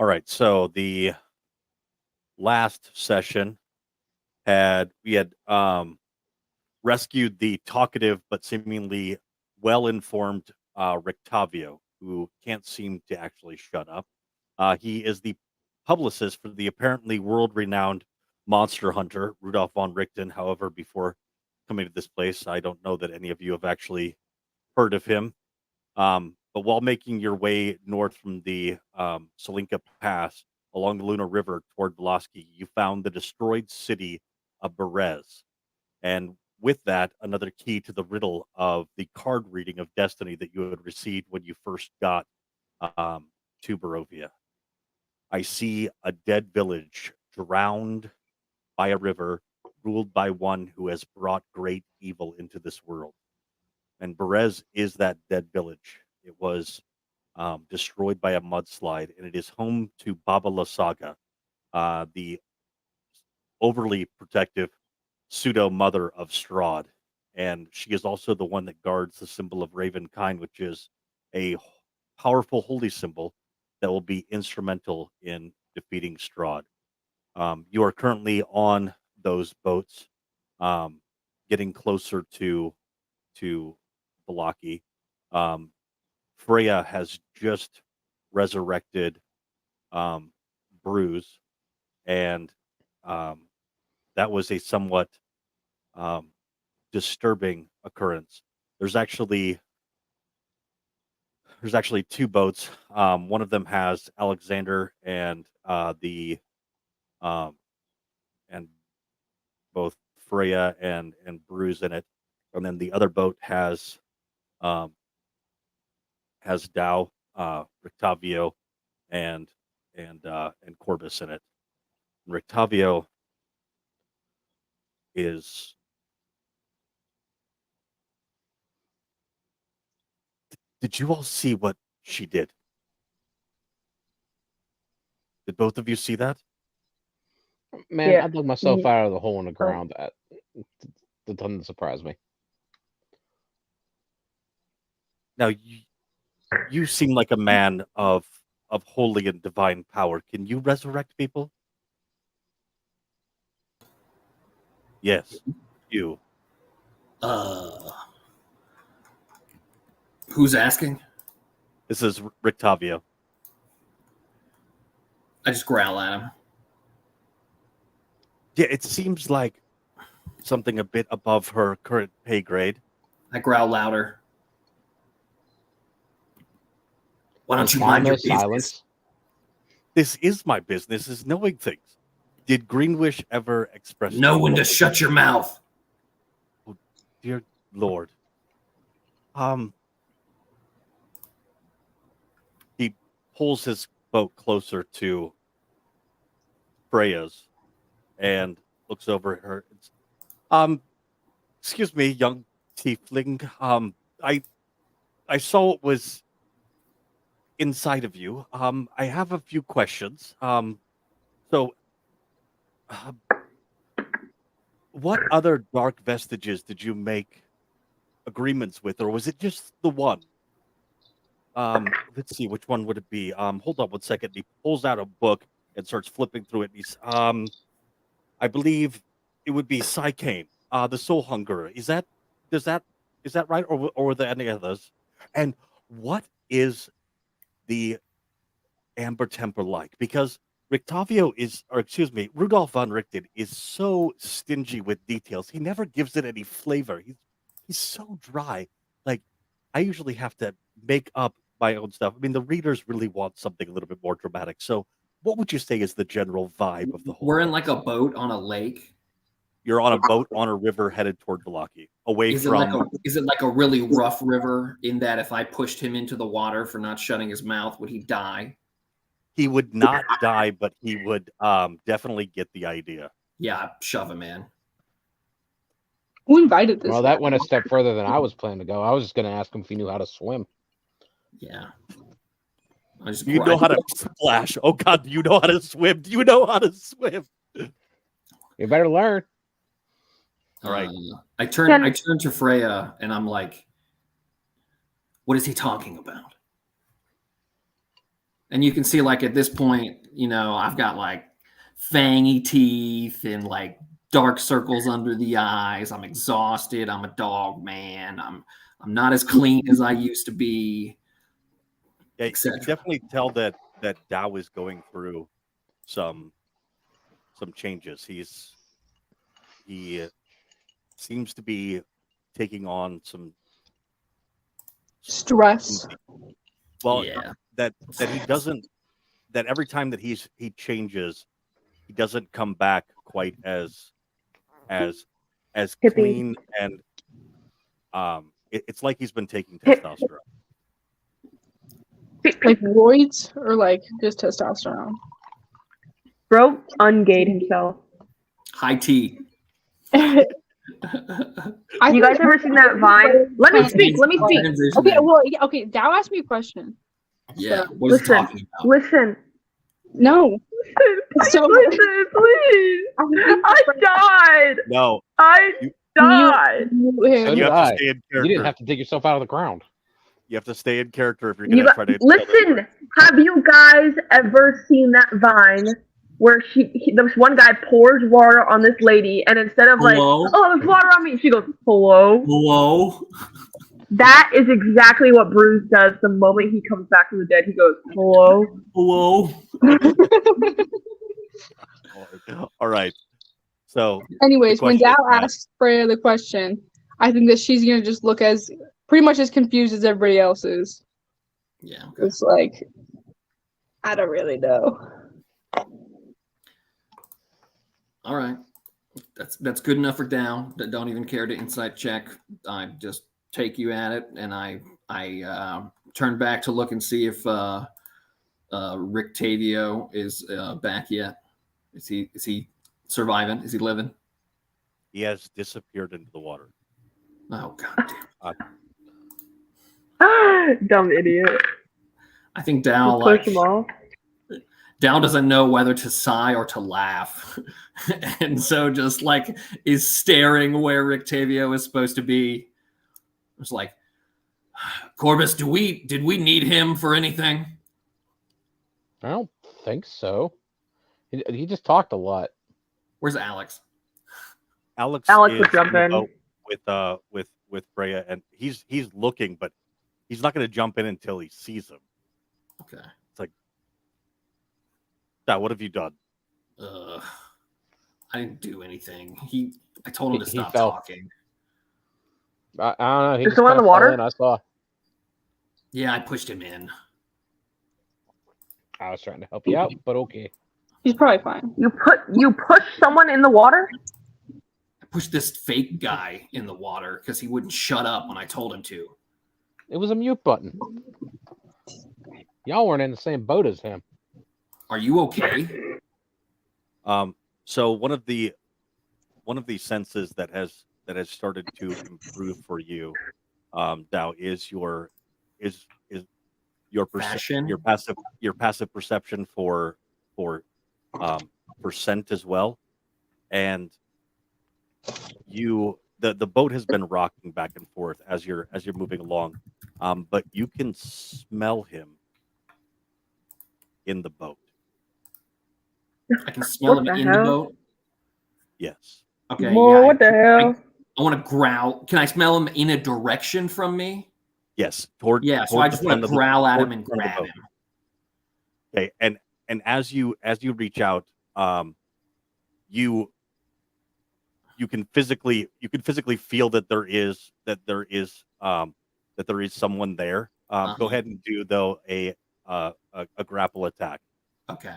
All right. So the last session we had rescued the talkative but seemingly well-informed Rictavio, who can't seem to actually shut up. He is the publicist for the apparently world-renowned monster hunter Rudolf von Richten. However, before coming to this place, I don't know that any of you have actually heard of him. But while making your way north from the Salinka Pass along the Luna River toward Vlasky, you found the destroyed city of Berez. And with that, another key to the riddle of the card reading of destiny that you had received when you first got um, to Barovia. I see a dead village drowned by a river, ruled by one who has brought great evil into this world. And Berez is that dead village. It was destroyed by a mudslide, and it is home to Baba Lasaga, the overly protective pseudo mother of Strahd. And she is also the one that guards the symbol of Ravenkind, which is a powerful holy symbol that will be instrumental in defeating Strahd. You are currently on those boats, um, getting closer to Balaki. Um, Freya has just resurrected um, Bruise, and um, that was a somewhat um, disturbing occurrence. There's actually there's actually two boats. One of them has Alexander the um, and both Freya and Bruise in it, and then the other boat um, has Dow, Rictavio, and and Corbus in it. Rictavio is. Did you all see what she did? Did both of you see that? Man, Yeah. I dug myself out of the hole in the Oh, ground. That doesn't surprise me. Now you seem like a man of holy and divine power. Can you resurrect people? Yes, you. Uh, who's asking? This is Rictavio. I just growl at him. Yeah, it seems like something a bit above her current pay grade. I growl louder. Why don't And you mind your calmness, business? silence. This is my business, is knowing things. Did Greenwish ever express to Know you when what to was- shut your mouth. Oh, dear Lord. Um, he pulls his boat closer to Freya's and looks over at her. Um, excuse me, young tiefling. I saw what was inside of you. I have a few questions. So, uh, what other dark vestiges did you make agreements with, or was it just the one? Let's see, which one would it be? Hold on one second. He pulls out a book and starts flipping through it. I believe it would be Psychane, the Soul Hunger. Does that is that right, or were there any others? And what is the Amber Temper like? Because Rictavio is, or excuse me, Rudolf von Richten is so stingy with details. He never gives it any flavor. He's so dry. Like I usually have to make up my own stuff. I mean, the readers really want something a little bit more dramatic. So, what would you say is the general vibe of the whole We're in place? like a boat on a lake. You're on a boat on a river headed toward Valaki, away Is it from. like a really rough river in that if I pushed him into the water for not shutting his mouth, would he die? He would not die, but he would definitely get the idea. Yeah, shove him in. who invited this Well, guy? that went a step further than I was planning to go. I was just going to ask him if he knew how to swim. Yeah. I just Do you know how to splash? Oh God, do you know how to swim? Do you know how to swim? You better learn. All right. I turn to Freya and I'm like, what is he talking about? And you can see, like, at this point, I've got like fangy teeth and like dark circles under the eyes. I'm exhausted. I'm a dog man. I'm not as clean as I used to be. Yeah, you can definitely tell that Dao is going through some changes. He seems to be taking on some Stress. Well, Yeah. that he doesn't. That every time that he changes, he doesn't come back quite as Hippie. clean, and it's like he's been taking testosterone. Like roids or like just testosterone? Bro ungayed himself. High tea. I You guys ever seen that Vine? Let me speak. Let me speak. Transitioning. Okay, well, yeah, okay. Dow asked me a question. Yeah. What is he Listen. talking about? Listen. No. So- Listen, please. I died. No, I died. Mute So him. did you have I. to stay in You character. didn't have to dig yourself out of the ground. You have to stay in character if you're You gonna got, try to listen. Have you guys ever seen that Vine where this one guy pours water on this lady, and instead of like, Hello? oh, there's water on me, she goes, hello. Hello? That is exactly what Bruce does the moment he comes back from the dead. He goes, hello. Hello? All right. So Anyways, The when question Dow is that- asks Freya the question, I think that she's gonna just look as pretty much as confused as everybody else is. Yeah. Okay. It's like, I don't really know. All right. That's good enough for down. Don't even care to insight check. I just take you at it, and I turn back to look and see if Rick Tavio is back yet. Is he surviving? Is he living? he has disappeared into the water. Oh god damn. Dumb idiot. I think Dow Just push him like off. Dow doesn't know whether to sigh or to laugh, and so just like is staring where Rick Tavio is supposed to be. It's like, Corbus, did we need him for anything? I don't think so. He just talked a lot. Where's Alex? Alex Alex is would jump in the in. boat with Freya, and he's looking, but he's not going to jump in until he sees him. Okay. Dad, what have you done? I didn't do anything. I told him to He stop fell. talking. I don't know. He Is just someone in kinda the water? fell in. I saw. Yeah, I pushed him in. I was trying to help you out, but okay. He's probably fine. You push someone in the water? I pushed this fake guy in the water because he wouldn't shut up when I told him to. It was a mute button. Y'all weren't in the same boat as him. Are you okay? So one of the senses that has started to improve for you, Dow, is your Fashion? your passive perception for scent as well, and the boat has been rocking back and forth as you're moving along, but you can smell him in the boat. I can smell What him the in the hell? boat. Yes. Okay. Whoa, yeah. what the hell? I want to growl. Can I smell him in a direction from me? Yes. Toward Yeah. So toward I the just front want to of the- growl at toward him and the front of the grab boat. him. Okay, and as you reach out, you can physically feel that there is someone there. Uh-huh. Go ahead and do though a grapple attack. Okay.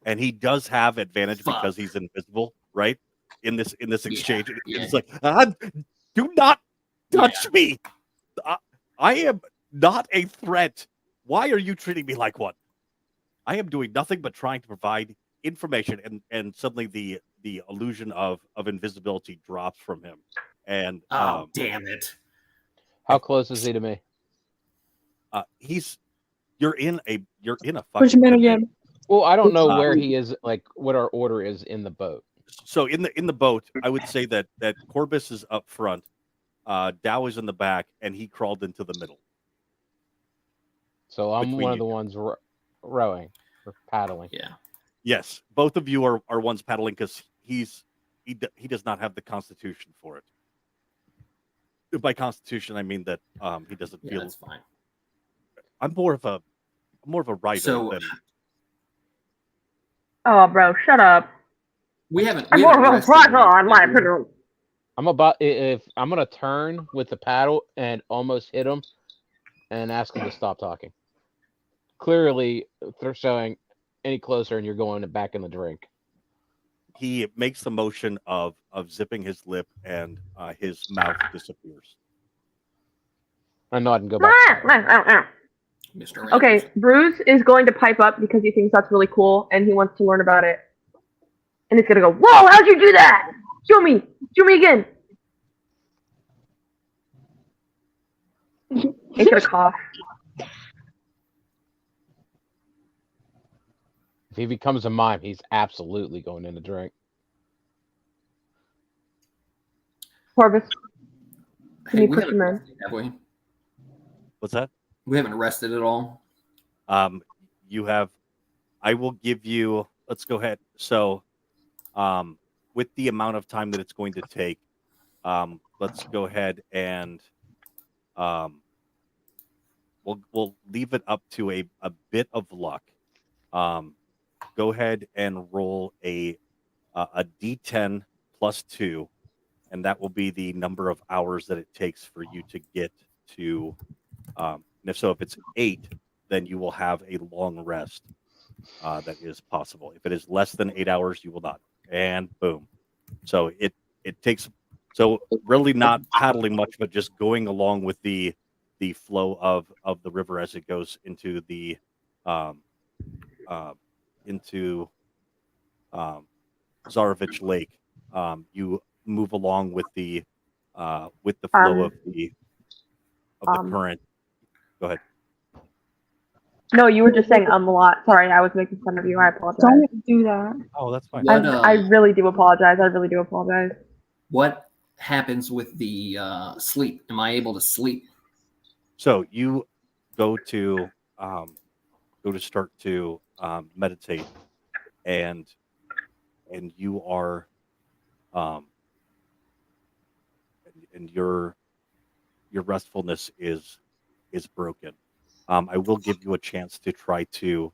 And he does have advantage Fuck. because he's invisible, right? In this exchange, yeah. it's like, do not touch me. I am not a threat. Why are you treating me like one? I am doing nothing but trying to provide information, and suddenly the illusion of invisibility drops from him, and Oh, damn it. How close is he to me? you're in a Push him fucking in window. again. Well, I don't know where he is, like what our order is in the boat. So in the boat, I would say that Corbus is up front, Dow is in the back, and he crawled into the middle. So I'm Between one of you the ones rowing or paddling. Yeah. Yes, both of you are ones paddling because he does not have the constitution for it. By constitution, I mean that he doesn't Yeah, feel. that's fine. I'm more of a writer So than Oh, bro, shut up. we haven't. I'm We more haven't of a rested writer, enough, in my have we? opinion. If I'm gonna turn with the paddle and almost hit him, and ask him to stop talking. Clearly, if they're showing any closer, and you're going back in the drink. he makes the motion of zipping his lip and his mouth disappears. I nod and go back. to paddling. Mr. Randall. Okay, Bruce is going to pipe up because he thinks that's really cool and he wants to learn about it. And he's gonna go, "Whoa, how'd you do that? Show me again." He's gonna cough. If he becomes a mime, he's absolutely going in the drink. Corbus, Hey, you we push haven't him in? rested, have we? What's that? We haven't rested at all. You have. I will give you. Let's go ahead. So, with the amount of time that it's going to take, let's go ahead and we'll leave it up to a bit of luck. Go ahead and roll a D10 plus 2, and that will be the number of hours that it takes for you to get to. And if it's 8, then you will have a long rest. That is possible. If it is less than 8 hours, you will not. And boom. So it takes. So really not paddling much, but just going along with the flow of the river as it goes into the Zarovich Lake. You move along with the flow of the current. Go ahead. No, you were just saying a lot. Sorry, I was making fun of you. I apologize. Don't do that. Oh, that's fine. What, I really do apologize. I really do apologize. what happens with the sleep? Am I able to sleep? So you go to start to meditate, and you are and your restfulness is broken. I will give you a chance to try to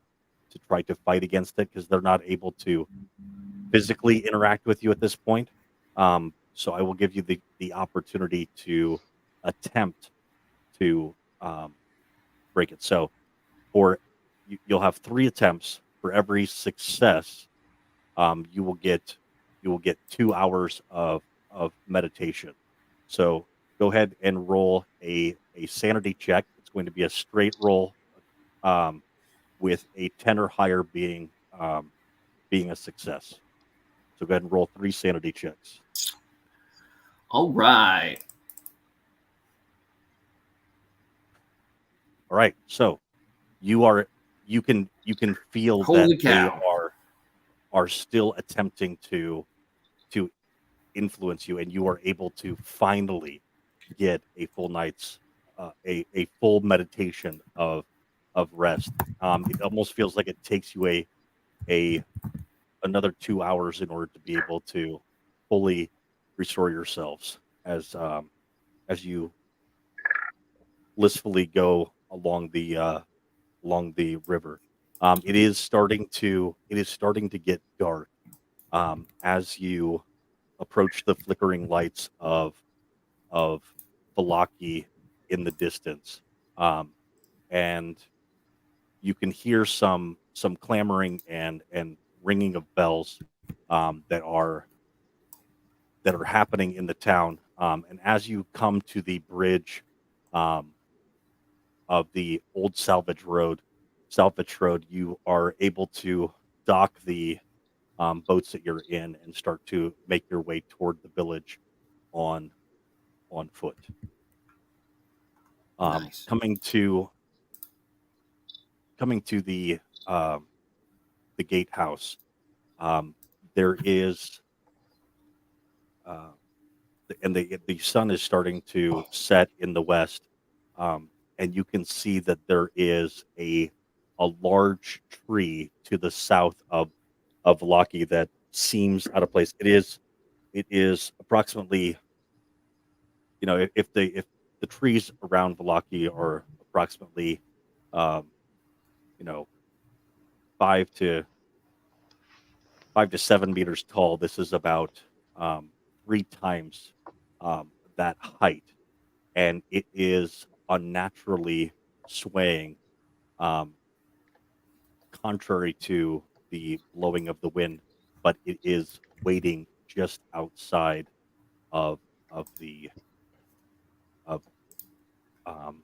fight against it because they're not able to physically interact with you at this point. So I will give you the opportunity to attempt to break it. So you'll have 3 attempts. For every success, you will get 2 hours of meditation. So go ahead and roll a sanity check. It's going to be a straight roll, with a 10 or higher being a success. So go ahead and roll 3 sanity checks. All right. All right. So you can feel Holy that cow. they are still attempting to influence you, and you are able to finally get a full night's a full meditation of rest. It almost feels like it takes you another 2 hours in order to be able to fully restore yourselves as you blissfully go along the river. It is starting to get dark as you approach the flickering lights of Valaki in the distance, and you can hear some clamoring and ringing of bells that are happening in the town. And as you come to the bridge of the old salvage road, you are able to dock the boats that you're in and start to make your way toward the village on foot. Nice. Coming to the gatehouse, there is and the sun is starting to set in the west, and you can see that there is a large tree to the south of Vallaki that seems out of place. It is approximately, if the trees around Vallaki are approximately, um, you know, 5 to 7 meters tall. This is about 3 times that height, and it is unnaturally swaying, um, contrary to the blowing of the wind, but it is waiting just outside of the of um,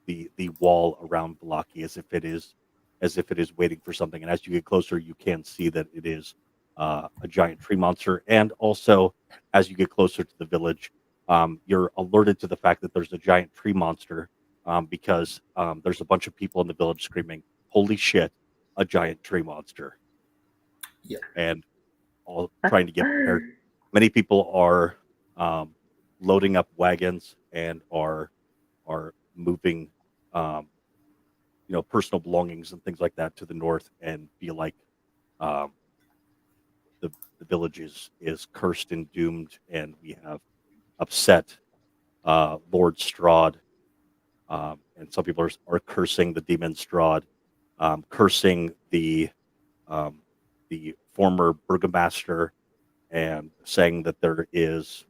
the wall around Vallaki, as if it is waiting for something. And as you get closer, you can see that it is a giant tree monster. And also, as you get closer to the village, you're alerted to the fact that there's a giant tree monster, because there's a bunch of people in the village screaming, "Holy shit, a giant tree monster!" Yeah. And all trying to get prepared. Many people are loading up wagons and are moving, um, personal belongings and things like that to the north, and feel like um, the village is cursed and doomed, and we have upset Lord Strahd, and some people are cursing the demon Strahd, cursing um, the former burgomaster, and saying that there is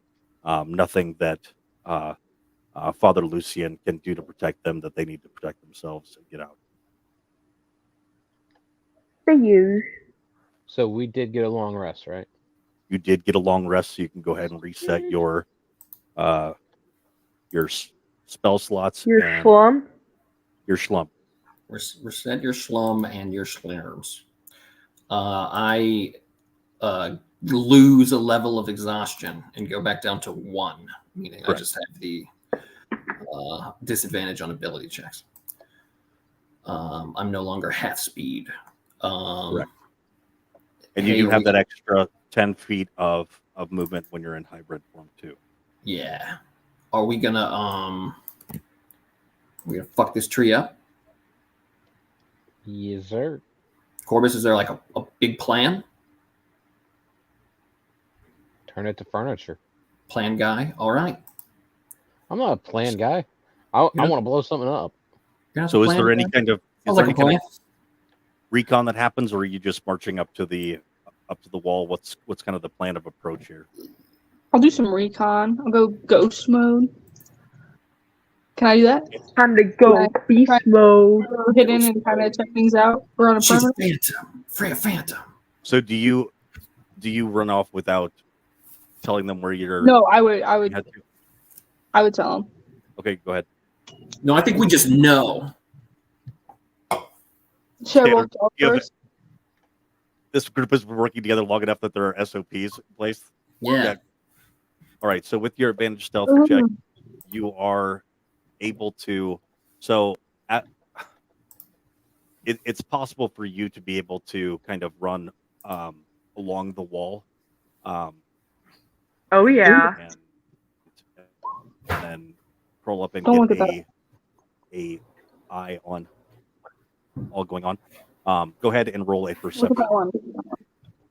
nothing that Father Lucian can do to protect them, that they need to protect themselves and get out. The use. So we did get a long rest, right? You did get a long rest, so you can go ahead and reset your uh, spell slots Your and slum. your slump. Reset your slum and your slurs. I lose a level of exhaustion and go back down to 1, meaning Correct. I just have the disadvantage on ability checks. I'm no longer half speed. Correct. And hey, you do are have we that gonna- extra 10 feet of movement when you're in hybrid form too. Yeah. Are we gonna fuck this tree up? Yes, sir. Corbus, is there like a big plan Turn it to furniture. guy? All right. I'm not a plan guy. I You're not- want to blow something up. You're not So the is there plan any guy? kind of Sounds like a plan. recon that happens, or are you just marching up to the wall? What's kind of the plan of approach here? I'll do some recon. I'll go ghost mode. Can I do that? Time to go Right. beast Right. mode. Or hit in and kind of check things out. We're on a She's a perimeter. phantom. Freya Phantom. So do you run off without telling them where you're No, I you would head to? tell him. Okay, go ahead. No, I think we just know. Should I Tanner, roll stealth you have first? This group has been working together long enough that there are SOPs in place. Yeah. All right. So with your advantage stealth Ooh. check, you are able to. So it's possible for you to be able to kind of run along the wall, Oh and, yeah. and then curl up and Don't look at get a eye on all going on. Go ahead and roll a Look perception at that one.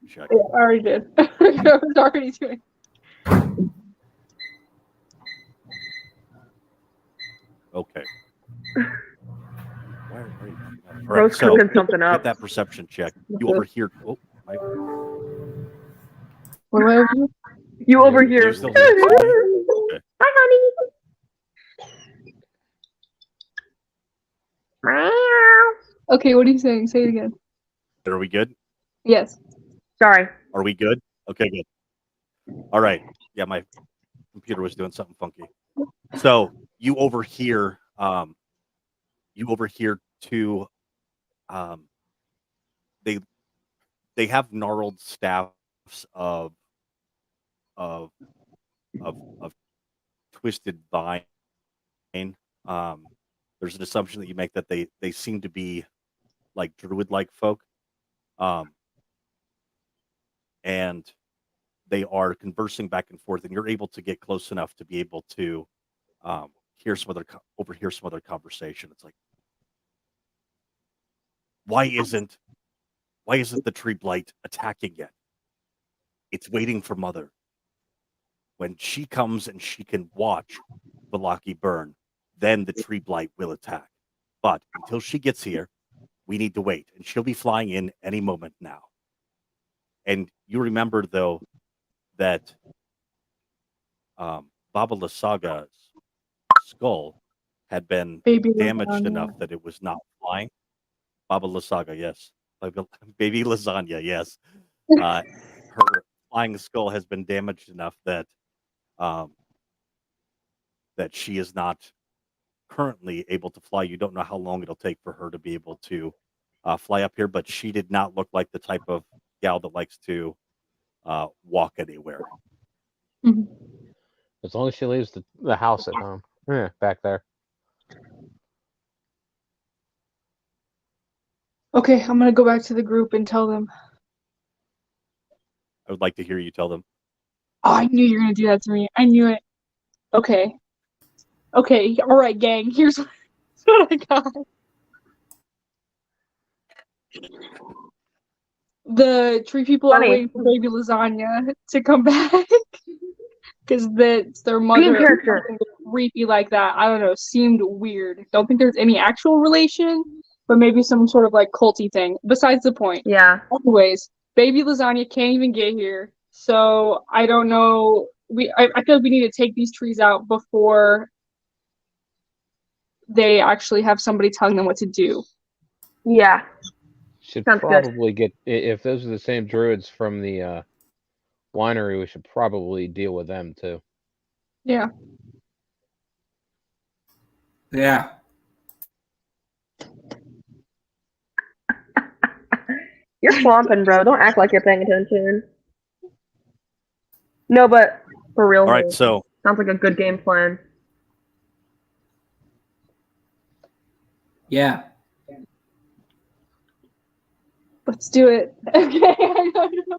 check. Yeah, I already did. I was already doing. Okay. Why are you? All right. Bro's So cooking something get up. that perception check. You overhear. Oh, Mike. What do I do? You over You're here. still here? Okay. Hi, honey. Meow. Okay, what are you saying? Say it again. Are we good? Yes. Sorry. Are we good? Okay, good. All right. Yeah, my computer was doing something funky. So you overhear two they have gnarled staffs of twisted vine. There's an assumption that you make that they seem to be like druid like folk. And they are conversing back and forth, and you're able to get close enough to be able to overhear some other conversation. It's like, why isn't the tree blight attacking yet? It's waiting for Mother. When she comes and she can watch Vallaki burn, then the tree blight will attack. But until she gets here, we need to wait, and she'll be flying in any moment now. And you remember, though, that Baba Lasaga's skull had been Baby damaged lasagna. enough that it was not flying. Baba Lasaga, yes. Baby lasagna, yes. Her flying skull has been damaged enough that that she is not currently able to fly. You don't know how long it'll take for her to be able to fly up here, but she did not look like the type of gal that likes to walk anywhere. Mhm. As long as she leaves the house at home. Yeah, back there. Okay, I'm gonna go back to the group and tell them. I would like to hear you tell them. Oh, I knew you were gonna do that to me. I knew it. Okay. Okay, alright, gang. Here's what I got. The tree people are Funny. waiting for baby lasagna to come back. Because that's their Be in mother. character. Something creepy like that. I don't know. Seemed weird. Don't think there's any actual relation, but maybe some sort of like culty thing. Besides the point. Yeah. Anyways, baby lasagna can't even get here. So I don't know. I feel like we need to take these trees out before they actually have somebody telling them what to do. Yeah. Should Sounds good. probably get if those are the same druids from the winery. We should probably deal with them too. Yeah. Yeah. You're swamping, bro. Don't act like you're paying attention. No, but for real. All right, so Sounds like a good game plan. Yeah. Let's do it. Okay. I don't know.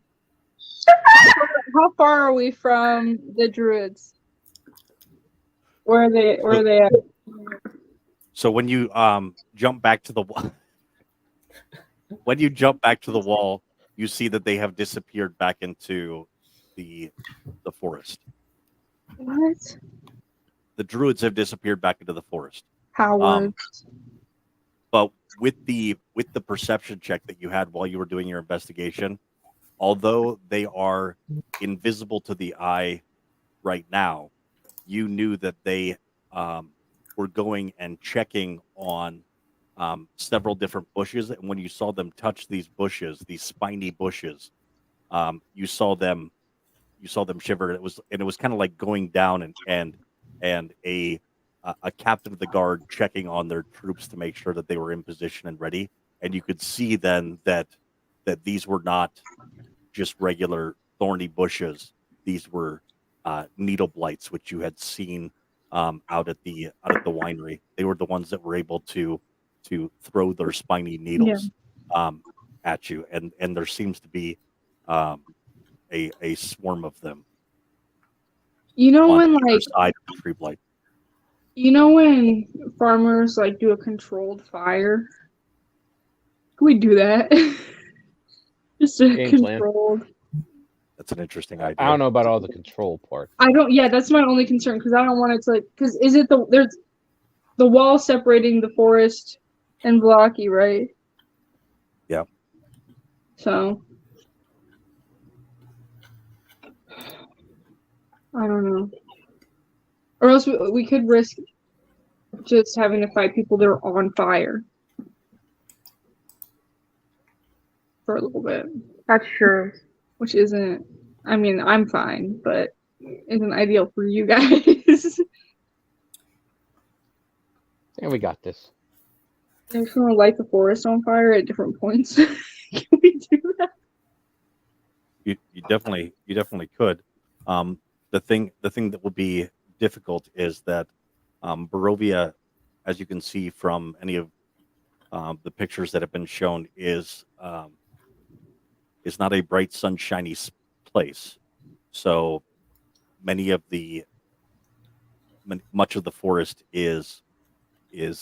How far are we from the druids? Where are they? Where are they at? So when you jump back to the wall, when you jump back to the wall, you see that they have disappeared back into the forest. What? The druids have disappeared back into the forest. Howard. But with the perception check that you had while you were doing your investigation, although they are invisible to the eye right now, you knew that they were going and checking on several different bushes, and when you saw them touch these bushes, these spiny bushes, you saw them shiver. It was kind of like going down and a captain of the guard checking on their troops to make sure that they were in position and ready. And you could see then that these were not just regular thorny bushes. These were needle blights, which you had seen out at the winery. They were the ones that were able to throw their spiny needles at you, and there seems to be a swarm of them. You know on when either like side of the tree blight. you know when farmers like do a controlled fire? Can we do that? Just a Game plan. controlled. That's an interesting idea. I don't know about all the control part. I don't. Yeah, that's my only concern because I don't want it to like. Because is it there's the wall separating the forest and Vallaki, right? Yeah. So I don't know. Or else we could risk just having to fight people that are on fire for a little bit, That's true. which isn't. I mean, I'm fine, but isn't ideal for you guys. And we got this. I just want to light the forest on fire at different points. Can we do that? You definitely could. The thing that will be difficult is that Barovia, as you can see from any of the pictures that have been shown, is not a bright, sunshiny place. So much of the forest is Dead.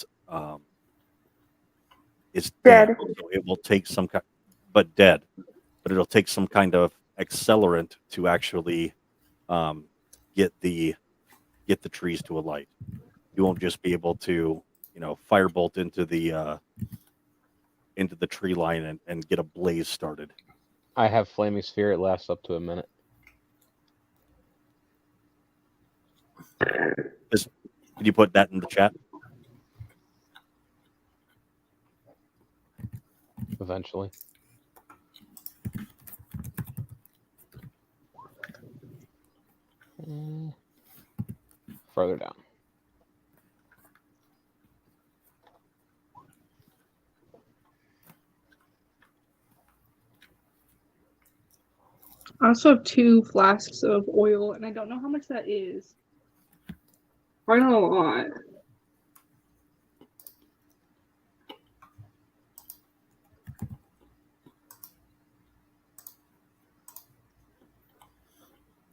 damp. So it will take some kind, but dead. But it'll take some kind of accelerant to actually get the trees to alight. You won't just be able to, firebolt into the tree line and get a blaze started. I have flaming sphere. It lasts up to a minute. Can you put that in the chat? Eventually. Further down. I also have 2 flasks of oil, and I don't know how much that is. Probably not a lot.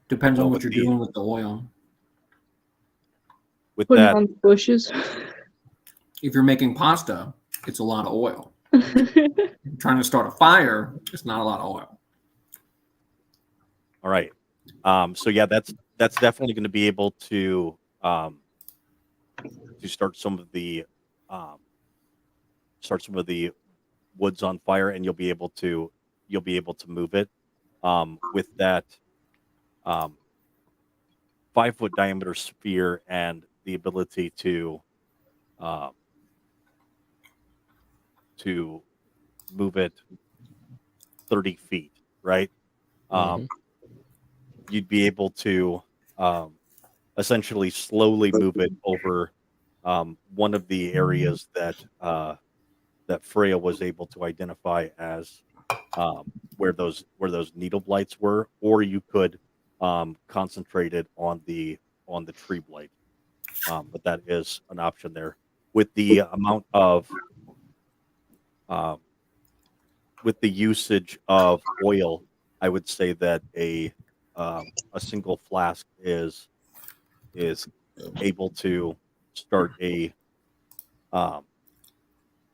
Depends on Well, what with you're the- doing with the oil. With Putting it that, on the bushes. If you're making pasta, it's a lot of oil. If you're trying to start a fire, it's not a lot of oil. all right. So yeah, that's definitely going to be able to start some of the woods on fire, and you'll be able to move it with that 5-foot diameter sphere and the ability to move it 30 feet, right? You'd be able to essentially slowly move it over one of the areas that Freya was able to identify as where those needle blights were, or you could concentrate it on the tree blight. But that is an option there. With the amount of with the usage of oil, I would say that a single flask is able to start a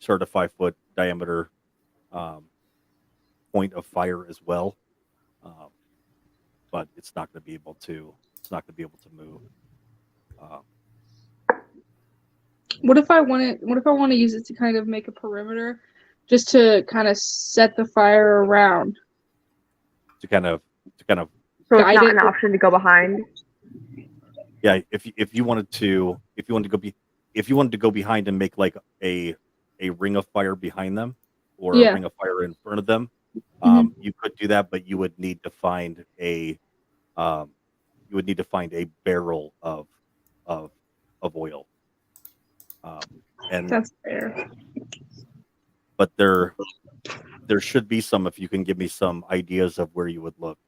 5-foot diameter point of fire as well, but it's not going to be able to move. What if I want to use it to kind of make a perimeter, just to kind of set the fire around? To kind of So it's Guide not it. an option to go behind. yeah, if you wanted to go behind and make like a ring of fire behind them, or Yeah. a ring of fire in front of them, you could do that, but you would need to find a barrel of oil. And That's fair. but there should be some, if you can give me some ideas of where you would look.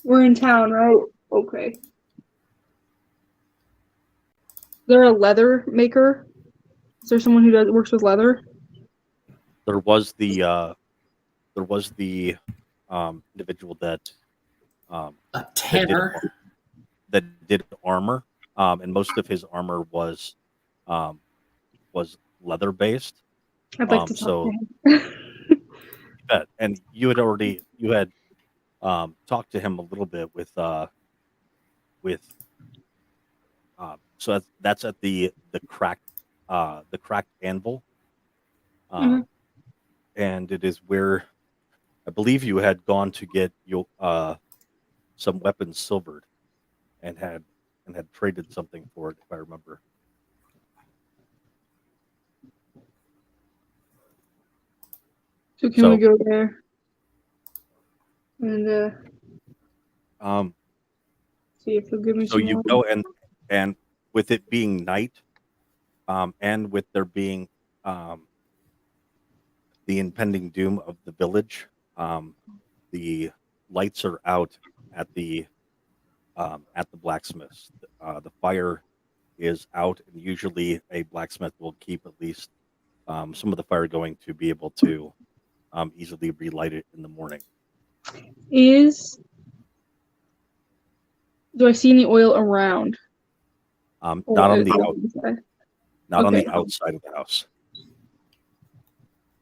We're in town, right? Okay. Is there a leather maker? Is there someone who works with leather? There was the individual that A tanner. that did armor, and most of his armor was leather based. I'd like to talk so to him. and you had talked to him a little bit with so that's at the cracked anvil, Mhm. and it is where I believe you had gone to get your some weapons silvered, and had traded something for it, if I remember. So can we go there and see if he'll give me So some you more? go, and with it being night, and with there being the impending doom of the village, the lights are out at the blacksmiths. The fire is out, and usually a blacksmith will keep at least some of the fire going to be able to easily relight it in the morning. Do I see any oil around? Not on the inside? not on Okay. the outside of the house.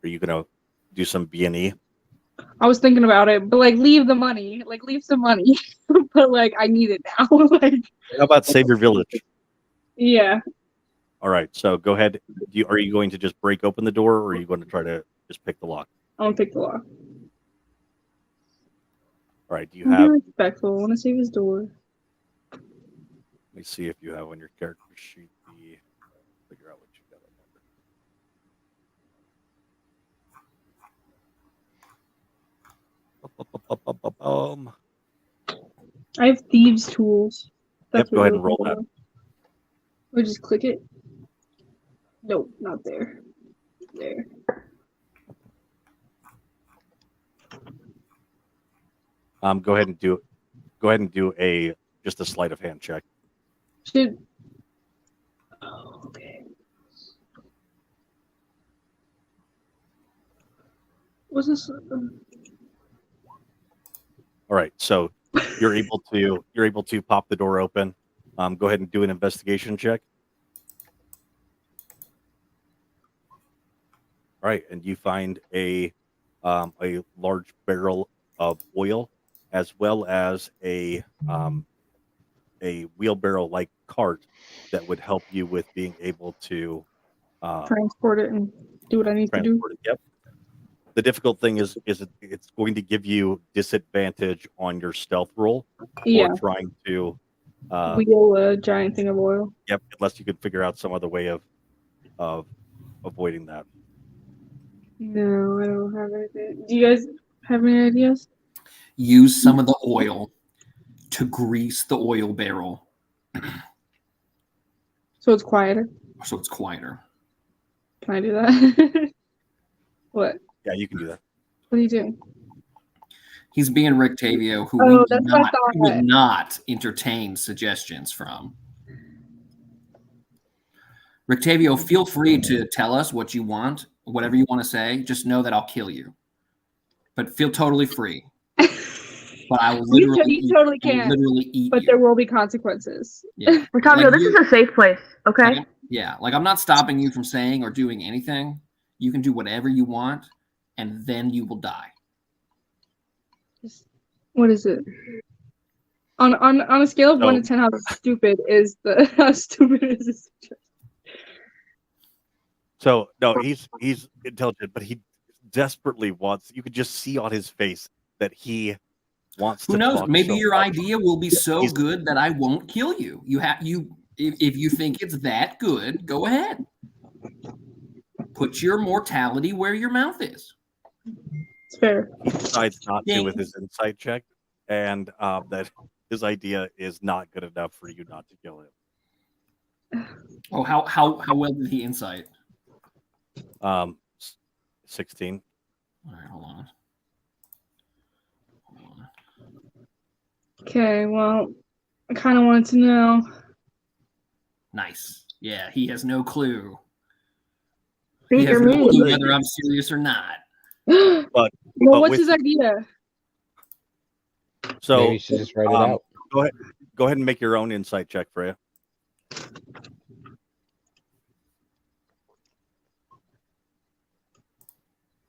Are you gonna do some B&E? I was thinking about it, but like leave the money. Like leave some money. But like I need it now. Like How about save your village? yeah. All right, so go ahead. Are you going to just break open the door, or are you going to try to just pick the lock? I want to pick the lock. All right, do you I'm have? being respectful. I want to save his door. Let me see if you have on your character sheet the. Figure out what you got on there. I have thieves' tools. Yep, go what ahead we're and roll looking that. for. We just click it. Nope, not there. There. Go ahead and do a just a sleight of hand check. Should. Oh, okay. What's this? All right, so you're able to pop the door open. Go ahead and do an investigation check. All right, and you find a large barrel of oil, as well as a wheelbarrow-like cart that would help you with being able to Transport it and do what I need to do. transport it. Yep. The difficult thing is it's going to give you disadvantage on your stealth roll Yeah. for trying to. Wheel a giant thing of oil. Yep, unless you could figure out some other way of avoiding that. No, I don't have anything. Do you guys have any ideas? Use some of the oil to grease the oil barrel So it's quieter. so it's quieter. Can I do that? What? Yeah, you can do that. What are you doing? He's being Rick Tavio, who Oh, that's what I thought. we would not entertain suggestions from. Rick Tavio, feel free to tell us what you want, whatever you want to say. Just know that I'll kill you. But feel totally free. But I will literally, you totally can. literally eat But you. there will be consequences. Yeah. Rictavio, Like this you- is a safe place, okay? Like, yeah, like I'm not stopping you from saying or doing anything. You can do whatever you want, and then you will die. What is it? On a scale of 1 to 10, how stupid is this? So no, he's intelligent, but he desperately wants. You could just see on his face that he wants to. Who knows? talk Maybe so your much. idea will be so He's- good that I won't kill you. If you think it's that good, go ahead. Put your mortality where your mouth is. It's fair. He decides not to Ding. with his insight check, and that his idea is not good enough for you not to kill him. Oh, how well did he insight? 16. All right, hold on. Okay, well, I kind of wanted to know. Nice. Yeah, he has no clue. Speak He has your no meaning. clue whether I'm serious or not. Well, but what's with- his idea? So Maybe you should just write it out. go ahead and make your own insight check, Freya.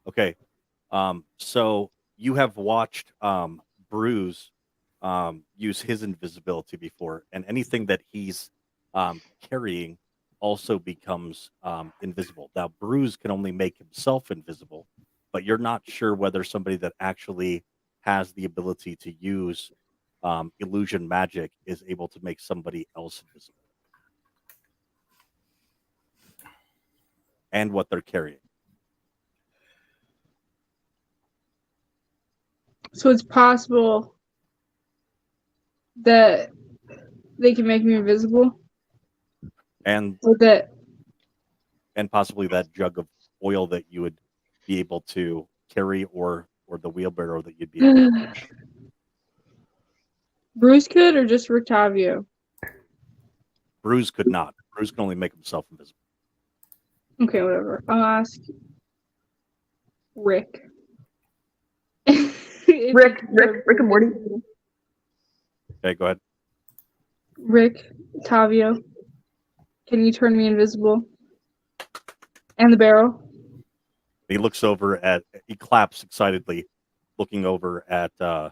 Okay. So you have watched Bruce use his invisibility before, and anything that he's carrying also becomes invisible. Now, Bruce can only make himself invisible, but you're not sure whether somebody that actually has the ability to use illusion magic is able to make somebody else invisible. And what they're carrying. So it's possible that they can make me invisible, And or that possibly that jug of oil that you would be able to carry, or the wheelbarrow that you'd be able to push. Bruce could, or just Rictavio? Bruce could not. Bruce can only make himself invisible. Okay, whatever. I'll ask Rick. if Rick and Morty. Okay, go ahead. Rick, Tavio, can you turn me invisible? And the barrel. He looks over at. He claps excitedly, looking over at Dow,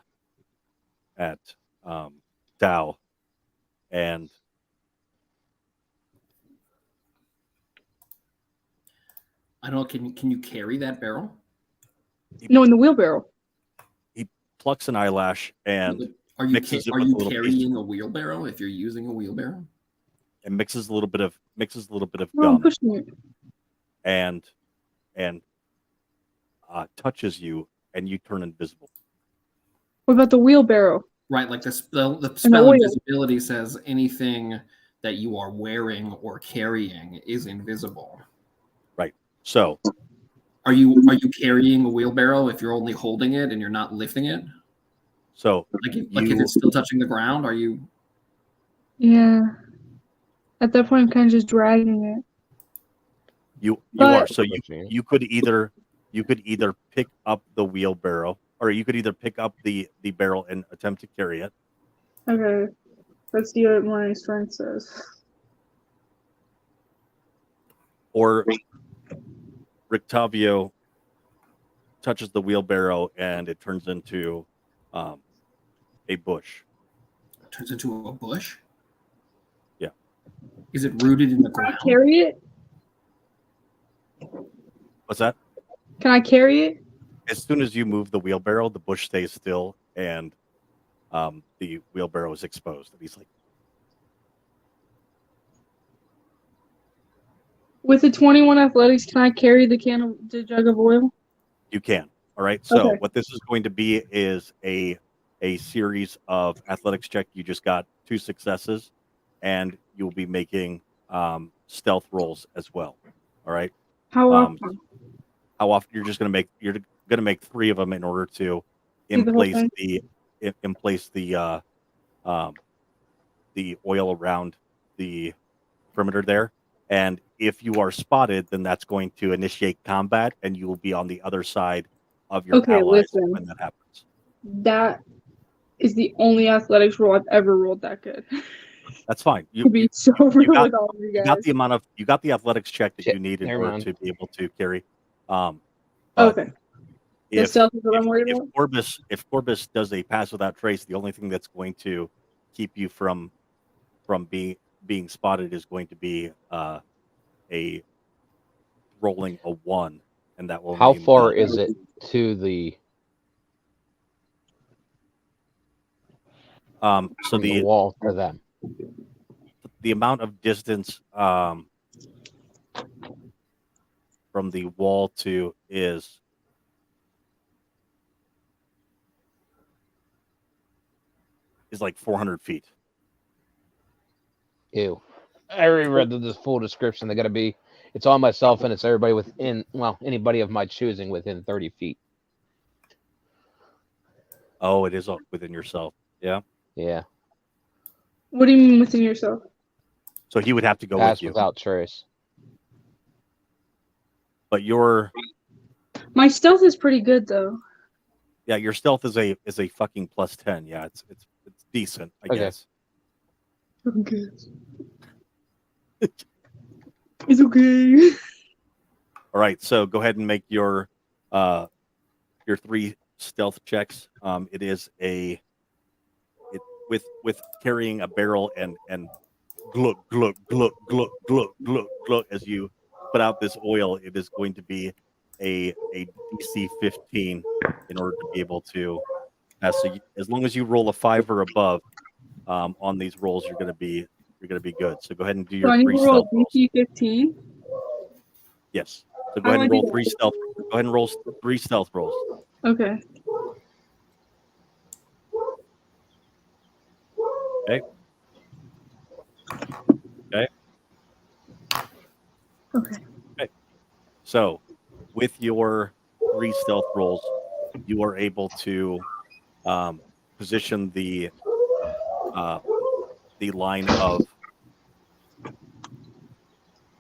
and I don't know. Can you carry that barrel? No, in the wheelbarrow. plucks an eyelash and Are you mixes it are with you a little piece. carrying a wheelbarrow if you're using a wheelbarrow? and mixes a little bit of No, I'm gum pushing it. and touches you, and you turn invisible. What about the wheelbarrow? Right, like the spell oil. invisibility says anything that you are wearing or carrying is invisible. So Are you carrying a wheelbarrow if you're only holding it and you're not lifting it? Like if it's still touching the ground, are you? Yeah. At that point, I'm kind of just dragging it. you But- are so you could either pick up the wheelbarrow, or you could either pick up the barrel and attempt to carry it, Okay. Let's see what my strength says. or Rictavio touches the wheelbarrow and it turns into a bush. Turns into a bush? Yeah. Is it rooted in the Can I ground? carry it? What's that? Can I carry it? As soon as you move the wheelbarrow, the bush stays still and the wheelbarrow is exposed. And he's like, With the 21 athletics, can I carry the jug of oil? you can. All right. So Okay. what this is going to be is a series of athletics check. You just got 2 successes, and you'll be making stealth rolls as well. All right. How Um, often? How often you're just going to make 3 of them in order to Do the whole emplace thing? the oil around the perimeter there. And if you are spotted, then that's going to initiate combat, and you will be on the other side of your Okay, allies listen. when that happens. That is the only athletics roll I've ever rolled that good. That's fine. To be so real got- with all of you You guys. got the athletics check that Shit, you need in never order mind. to be able to carry. But Okay. The if stealth is what I'm worried if about? Corbus does a pass without trace, the only thing that's going to keep you from being spotted is going to be a rolling a 1, and that will How mean far that- is it to the so from the wall to them? the amount of distance from the wall to is like 400 feet. Ew. I already read this full description. They got to be. It's all myself, and it's everybody within. Well, anybody of my choosing within 30 feet. Oh, it is all within yourself. Yeah. Yeah. What do you mean within yourself? So he would have to go Pass with you. without trace. But your My stealth is pretty good though. your stealth is a fucking +10. Yeah, it's decent, I Okay. guess. Okay. It's okay. All right, so go ahead and make your 3 stealth checks. It is with carrying a barrel and gluck gluck gluck gluck gluck gluck gluck as you put out this oil. It is going to be a DC 15 in order to be able to pass. So as long as you roll a 5 or above on these rolls, you're gonna be good. So go ahead and do So I your need 3 to roll stealth rolls. DC 15. Yes. So How go ahead do and I roll do 3 that? stealth. Go ahead and roll 3 stealth rolls. Okay. Okay. Okay. Okay. So, with your 3 stealth rolls, you are able to position the line of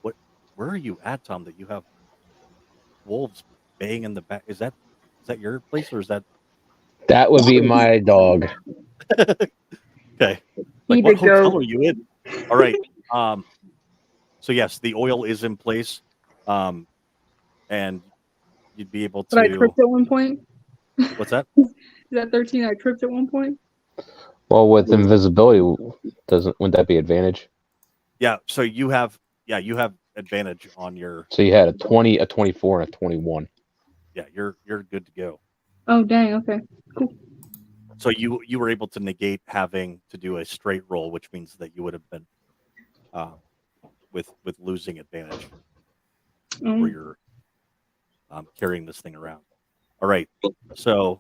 what? Where are you at, Tom? That you have wolves baying in the back? Is that your place, or is that That would be my dog. Okay. He Like, what to go. hotel are you in? All right. So yes, the oil is in place. And you'd be able But I to. tripped at one point. What's that? Is that 13? I tripped at one point. Well, with invisibility, wouldn't that be advantage? Yeah. So you have advantage on your. So you had a 20, a 24, and a 21. Yeah, you're good to go. Oh dang. Okay. So you were able to negate having to do a straight roll, which means that you would have been with losing advantage where you're carrying this thing around. All right. So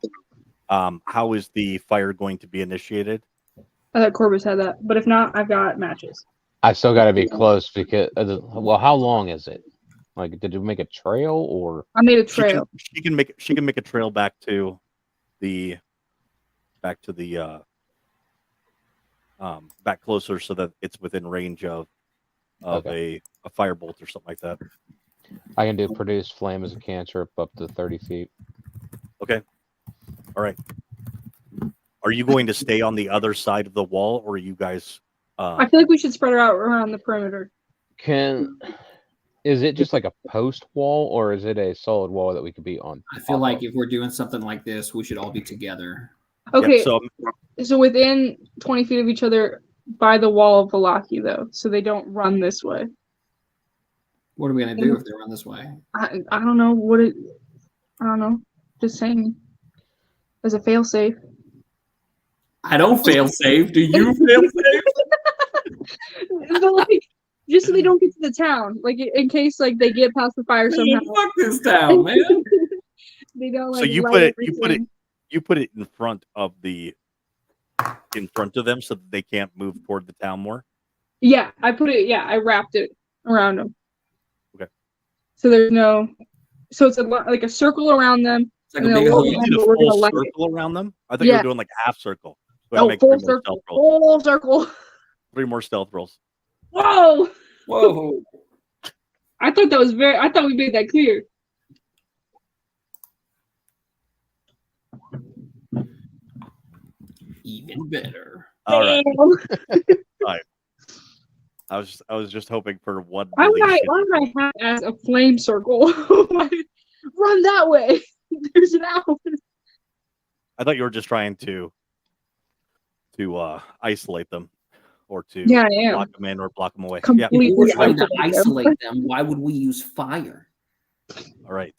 how is the fire going to be initiated? I thought Corbus had that, but if not, I've got matches. I still got to be close because, well, how long is it? Like, did you make a trail or? I made a She trail. can make a trail back to the back closer so that it's within range of Okay. a firebolt or something like that. I can do produce flame as a cantrip up to 30 feet. Okay. All right. Are you going to stay on the other side of the wall, or are you guys? I feel like we should spread her out around the perimeter. Is it just like a post wall, or is it a solid wall that we could be on? I feel like if we're doing something like this, we should all be together. Okay, Yeah, so within 20 feet of each other by the wall of Valaki, though, so they don't run this way. What are we gonna do if they run this way? I don't know I don't know. Just saying. As a fail safe. I don't fail safe. Do you fail safe? But like, just so they don't get to the town, like in case like they get past the fire somehow. Man, fuck this town, man. They don't like. so you light put it in front of them so that they can't move toward the town more. Yeah, I put it. Yeah, I wrapped it around them. Okay. So there's no. So it's like a circle around them. It's like a No, big well, hole. You did a we're gonna full light it. circle around them. I thought you Yeah. were doing like a half circle. Go ahead and Oh, make full 3 more circle. stealth rolls. Full circle. 3 more stealth rolls. Whoa! Whoa. I thought that was very. I thought we made that clear. Even better. All right. Damn. I was just hoping for one. Why Really would I have as a flame circle? Run that way. There's an owl. I thought you were just trying to isolate them, or to Yeah, I am. block them in or block them away. Yeah. Completely. If we're trying to isolate them. isolate them, why would we use fire? All right.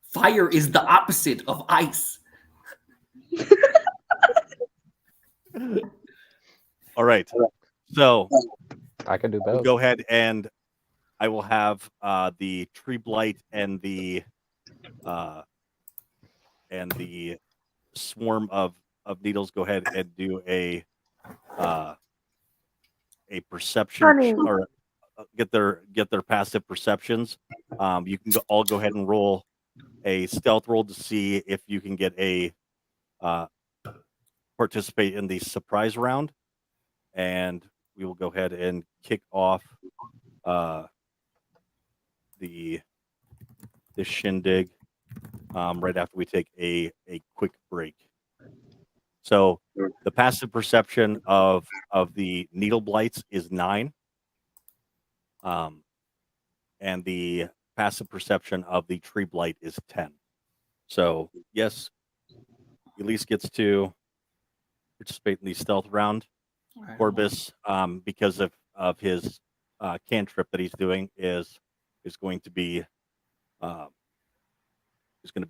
Fire is the opposite of ice. All right. So I can do we'll both. go ahead and I will have the tree blight and the swarm of needles go ahead and do a perception Honey. or get their passive perceptions. You can all go ahead and roll a stealth roll to see if you can get a participate in the surprise round, and we will go ahead and kick off this shindig right after we take a quick break. So the passive perception of the needle blights is 9, and the passive perception of the tree blight is 10. So yes, Elise gets to participate in the stealth round. Corbus, because of his cantrip that he's doing, is going to be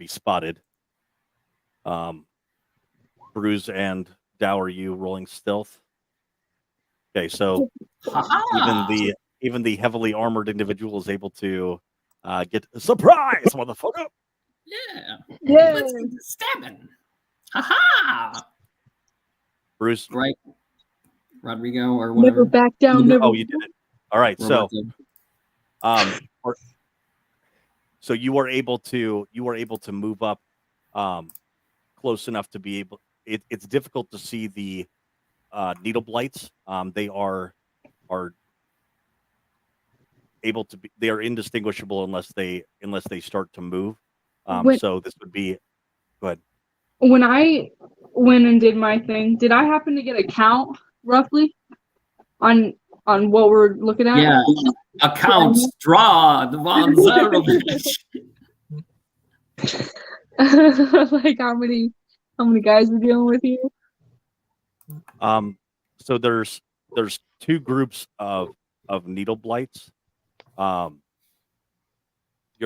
spotted. Bruce and Dow, are you rolling stealth? Okay, so even the heavily armored individual is able to get a surprise, motherfucker. Yeah. Yeah. Let's get to stabbing. Ha-ha! Bruce, Right. Rodrigo or Never whatever. back down. Never. oh, you did it. All right, so Roberto. so you are able to move up close enough to be able. It's difficult to see the needle blights. They are able to be. They are indistinguishable unless they start to move. When- So this would be Go ahead. When I went and did my thing, did I happen to get a count roughly on what we're looking at? Yeah, accounts draw the Von Zarovich. Like how many guys we're dealing with here? So there's two groups of needle blights. You're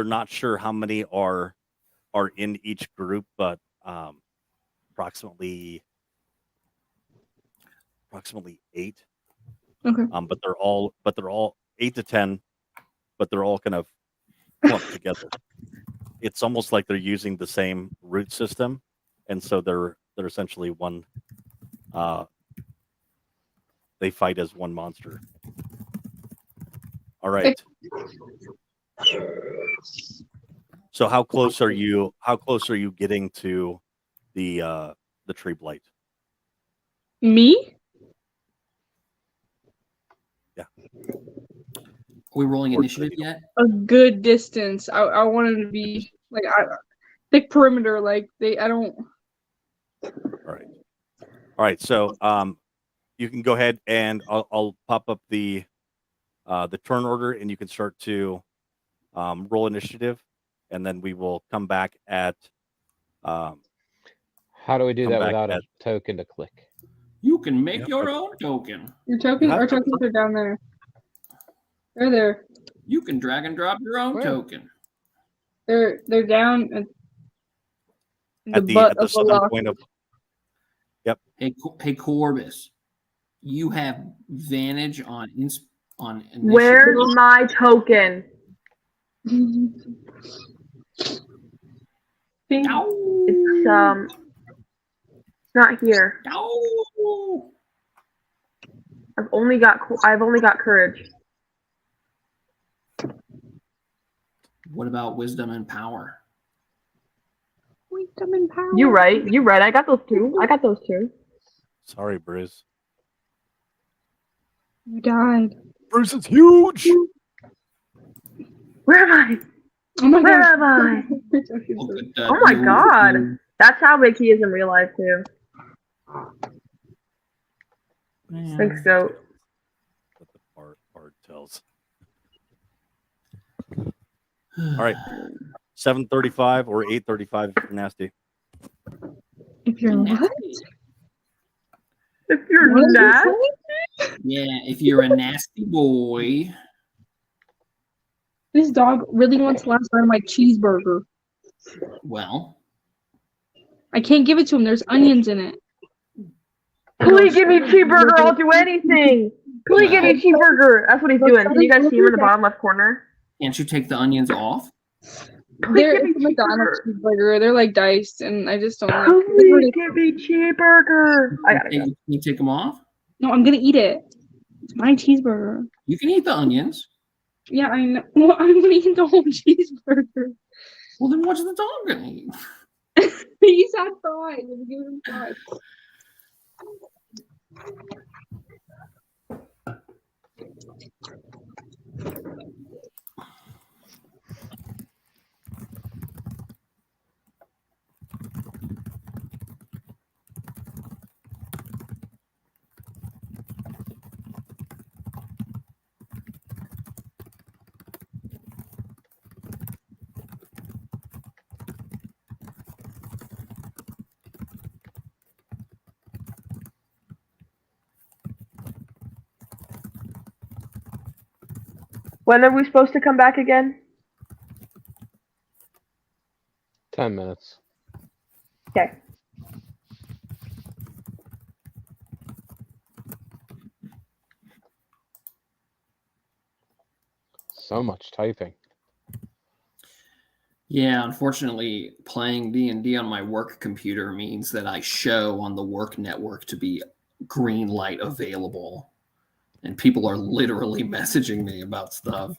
not sure how many are in each group, but approximately 8. Okay. But they're all 8 to 10, but they're all kind of clumped together. It's almost like they're using the same root system, and so they're essentially one. They fight as one monster. All right. So how close are you? How close are you getting to the tree blight? Me? Are we rolling initiative yet? A good distance. I wanted to be like thick perimeter. Like I don't. All right. So you can go ahead and I'll pop up the turn order, and you can start to roll initiative, and then we will come back at. How do we do Come that back without a at- token to click? You can make Yep. your own token. Your tokens, have our to- tokens are down there. They're there. You can drag and drop your own Where? token. They're down in At the butt at the of the southern lock. point of. Hey, Corbus, you have advantage on initiative. Where's my token? Ow! It's not here. Ow! I've only got courage. What about wisdom and power? Wisdom and power. You right. I got those two. Sorry, Bruce. You died. Bruce is huge. Where am I? Oh my Where god. am I? Oh, good, Oh my you- god. That's how big he is in real life too. Thanks, Goat. What the bard tells. All right. 7:35 or 8:35 if you're nasty. If you're what? If you're What did you not, say? Yeah, if you're a nasty boy. This dog really wants the last bite of my cheeseburger. Well, I can't give it to him. There's onions in it. please give me cheeseburger. I'll do anything. Please give me cheeseburger. That's what he's doing. Can you guys see him in the bottom left corner? can't you take the onions off? Please They're give me it's a McDonald's cheeseburger. cheeseburger. They're like diced, and I just don't like. Please give me cheeseburger. I gotta go. Can you take them off? No, I'm gonna eat it. It's my cheeseburger. You can eat the onions. Yeah, I know. Well, I'm gonna eat the whole cheeseburger. Well, then what's the dog gonna eat? He's had fries. I'm giving him fries. When are we supposed to come back again? 10 minutes. Okay. So much typing. Yeah, unfortunately, playing D&D on my work computer means that I show on the work network to be green light available. And people are literally messaging me about stuff.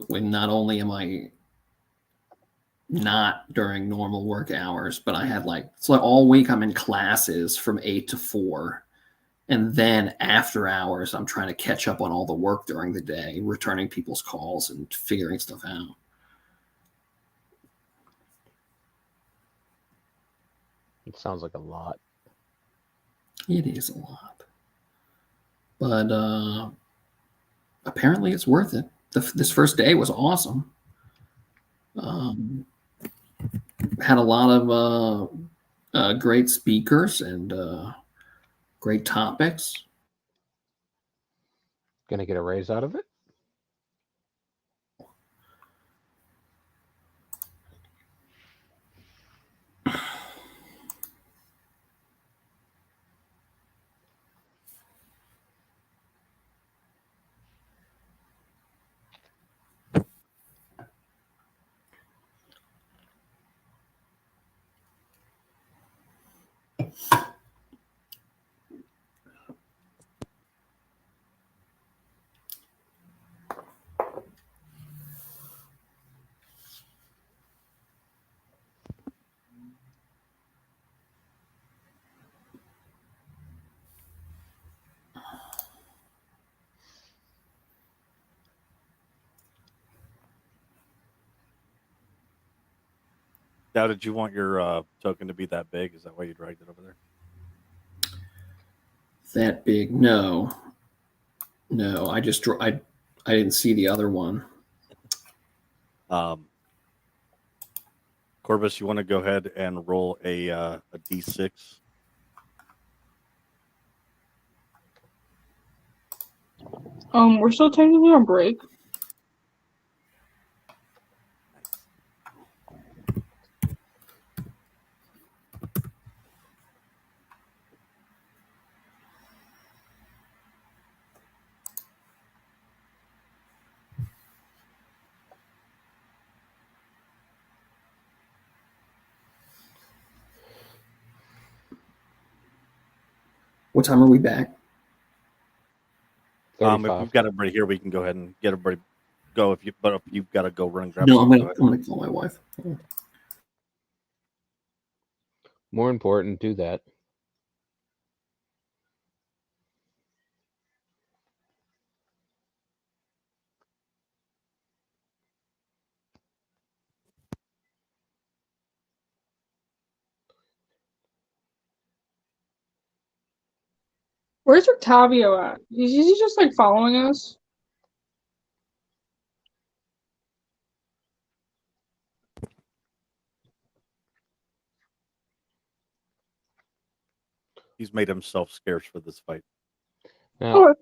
When not only am I not during normal work hours, but I had like, it's like all week I'm in classes from 8 to 4. And then after hours, I'm trying to catch up on all the work during the day, returning people's calls and figuring stuff out. It sounds like a lot. It is a lot. But apparently it's worth it. This first day was awesome. Had a lot of great speakers and great topics. Gonna get a raise out of it? Now, did you want your token to be that big? Is that why you dragged it over there? That big? No. I just I didn't see the other one. Corvus, you want to go ahead and roll a d6? We're still technically on break. What time are we back? 35. If we've got everybody here, we can go ahead and get everybody go. If you've got to go run and grab No, something, I'm gonna call my wife. More important, do that. Where's Octavio at? Is he just like following us? he's made himself scarce for this fight. Now,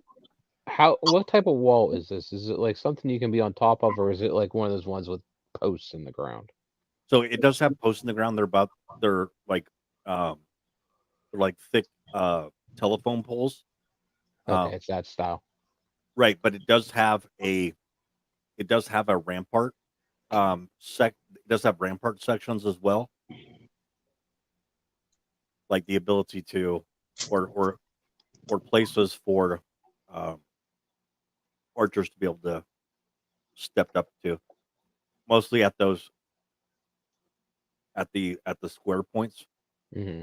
what type of wall is this? Is it like something you can be on top of, or is it like one of those ones with posts in the ground? So it does have posts in the ground. They're like thick telephone poles. Okay, it's that style. Right, but it does have a rampart. It does have rampart sections as well, like the ability to, or places for archers to be able to step up to. Mostly at those at the square points. Hmm.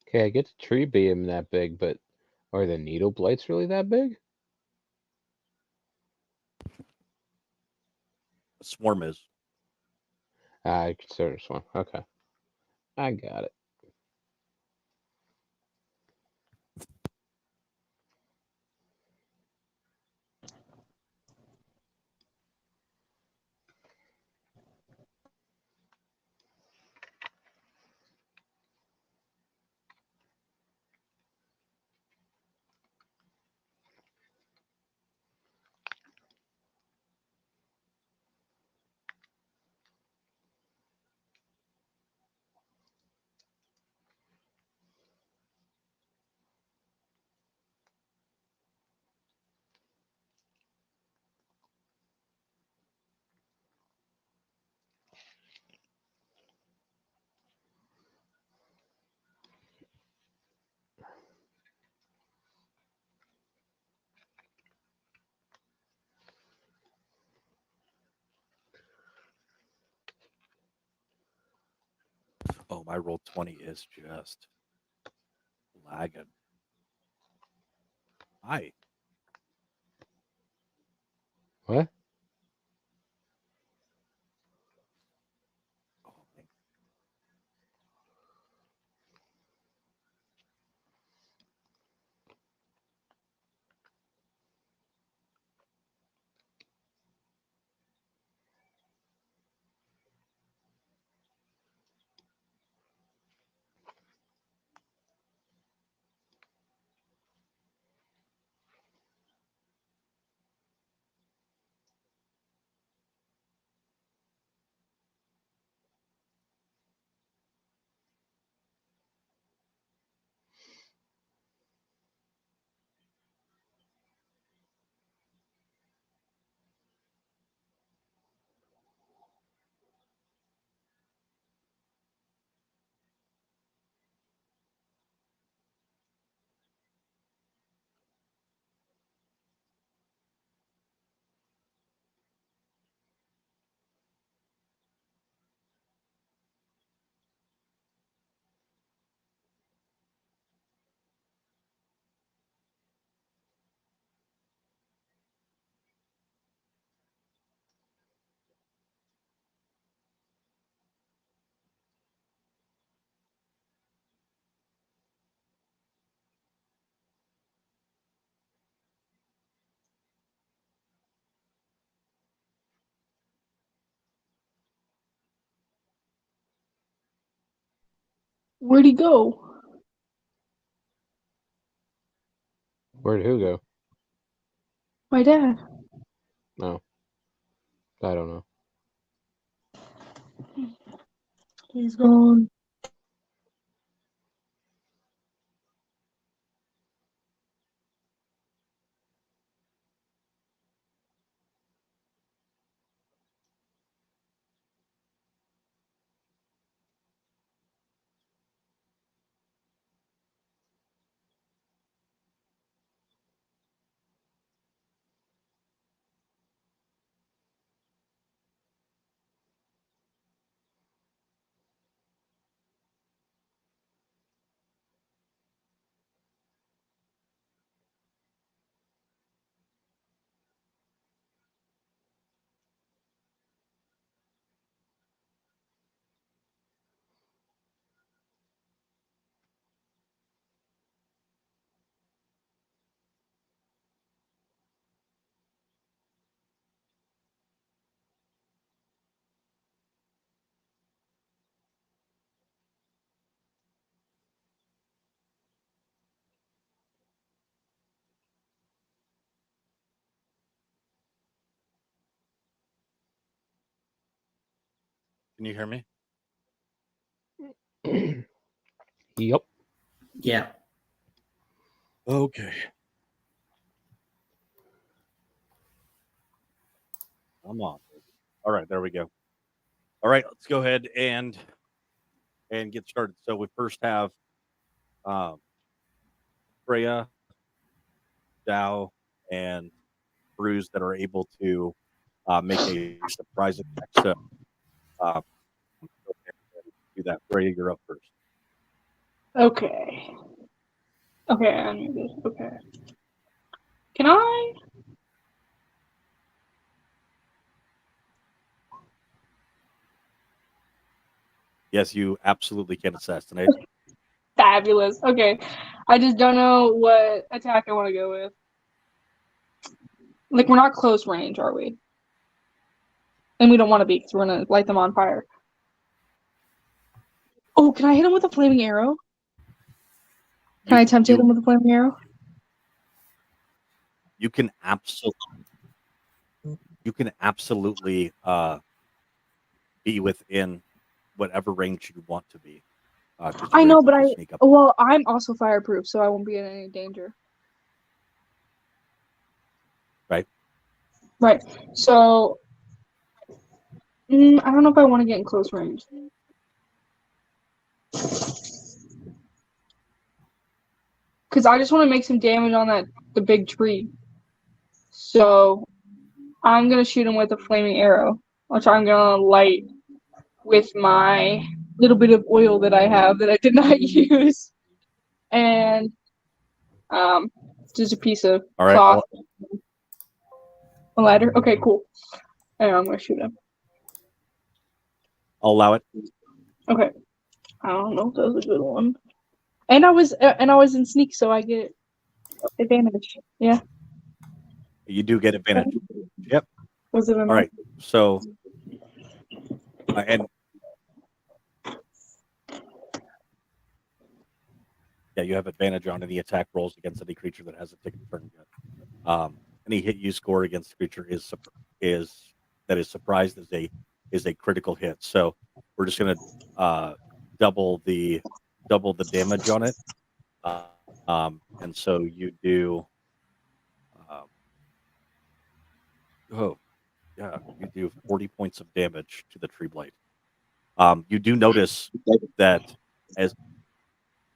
Okay, I get the tree beam that big, but are the needle blights really that big? A swarm is. I consider this one. Okay, I got it. my roll 20 is just lagging. Hi. What? Oh, man. Where'd he go? Where'd who go? My dad. No. I don't know. He's gone. Can you hear me? Yep. Yeah. Okay. I'm on. All right, there we go. All right, let's go ahead and get started. So we first have Freya, Dow, and Bruce that are able to make a surprise attack. So go ahead and do that. Freya, you're up first. Okay. Okay, I need this. Okay. Can I? Yes, you absolutely can assassinate. Fabulous. Okay. I just don't know what attack I want to go with. Like, we're not close range, are we? And we don't want to be because we're going to light them on fire. Oh, can I hit him with a flaming arrow? Can I attempt to hit him with a flaming arrow? You can absolutely be within whatever range you want to be. I know, but well, I'm also fireproof, so I won't be in any danger. Right. Right. So, I don't know if I want to get in close range. Because I just want to make some damage on the big tree. So, I'm going to shoot him with a flaming arrow, which I'm going to light with my little bit of oil that I have that I did not use, and just a piece of All right. cloth. A lighter. Okay, cool. And I'm gonna shoot him. I'll allow it. Okay. I don't know if that was a good one. And I was in sneak, so I get advantage. Yeah. You do get advantage. Yep. Was it enough? All right. So, and yeah, you have advantage on any attack rolls against any creature that hasn't taken a turn yet. Any hit you score against the creature is surprised is a critical hit. So we're just gonna double the damage on it. And so you do. You do 40 points of damage to the tree blade. You do notice that as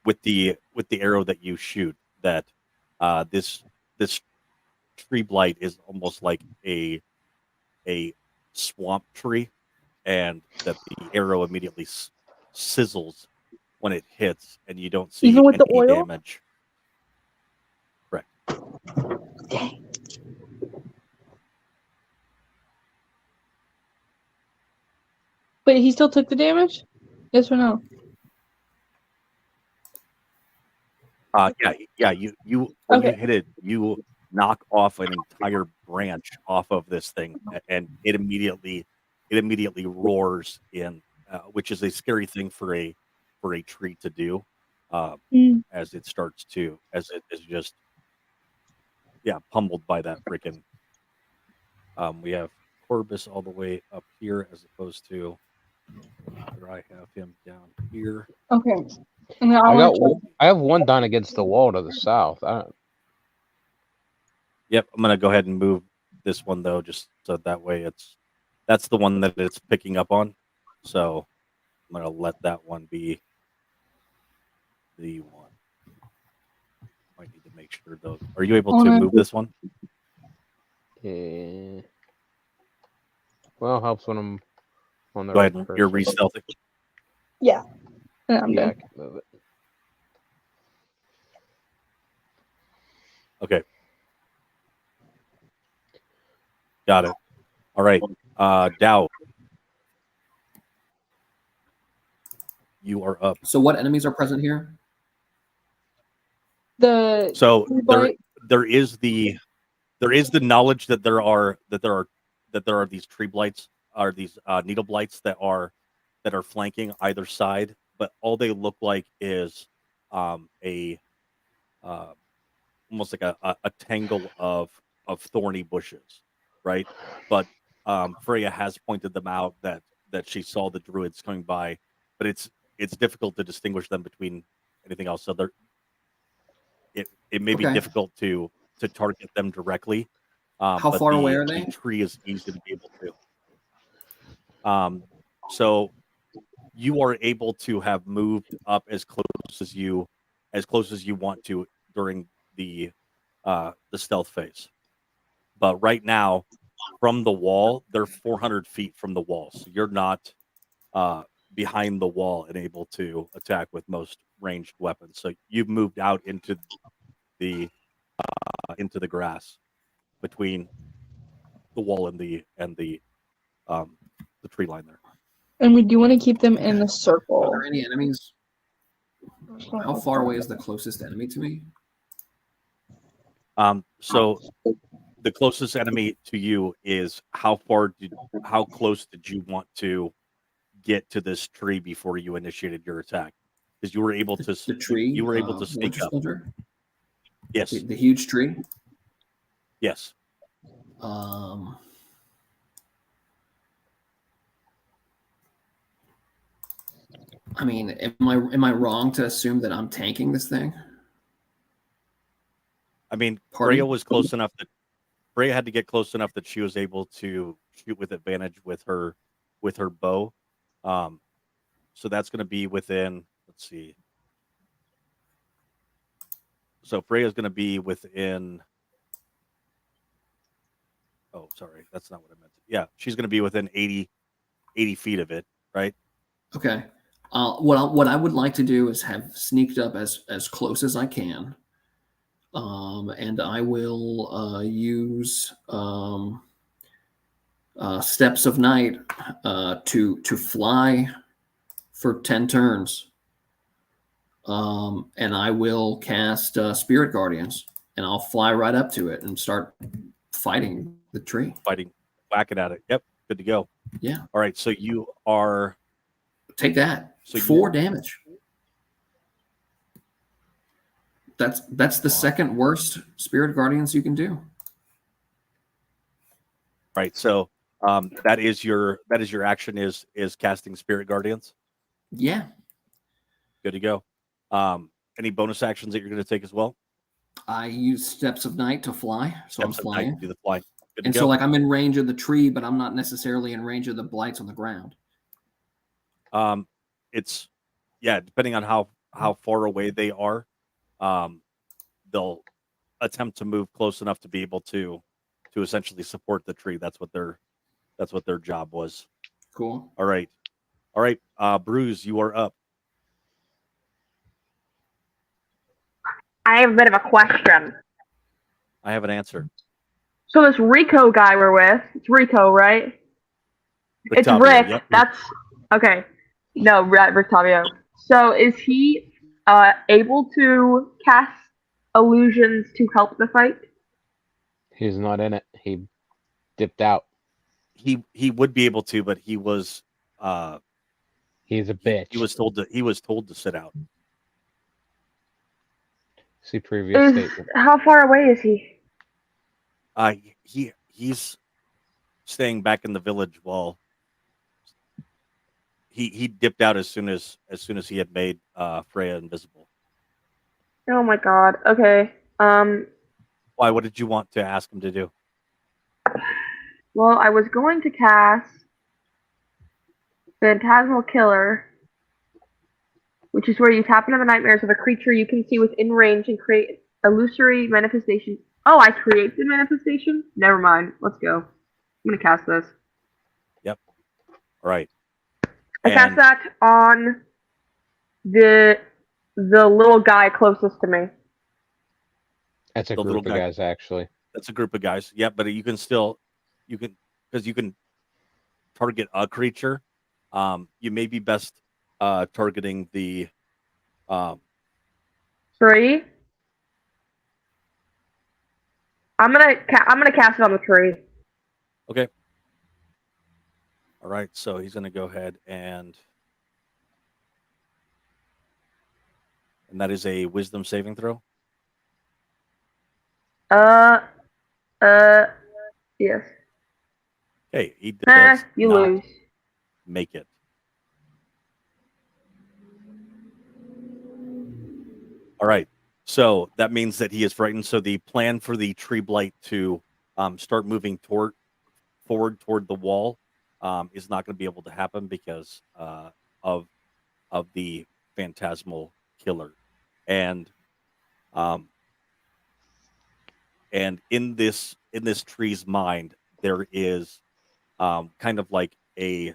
with the arrow that you shoot, that this tree blight is almost like a swamp tree, and that the arrow immediately sizzles when it hits, and you don't see Even with the any oil? damage. Correct. Okay. But he still took the damage? Yes or no? Yeah. You when Okay. you hit it, you knock off an entire branch off of this thing, and it immediately roars in, which is a scary thing for a tree to do, Mm. as it starts to as it is just pummeled by that freaking. We have Corbus all the way up here as opposed to where I have him down here. Okay. And then I have one down against the wall to the south. Yep, I'm gonna go ahead and move this one though, just so that way that's the one that it's picking up on. So I'm gonna let that one be the one. I need to make sure though. Are you able to move this one? Yeah. Well, helps when I'm on the Go right ahead. You're person. re-stealthing. Yeah. And I'm Yeah, I done. can move it. Okay. Got it. All right. Dow. You are up. So what enemies are present here? So But there is the knowledge that there are these tree blights, are these needle blights that are flanking either side, but all they look like is a almost like a tangle of thorny bushes, right? But Freya has pointed them out that she saw the druids coming by, but it's difficult to distinguish them between anything else. So it may be Okay. difficult to target them directly. How but far away the are they? tree is easy to be able to. So you are able to have moved up as close as you want to during the stealth phase. But right now, from the wall, they're 400 feet from the wall, so you're not behind the wall and able to attack with most ranged weapons. So you've moved out into the grass between the wall and the tree line there. and we do want to keep them in the Are circle. there any enemies? How far away is the closest enemy to me? So the closest enemy to you is how close did you want to get to this tree before you initiated your attack? Because you were able to The tree. you were able to sneak Winter up. Soldier? Yes. The huge tree. Yes. I mean, am I wrong to assume that I'm tanking this thing? I mean, Pardon? Freya was close enough that Freya had to get close enough that she was able to shoot with advantage with her bow. So that's going to be within. Let's see. So Freya's going to be within. Oh, sorry, that's not what I meant. Yeah, she's going to be within 80 feet of it, right? Okay. What I would like to do is have sneaked up as close as I can, and I will use Steps of Night to fly for 10 turns. And I will cast Spirit Guardians, and I'll fly right up to it and start fighting the tree. Whacking at it. Yep, good to go. Yeah. All right, so you are Take that. So 4 damage. That's the second worst Spirit Guardians you can do. right. So that is your action is casting Spirit Guardians. Yeah. Good to go. Any bonus actions that you're going to take as well? I use Steps of Night to fly, so I'm Steps of Night, flying. do the flying. Good to And go. so, like, I'm in range of the tree, but I'm not necessarily in range of the blights on the ground. It's depending on how far away they are, they'll attempt to move close enough to be able to essentially support the tree. That's what their job was. Cool. All right. Bruce, you are up. I have a bit of a question. I have an answer. So this Rico guy we're with, it's Rico, right? It's Rictavio, Rick. yep. That's okay. No, Rictavio. So is he able to cast illusions to help the fight? He's not in it. He dipped out. He would be able to, but he was He's a bitch. he was told to sit out. See previous Is statement. how far away is he? He's staying back in the village while he dipped out as soon as he had made Freya invisible. Oh my god. Okay. Why? What did you want to ask him to do? Well, I was going to cast Phantasmal Killer, which is where you tap into the nightmares of a creature you can see within range and create illusory manifestation. Oh, I create the manifestation? Never mind. Let's go. I'm gonna cast this. All right. I cast that on the little guy closest to me. That's a The group little of guy. guys, actually. That's a group of guys. Yeah, but you can target a creature. You may be best targeting the 3. I'm gonna cast it on the tree. Okay. All right, so he's going to go ahead and that is a wisdom saving throw. Yes. Okay, he does You not lose. make it. All right, so that means that he is frightened. So the plan for the tree blight to start moving forward toward the wall is not going to be able to happen because of the phantasmal killer, and in this tree's mind there is kind of like a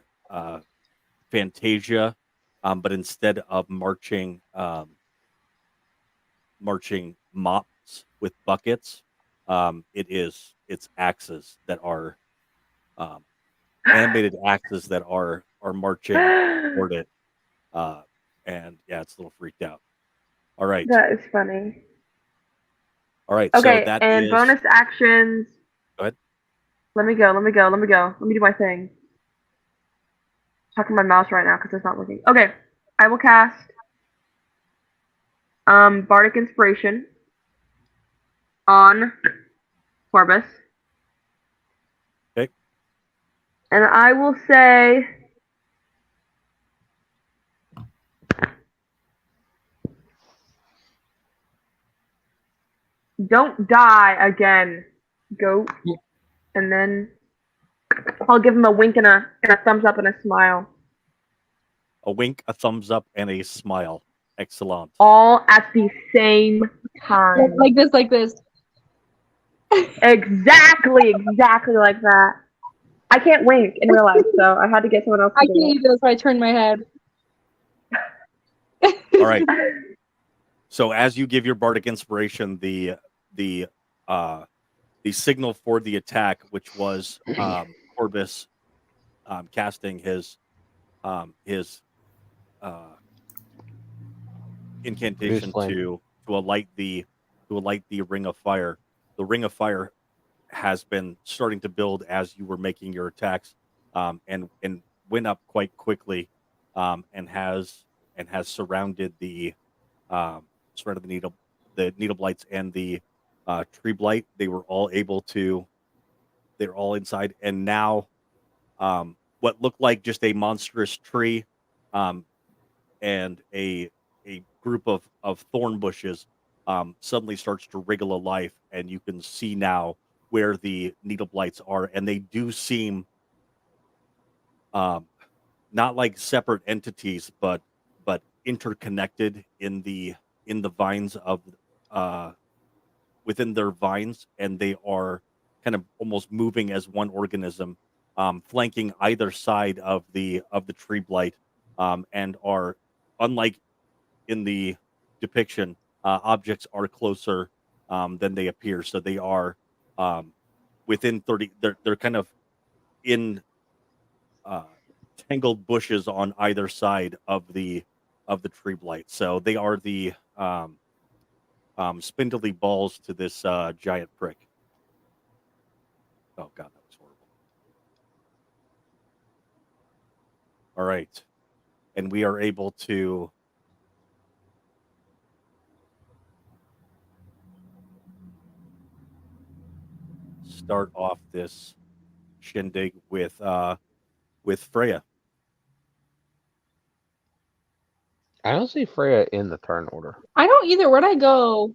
Fantasia, but instead of marching mops with buckets, it's axes that are animated axes that are marching toward it, and yeah, it's a little freaked out. All right, That is funny. all right. Okay, So that and is bonus actions. Go ahead. Let me go. Let me do my thing. Talking my mouse right now because it's not working. Okay, I will cast Bardic Inspiration on Corbus. Okay. And I will say don't die again, goat. Yeah. And then I'll give him a wink and a thumbs up and a smile. a wink, a thumbs up, and a smile. Excellent. All at the same time. Like this. Exactly like that. I can't wink in real life, so I had to get someone else I to can't do it. either, so I turned my head. All right. So as you give your bardic inspiration, the signal for the attack, which was Corbus casting his incantation Flame. to alight the ring of fire. The ring of fire has been starting to build as you were making your attacks, and went up quite quickly, and has surrounded the needle blights and the tree blight. They were all they're all inside, and now what looked like just a monstrous tree, and a group of thorn bushes suddenly starts to wriggle a life, and you can see now where the needle blights are, and they do seem not like separate entities, but interconnected in the vines of within their vines, and they are kind of almost moving as one organism, flanking either side of the tree blight, and are, unlike in the depiction, objects are closer than they appear. So they are within 30. They're kind of in tangled bushes on either side of the tree blight. So they are the spindly balls to this giant prick. Oh god, that was horrible. All right, and we are able to start off this shindig with Freya. I don't see Freya in the turn order. I don't either. Where'd I go?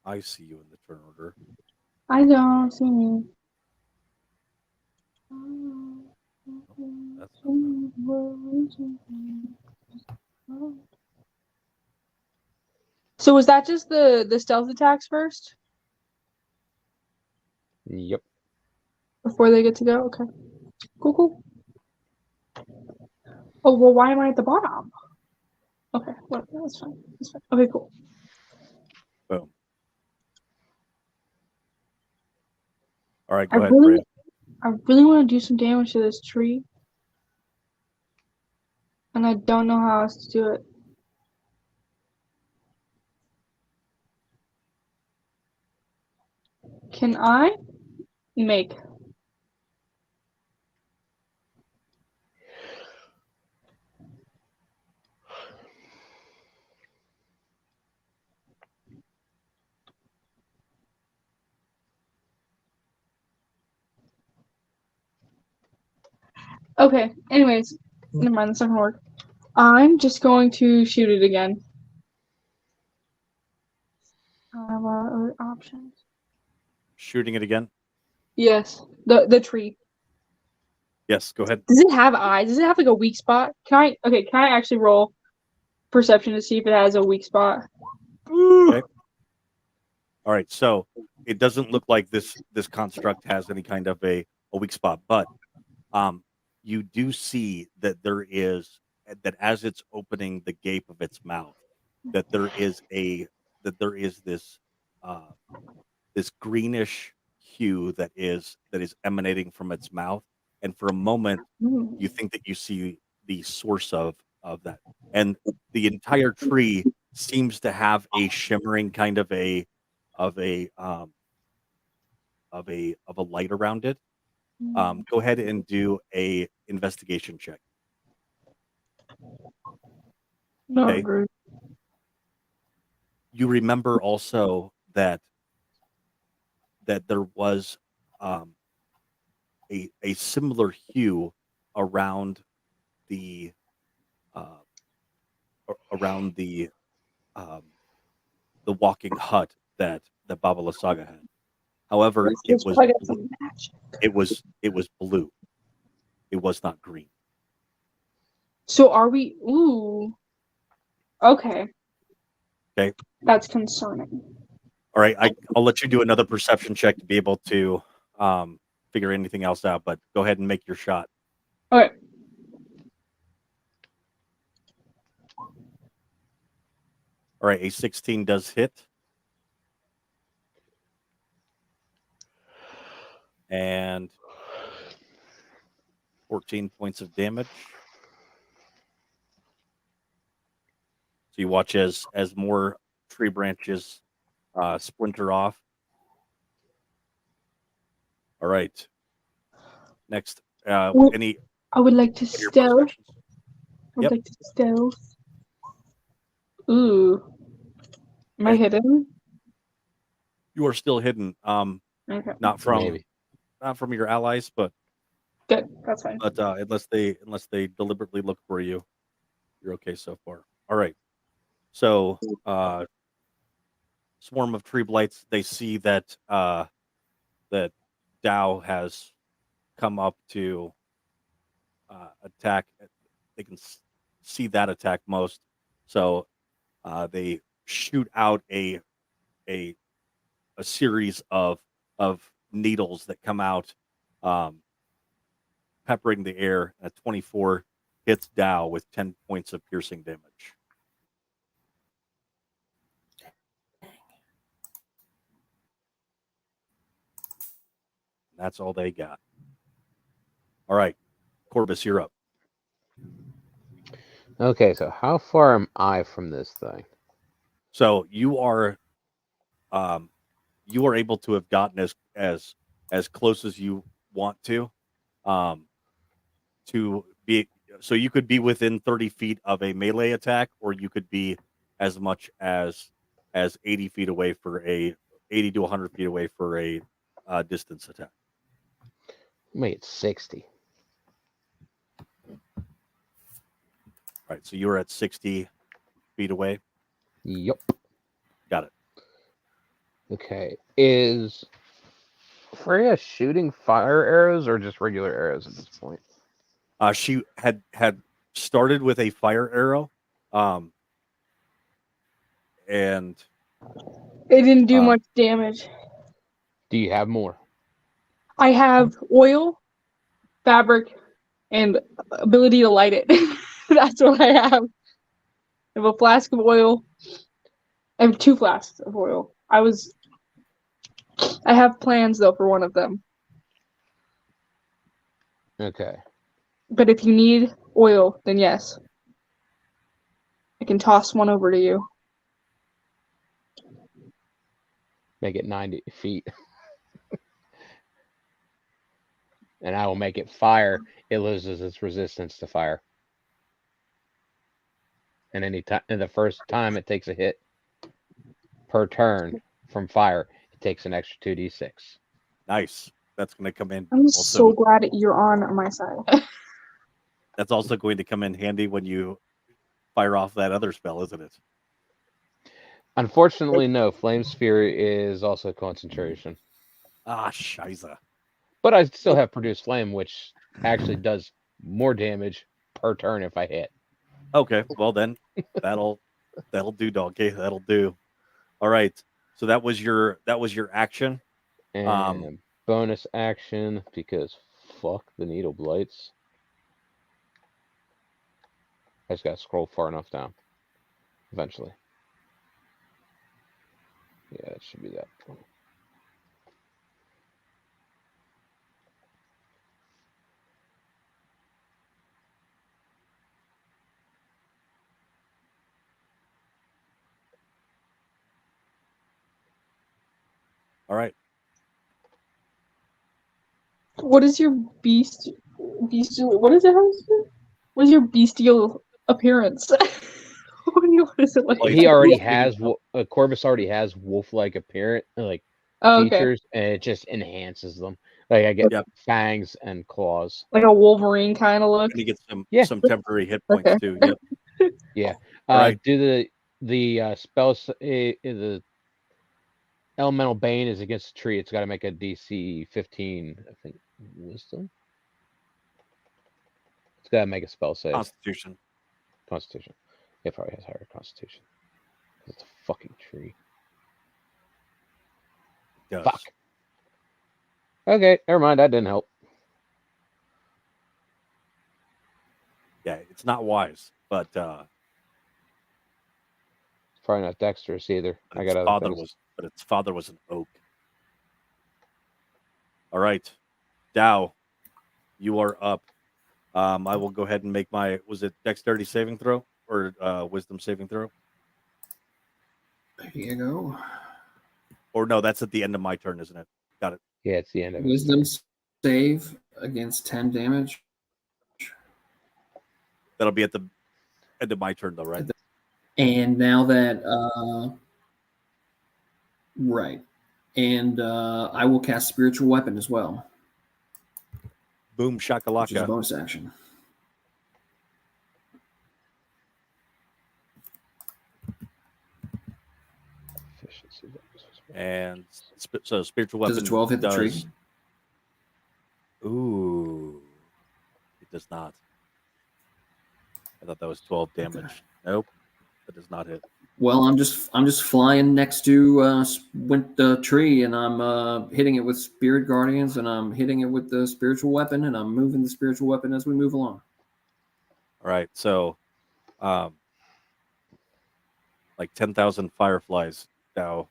I see you in the turn order. I don't see me. That's not So was that just the stealth attacks first Yep. before they get to go? Okay, cool. Oh well, why am I at the bottom? Okay, well, that's fine. Okay, cool. boom. All right, I go ahead, really, Freya. I really want to do some damage to this tree, and I don't know how else to do it. Can I make? Okay, anyways, never mind, that's not gonna work. I'm just going to shoot it again. Other options. Shooting it again. Yes, the tree. Yes, go ahead. Does it have eyes? Does it have like a weak spot? Can I actually roll perception to see if it has a weak spot? Okay. All right, so it doesn't look like this construct has any kind of a weak spot, but you do see that there is, that as it's opening the gape of its mouth, that there is this this greenish hue that is emanating from its mouth, and for a moment you think that you see the source of that, and the entire tree seems to have a shimmering kind of a light around it. Go ahead and do a investigation check. No, Okay. rude. You remember also that there was a similar hue around the walking hut that Baba Lysaga had. However, Let's plug up some magic. it was blue. It was not green. So are we? Ooh. Okay. Okay. That's concerning. All right, I'll let you do another perception check to be able to figure anything else out. But go ahead and make your shot. Okay. All right, a 16 does hit. And 14 points of damage. So you watch as more tree branches splinter off. All right. Next, Well, any I would like to of your stealth. bonus actions? I would Yep. like to stealth. Ooh. Am I Okay. hidden? You are still hidden. Okay. Not from Maybe. your allies, but Good. That's fine. unless they deliberately look for you, you're okay so far. All right. So swarm of tree blights, they see that that Dow has come up to attack. They can see that attack most, so they shoot out a series of needles that come out, peppering the air. At 24 hits Dow with 10 points of piercing damage. That's all they got. All right, Corvus, you're up. Okay, so how far am I from this thing? So you are able to have gotten as close as you want to be. So you could be within 30 feet of a melee attack, or you could be as much as 80 feet away for 80 to 100 feet away for a distance attack. Wait, it's 60. All right, so you're at 60 feet away. Yep. Got it. Okay. Is Freya shooting fire arrows or just regular arrows at this point? She had started with a fire arrow, and It didn't do much damage. Do you have more? I have oil, fabric, and ability to light it. That's what I have. I have a flask of oil. I have 2 flasks of oil. I have plans though for one of them. Okay. But if you need oil, then yes. I can toss one over to you. Make it 90 feet. And I will make it fire. It loses its resistance to fire. And the first time it takes a hit per turn from fire, it takes an extra 2d6. nice. That's going to come in. I'm Also, so glad that you're on my side. that's also going to come in handy when you fire off that other spell, isn't it? Unfortunately, no. Flame Sphere is also concentration. Ah, shiza. But I still have Produce Flame, which actually does more damage per turn if I hit. Okay, well then, that'll do, donkey. That'll do. All right. So that was your action. And bonus action, because fuck the Needle Blights. I just gotta scroll far enough down. Eventually. Yeah, it should be that. All right. What is your bestial? What is it? What is your bestial appearance? What is it like? Well, He already he's- has Corvus already has wolf-like appearance, like Oh, okay, features, and it just enhances them. Like I get Yep. fangs and claws. like a Wolverine kind of look. And he gets Yeah. some temporary hit points Okay. too. Yep. Yeah. Right. Do the spells the Elemental Bane is against a tree. It's got to make a DC 15, I think, Wisdom. It's got to make a spell save. Constitution. Constitution. It probably has higher Constitution. It's a fucking tree. Does. Fuck. Okay, never mind. That didn't help. Yeah, it's not wise, but Probably not dexterous either. I got other things. Its father was an oak. All right, Dow, you are up. I will go ahead and make my. Was it dexterity saving throw or wisdom saving throw? There you go. Or no, that's at the end of my turn, isn't it? Got it. Yeah, it's the end of it. Wisdom save against 10 damage. That'll be at the end of my turn, though, right? And now that right. And I will cast Spiritual Weapon as well, Boom which is a shakalaka. bonus action. Efficiency. And so spiritual Does weapon a 12 hit the tree? does- Ooh, it does not. I thought that was 12 damage. Nope, that does not hit. Well, I'm just flying next to the tree, and I'm hitting it with Spirit Guardians, and I'm hitting it with the Spiritual Weapon, and I'm moving the Spiritual Weapon as we move along. All right, so, like 10,000 fireflies now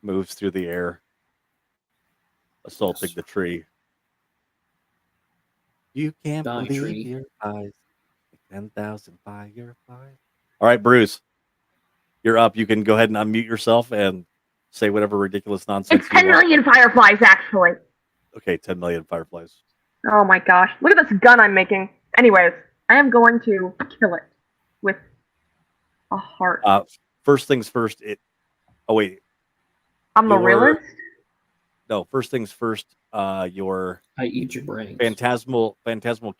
moves through the air, assaulting Yes. the tree. You can't Die, believe tree. your eyes. 10,000 fireflies. All right, Bruce, you're up. You can go ahead and unmute yourself and say whatever ridiculous nonsense It's you 10 want. million fireflies, actually. Okay, 10 million fireflies. Oh my gosh. Look at this gun I'm making. Anyways, I am going to kill it with a heart. First things first. Oh wait, I'm the your- realist? no. First things first. Your I eat your brains. phantasmal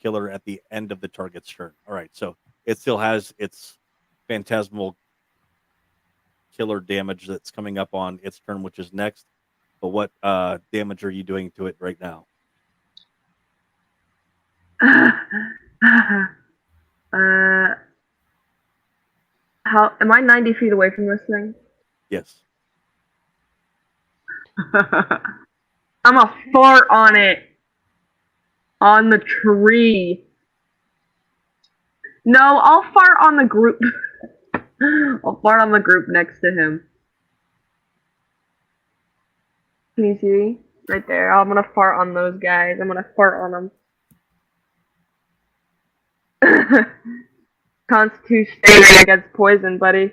killer at the end of the target's turn. All right, so it still has its phantasmal killer damage that's coming up on its turn, which is next. But what damage are you doing to it right now? How am I 90 feet away from this thing? Yes. I'm a fart on it. On the tree. No, I'll fart on the group. I'll fart on the group next to him. Can you see? Right there. I'm gonna fart on those guys. I'm gonna fart on them. Constitution saving against poison, buddy.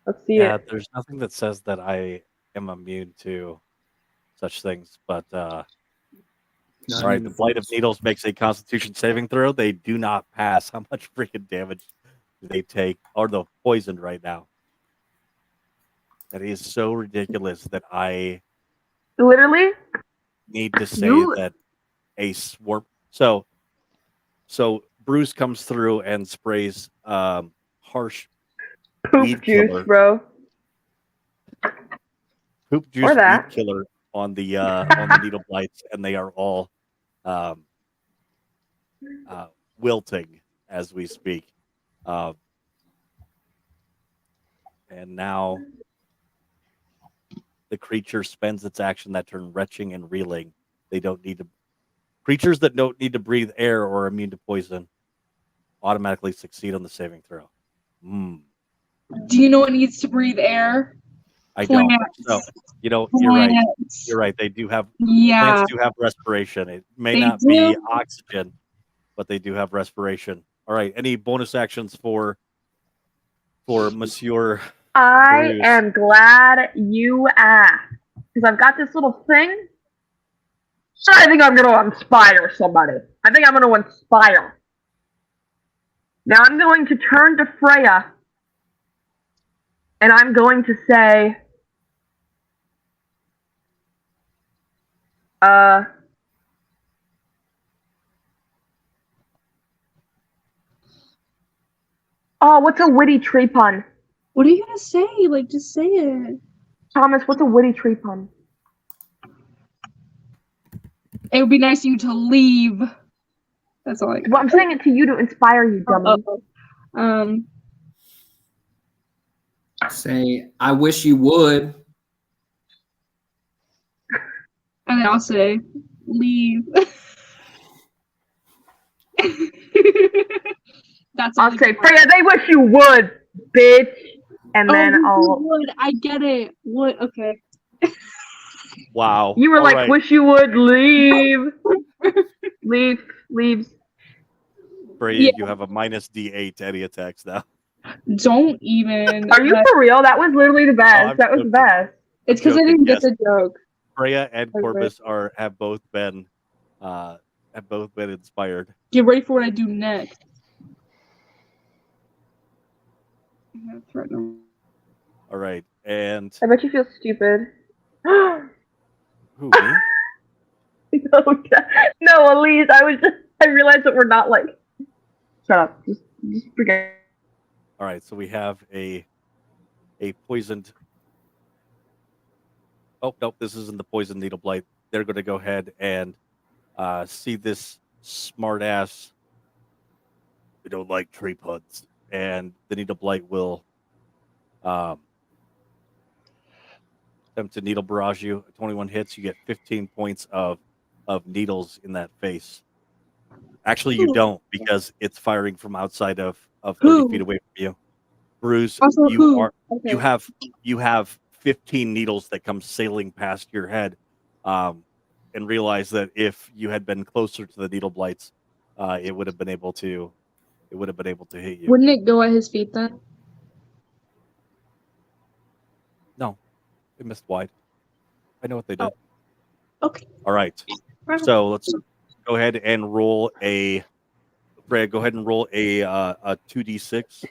Let's see Yeah, it. there's nothing that says that I am immune to such things, but Not all right, even the Blight of force. Needles makes a Constitution saving throw. They do not pass. How much freaking damage do they take? Or the poisoned right now? That is so ridiculous that I Literally? need to say You- that a swarm. So Bruce comes through and sprays harsh Poop Weed juice, killer. bro. poop juice Or weed that. killer on the needle blights, and they are all wilting as we speak. And now the creature spends its action that turn retching and reeling. They don't need to. Creatures that don't need to breathe air or are immune to poison automatically succeed on the saving throw. Do you know what needs to breathe air? I don't. Plants. So you're right. Plants. You're right. They do have Yeah. plants do have respiration. It may They not be do. oxygen, but they do have respiration. All right. Any bonus actions for Monsieur? I Bruce. am glad you asked. Because I've got this little thing. I think I'm going to inspire somebody. I think I'm going to inspire. Now I'm going to turn to Freya. And I'm going to say... Oh, what's a witty tree pun? What are you gonna say? Like, just say it. Thomas, what's a witty tree pun? It would be nice of you to leave. That's all I. Well, I'm saying it to you to inspire you, dummy. Say, I wish you would. And then I'll say, leave. That's all I'll say, Freya, they wish you would, bitch. and then oh, I'll. wood. I get it. Wood. Okay. Wow. You were All like, right. wish you would leave. Leaves. Freya, Yeah. you have a minus D8 to any attacks now. Don't even. Are you for real? That was literally the best. I'm That was the joking. best. It's because I joking, didn't get yes. the joke. Freya and Okay. Corvus have both been inspired. Get ready for what I do next. All right, and I bet you feel stupid. who me? No, Elise. I realized that we're not like. Shut up. Just forget. All right, so we have a poisoned. Oh nope, this isn't the poison needle blight. They're going to go ahead and see this smart ass. We don't like tree puds, and the needle blight will attempt to needle barrage you. 21 hits, you get 15 points of needles in that face. Actually, you don't, because it's firing from outside of 30 Who? feet away from you. Bruce, Also, you who? are Okay. you have 15 needles that come sailing past your head, and realize that if you had been closer to the needle blights, it would have been able to hit you. Wouldn't it go at his feet then? No, it missed wide. I know what they did. Okay. All right, so let's go ahead and roll a. Freya, go ahead and roll a 2d6.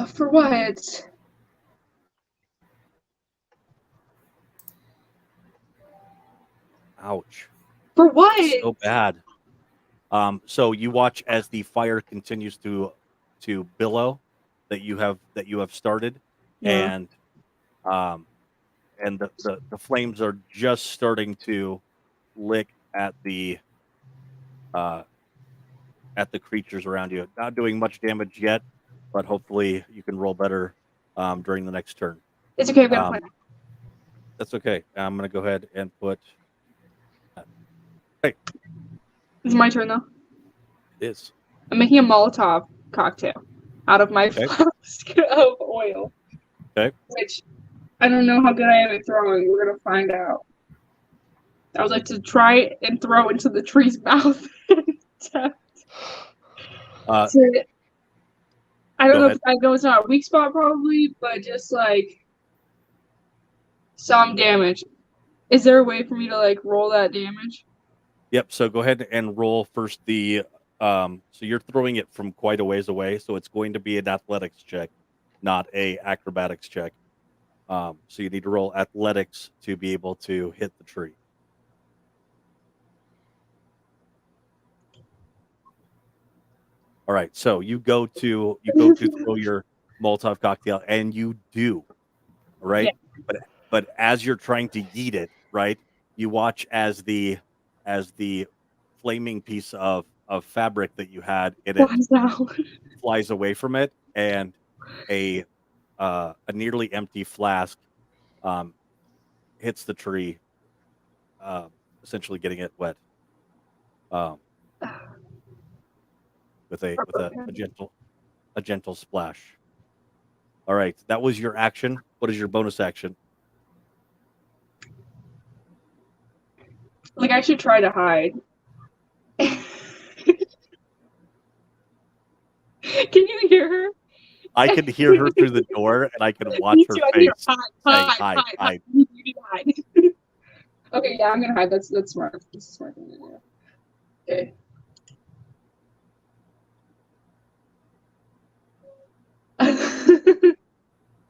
For what? Ouch. For what? So bad. So you watch as the fire continues to billow that you have started, Yeah. and the flames are just starting to lick at the creatures around you. Not doing much damage yet, but hopefully you can roll better during the next turn. It's okay. I've got a plan. That's okay. I'm gonna go ahead and put. It's my turn though. It is. I'm making a Molotov cocktail out of my Okay. flask of oil. Okay. Which I don't know how good I am at throwing. We're gonna find out. I would like to try and throw into the tree's mouth. Uh, I don't go know. ahead. I know it's not a weak spot probably, but just like some damage. Is there a way for me to like roll that damage? Yep. So go ahead and roll first the. So you're throwing it from quite a ways away, so it's going to be an athletics check, not a acrobatics check. So you need to roll athletics to be able to hit the tree. All right. So you go to throw your Molotov cocktail, and you do. All right. Yeah. But as you're trying to yeet it, right, you watch as the flaming piece of fabric that you had in it Flies out. flies away from it, and a nearly empty flask hits the tree, essentially getting it wet, with a gentle splash. All right, that was your action. What is your bonus action? Like I should try to hide. Can you hear her? I can hear her through the door, and I can watch Me her too. I hear face saying, "Hide." You need to hide. Okay, yeah, I'm gonna hide. That's smart. That's a smart thing to do. Okay.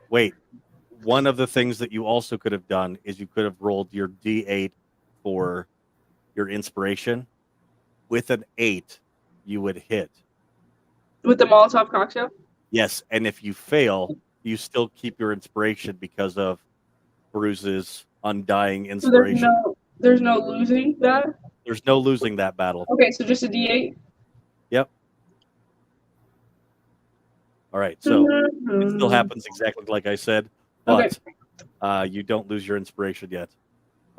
Wait, one of the things that you also could have done is you could have rolled your D8 for your inspiration. With an 8, you would hit. With the Molotov cocktail? Yes, and if you fail, you still keep your inspiration because of Bruce's undying So inspiration. there's no losing that? There's no losing that battle. Okay, so just a D8? Yep. All right, so it still happens exactly like I said, but you don't lose your inspiration yet.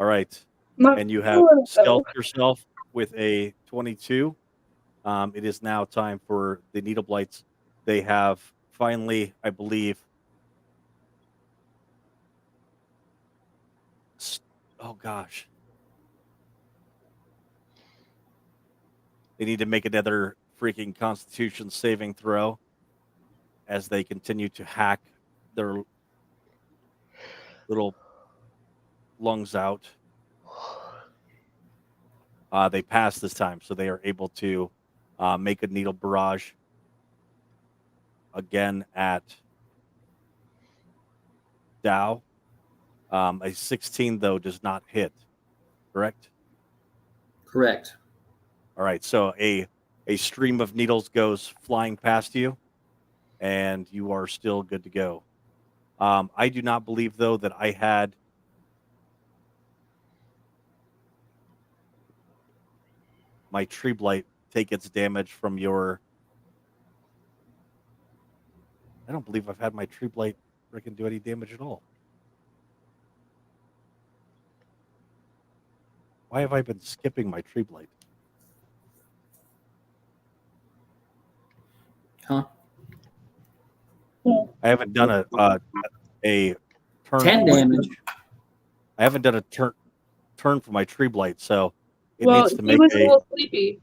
All right, and you have stealthed yourself with a 22. It is now time for the needle blights. They have finally, I believe, Oh gosh. They need to make another freaking Constitution saving throw as they continue to hack their little lungs out. They pass this time, so they are able to make a needle barrage again at Dow. A 16, though, does not hit, correct? Correct. All right, so a stream of needles goes flying past you, and you are still good to go. I do not believe, though, that I had my tree blight take its damage from your... I don't believe I've had my tree blight freaking do any damage at all. Why have I been skipping my tree blight? Huh? I haven't done a turn. 10 damage. I haven't done a turn for my tree blight, so it Well, needs to he make was a a... little sleepy.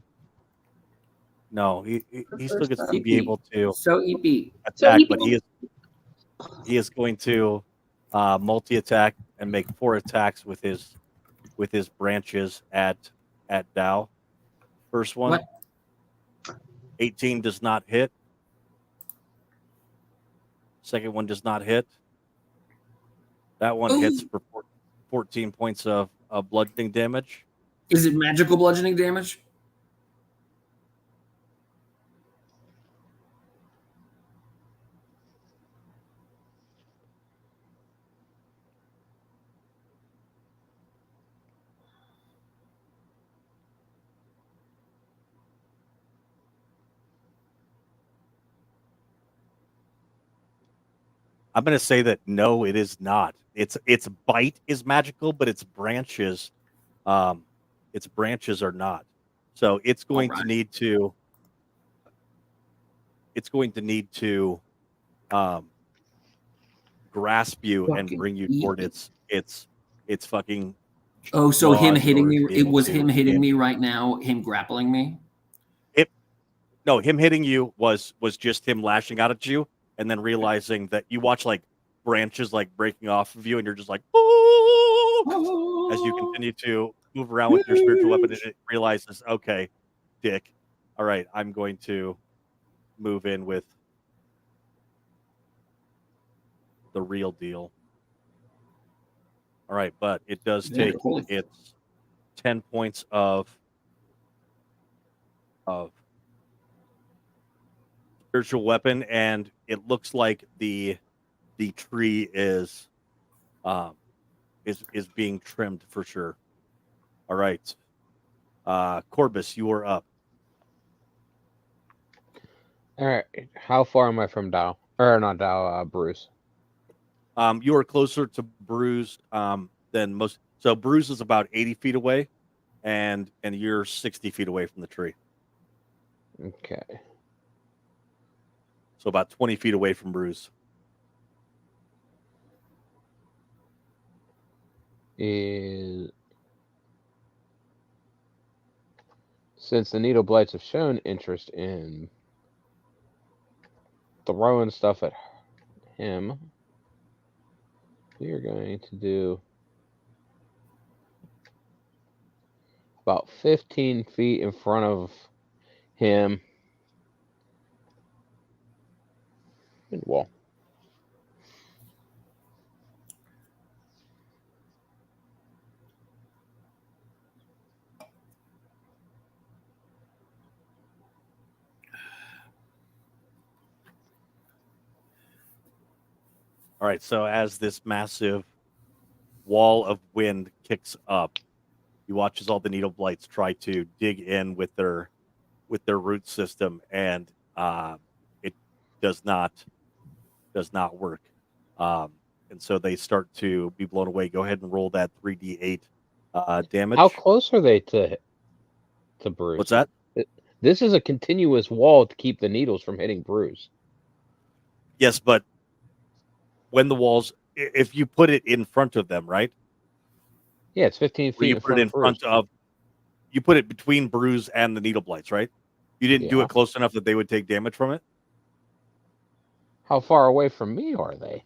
No, he still first gets to time. be able to So EP. attack, he but he is going to multi-attack and make 4 attacks with his branches at Dow. First one, What? 18 does not hit. Second one does not hit. That one hits for 14 points of bludgeoning damage. Is it magical bludgeoning damage? I'm going to say that no, it is not. Its bite is magical, but its branches are not. So it's going to need to. It's going to need to grasp you and Fucking bring you toward its fucking. Oh, so him jaws in hitting order me. to be It able was to him hitting hit. me right now. Him grappling me. No, him hitting you was just him lashing out at you, and then realizing that you watch like branches like breaking off of you, and you're just like, oh, as you continue to move around with your spiritual weapon, and it realizes, okay, dick, all right, I'm going to move in with the real deal. All right, but it does Yeah, take holy- its 10 points of spiritual weapon, and it looks like the tree is being trimmed for sure. All right, Corbus, you are up. All right. How far am I from Dow? Or not Dow, Bruce? You are closer to Bruce than most. So Bruce is about 80 feet away, and you're 60 feet away from the tree. Okay. So about 20 feet away from Bruce. Since the Needle Blights have shown interest in throwing stuff at him, we are going to do about 15 feet in front of him. Wind wall. All right, so as this massive wall of wind kicks up, you watch as all the needle blights try to dig in with their root system, and it does not work. And so they start to be blown away. Go ahead and roll that 3d8 damage. How close are they to Bruce? What's that? This is a continuous wall to keep the needles from hitting Bruce. Yes, but when the walls, if you put it in front of them, right? Yeah, it's 15 Where feet you in put it front in of Bruce. front of, you put it between Bruise and the needle blights, right? You didn't do Yeah. it close enough that they would take damage from it. How far away from me are they?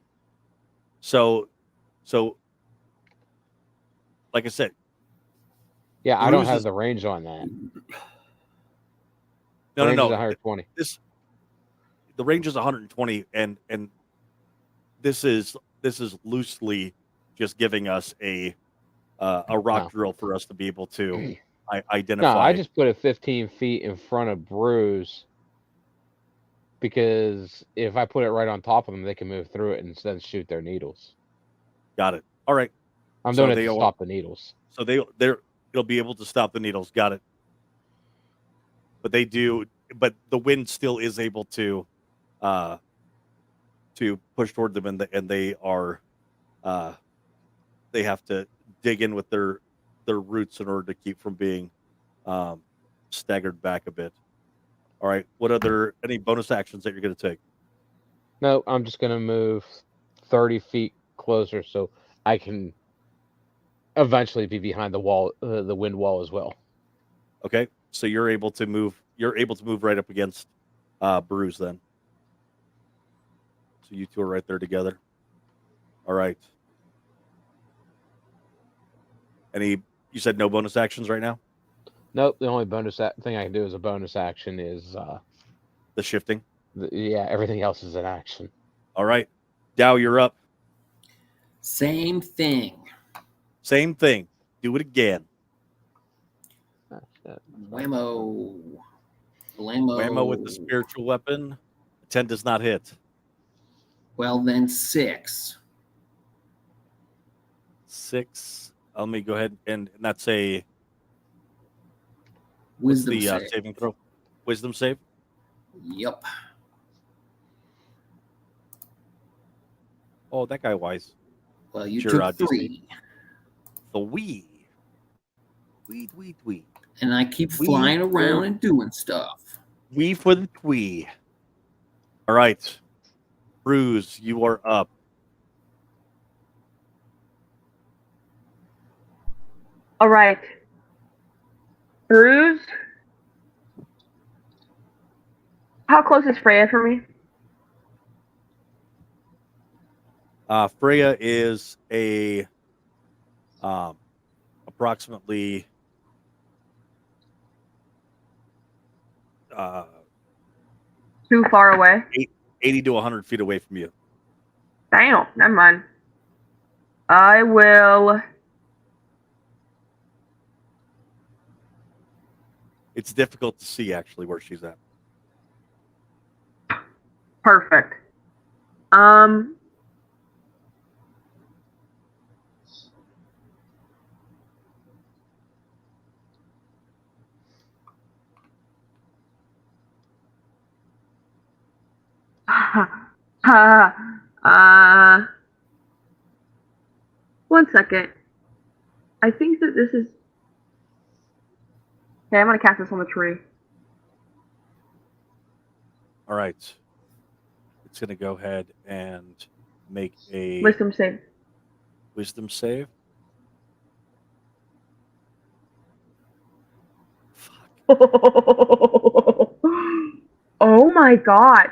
So, like I said, Yeah, I don't Bruise have is the range on that. no. Range is 120. The range is 120, and this is loosely just giving us a rock No. drill for us to be able to No, identify. I just put it 15 feet in front of Bruce because if I put it right on top of them, they can move through it and then shoot their needles. Got it. All right. I'm So doing it they to are- stop the needles. So it'll be able to stop the needles. Got it. But but the wind still is able to push toward them, and they are they have to dig in with their roots in order to keep from being staggered back a bit. All right. What any bonus actions that you're going to take? No, I'm just going to move 30 feet closer so I can eventually be behind the wall, the wind wall as well. Okay. So you're able to move. You're able to move right up against Bruise then. So you two are right there together. All right. You said no bonus actions right now? Nope, the only bonus thing I can do as a bonus action is, The shifting. yeah, everything else is an action. All right. Dow, you're up. Same thing. Same thing. Do it again. Whammo. Blammo. Whammo with the spiritual weapon. 10 does not hit. Well, then 6. 6. Let me go ahead and that's a Wisdom what's the save. saving throw? Wisdom save. Yep. Oh, that guy wise. Well, you Sure, took just 3. The wee. Wee. And I keep We flying around will- and doing stuff. Wee for the twee. All right. Bruise, you are up. All right. Bruise. How close is Freya for me? Freya is approximately Too far away. 80 to 100 feet away from you. Damn, never mind. I will. It's difficult to see actually where she's at. Perfect. One second. I think that this is. Okay, I'm gonna cast this on the tree. All right. It's going to go ahead and make a Wisdom save. wisdom save. Fuck. Oh my god.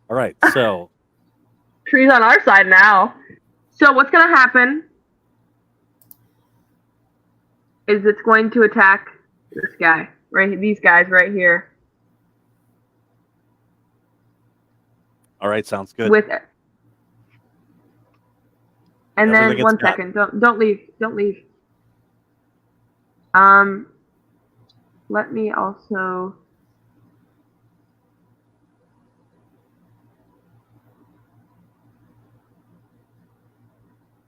All right. So Tree's on our side now. So what's gonna happen is it's going to attack this guy, right? These guys right here. all right, sounds good. With it. And Everything then one it's got. second. Don't leave. Don't leave. Let me also.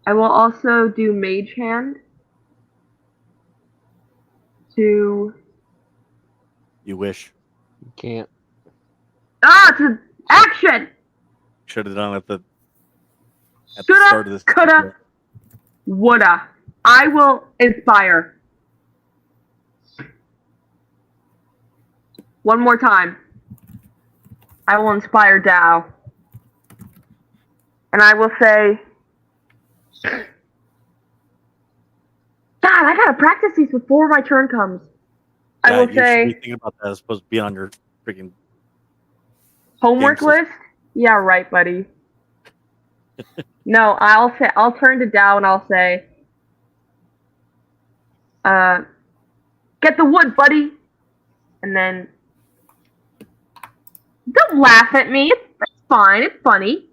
I will also do Mage Hand to. You wish. You can't. To action! Should have done it at the start Shoulda, of this. coulda, woulda. I will inspire. One more time. I will inspire Dow. And I will say, God, I gotta practice these before my turn comes. I Yeah, will you should be say thinking about that as opposed to being on your freaking. homework game system. list. Yeah, right, buddy. No, I'll turn to Dow and I'll say, get the wood, buddy. And then don't laugh at me. It's fine. It's funny.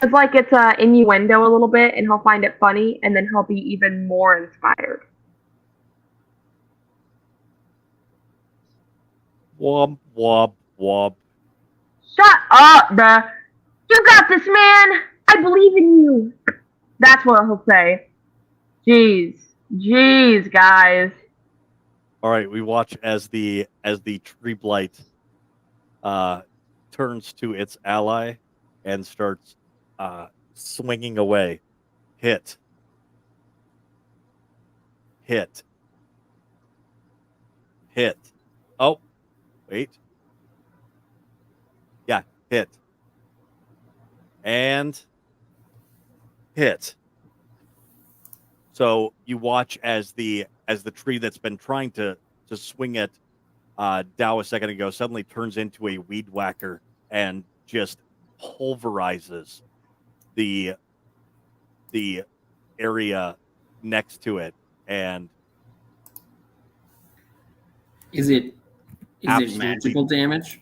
It's like it's a innuendo a little bit, and he'll find it funny, and then he'll be even more inspired. Wob, wob, wob. Shut up, bruh. You got this, man. I believe in you. That's what he'll say. Jeez, guys. All right, we watch as the tree blight turns to its ally and starts swinging away. Hit. Oh, wait. Yeah, hit. And hit. So you watch as the tree that's been trying to swing at Dow a second ago suddenly turns into a weed whacker and just pulverizes the area next to it, and Is it Absolutely. magical damage?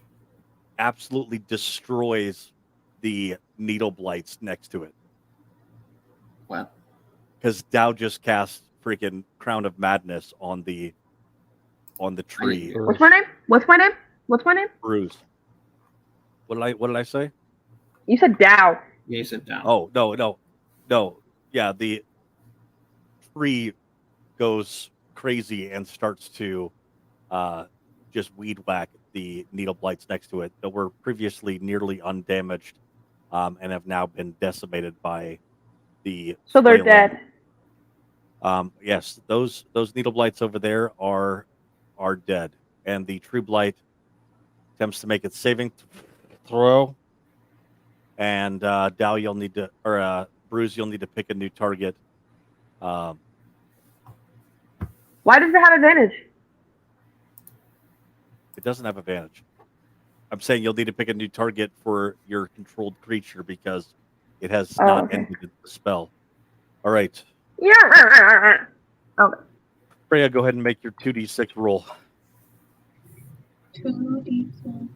absolutely destroys the needle blights next to it. What? Because Dow just cast freaking Crown of Madness on the tree. What's my name? Bruise. What did I say? You said Dow. Yeah, you said down. Oh, no. Yeah, the tree goes crazy and starts to just weed whack the needle blights next to it that were previously nearly undamaged and have now been decimated by the So they're flailing. dead. Yes, those needle blights over there are dead, and the tree blight attempts to make its saving throw. And Dow, you'll need to, or Bruce, you'll need to pick a new target. Why does it have advantage? It doesn't have advantage. I'm saying you'll need to pick a new target for your controlled creature because it has not okay. ended the spell. All right, Yeah. Okay. Freya, go ahead and make your 2d6 roll. 2d6.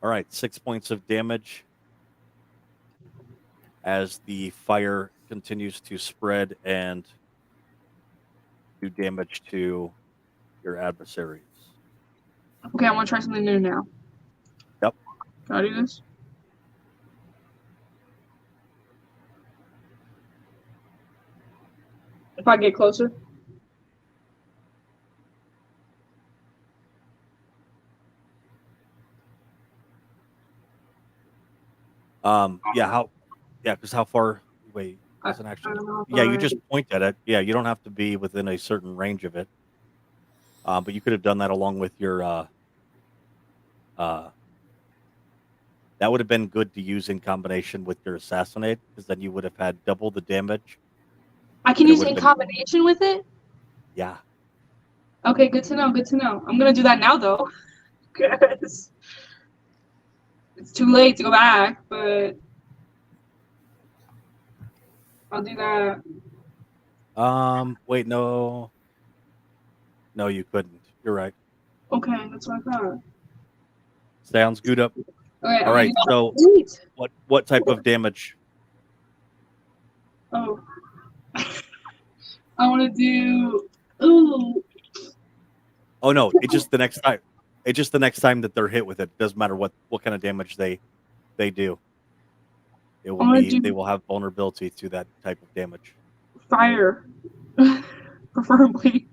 All right, 6 points of damage as the fire continues to spread and do damage to your adversaries. Okay, I want to try something new now. Yep. Can I do this? If I get closer? Because how far? Wait, doesn't I actually. don't know if Yeah, you I- just point at it. Yeah, you don't have to be within a certain range of it. But you could have done that along with your. That would have been good to use in combination with your assassinate, because then you would have had double the damage. I can It use it would've in been- combination with it? Yeah. Okay, good to know, good to know. I'm gonna do that now though. Because it's too late to go back, but I'll do that. Wait, no. No, you couldn't. You're right. Okay, that's what I thought. Sounds good. Up. Okay, All right. So, Sweet. what type of damage? Oh. I wanna do ooh. Oh no! It's just the next time. It's just the next time that they're hit with it. Doesn't matter what kind of damage they do. It will wanna be. do- They will have vulnerability to that type of damage. Fire. Preferably.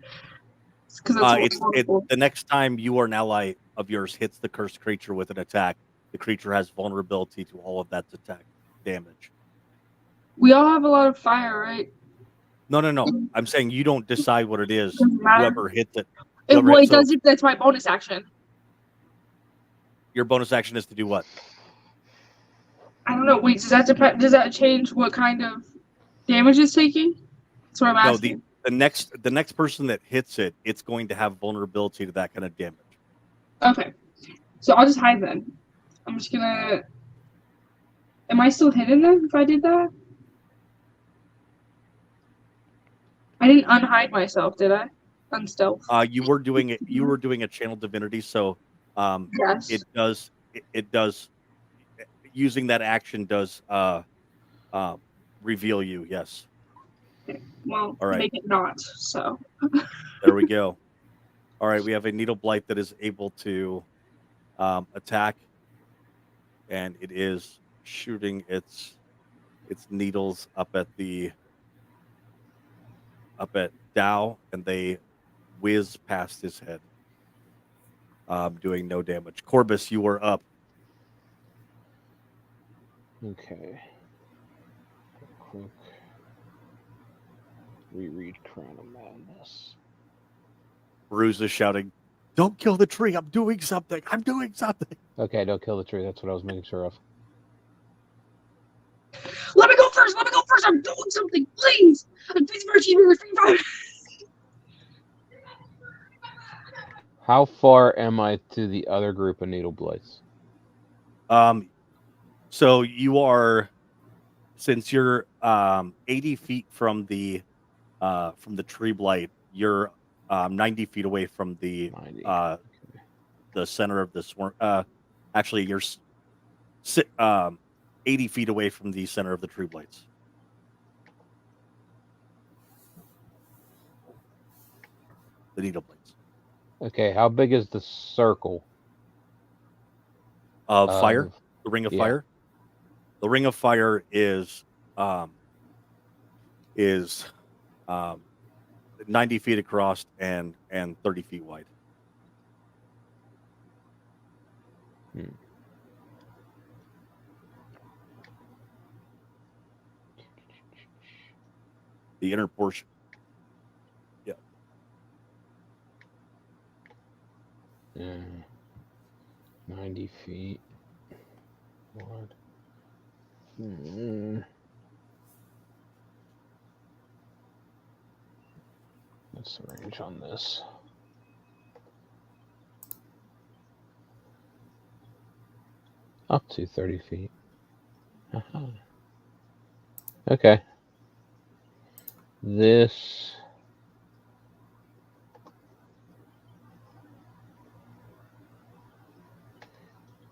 Because that's what's The next time you or an ally of yours hits the cursed creature with an attack, the creature has vulnerability to all of that attack damage. We all have a lot of fire, right? No. I'm saying you don't decide what it is. Doesn't matter. Whoever hits it. It, Whoever well, hits- it does it. That's my bonus action. Your bonus action is to do what? I don't know. Wait, does that depend? Does that change what kind of damage it's taking? That's what I'm No, asking. the next person that hits it, it's going to have vulnerability to that kind of damage. Okay, so I'll just hide then. I'm just gonna. Am I still hidden then if I did that? I didn't unhide myself, did I? Unstealth. You were doing it. You were doing a channel divinity, so Yes. it does using that action does reveal you. Yes. Well, All right. make it not. So. There we go. All right, we have a needle blight that is able to attack, and it is shooting its needles up at Dow, and they whiz past his head, doing no damage. Corbus, you are up. Okay. Quick. Reread Crown of Madness. Bruce is shouting, "Don't kill the tree! I'm doing something! I'm doing something!" Okay, don't kill the tree. That's what I was making sure of. Let me go first. Let me go first. I'm doing something, please. Please, Virtue, free fire. How far am I to the other group of needle blights? So you are, since you're 80 feet from the tree blight, you're 90 feet away from the 90. the center of the swarm. Actually, you're 80 feet away from the center of the tree blights. The needle blights Okay, how big is the circle of fire. of- The ring of yeah. fire. The ring of fire is 90 feet across and 30 feet wide. The inner portion. Yeah. Yeah. 90 feet wide. What's the range on this? Up to 30 feet. Aha. Okay. This.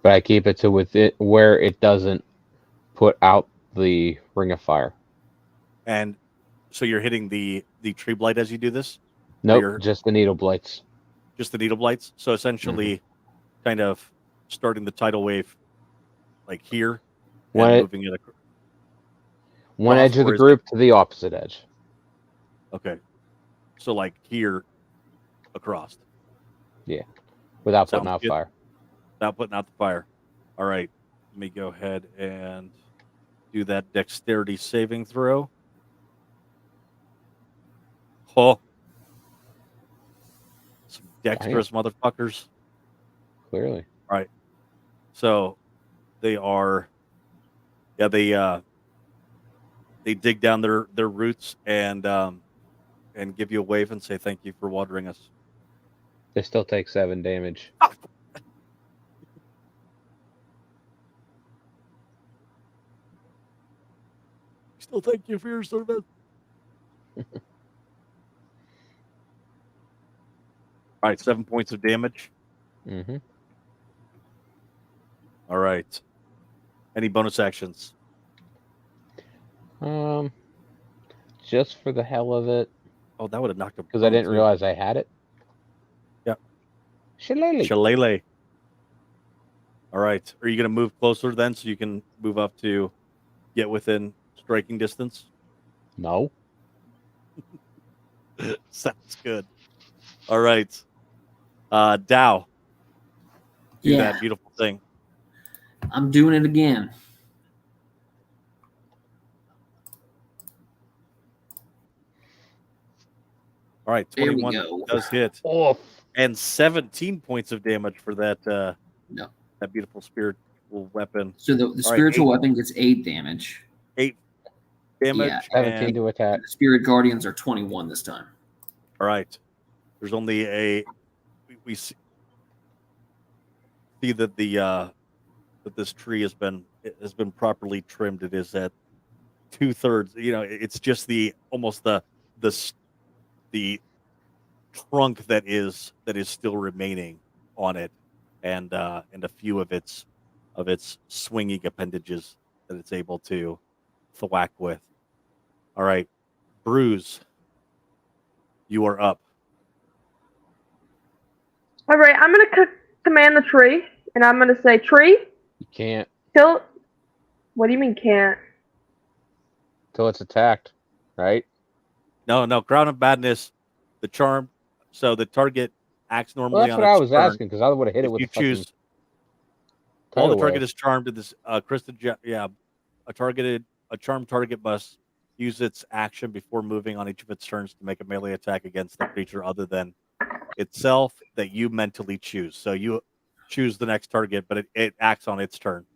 But I keep it to within where it doesn't put out the ring of fire. And so you're hitting the tree blight as you do this? Nope, you're- just the needle blights. Just the needle blights. So essentially, kind of starting the tidal wave, like here, When and it- moving it. One Cross, edge of or the is group to the opposite edge. Okay, so like here, across, Without Sounds putting out good. fire. without putting out the fire. All right, let me go ahead and do that dexterity saving throw. Oh, some dexterous motherfuckers. Clearly. So they are, yeah, they dig down their roots and give you a wave and say thank you for watering us. They still take 7 damage. Still thank you for your service. All right, 7 points of damage. Mm-hmm. All right. Any bonus actions? Just for the hell of it, Oh, that would have knocked him. because I didn't realize I had it. Yeah. Shillelagh. Shillelagh. All right. Are you going to move closer then so you can move up to get within striking distance? No. Sounds good. All right. Dow. Do Yeah, that beautiful thing. I'm doing it again. All right. There we 21 go. does hit. Oh, And 17 points of damage for that No. that beautiful spirit weapon. So the All right, spiritual 8 weapon gets 8 damage. 8 damage. Yeah, 17 and, to attack. The spirit guardians are 21 this time. all right. There's only we see that that this tree has been properly trimmed. It is at 2/3. It's just almost the trunk that is still remaining on it, and a few of its swinging appendages that it's able to thwack with. All right, Bruise, you are up. All right, I'm gonna command the tree, and I'm gonna say, "Tree, You can't kill." What do you mean can't? till it's attacked, right? No, Crown of Madness, the charm. So the target acts Well, normally that's on what I its was turn. asking because I would have hit it If with you the fucking choose, while the tidal target wave. is charmed, in this a charmed target must use its action before moving on each of its turns to make a melee attack against the creature other than itself that you mentally choose. So you choose the next target, but it acts on its turn.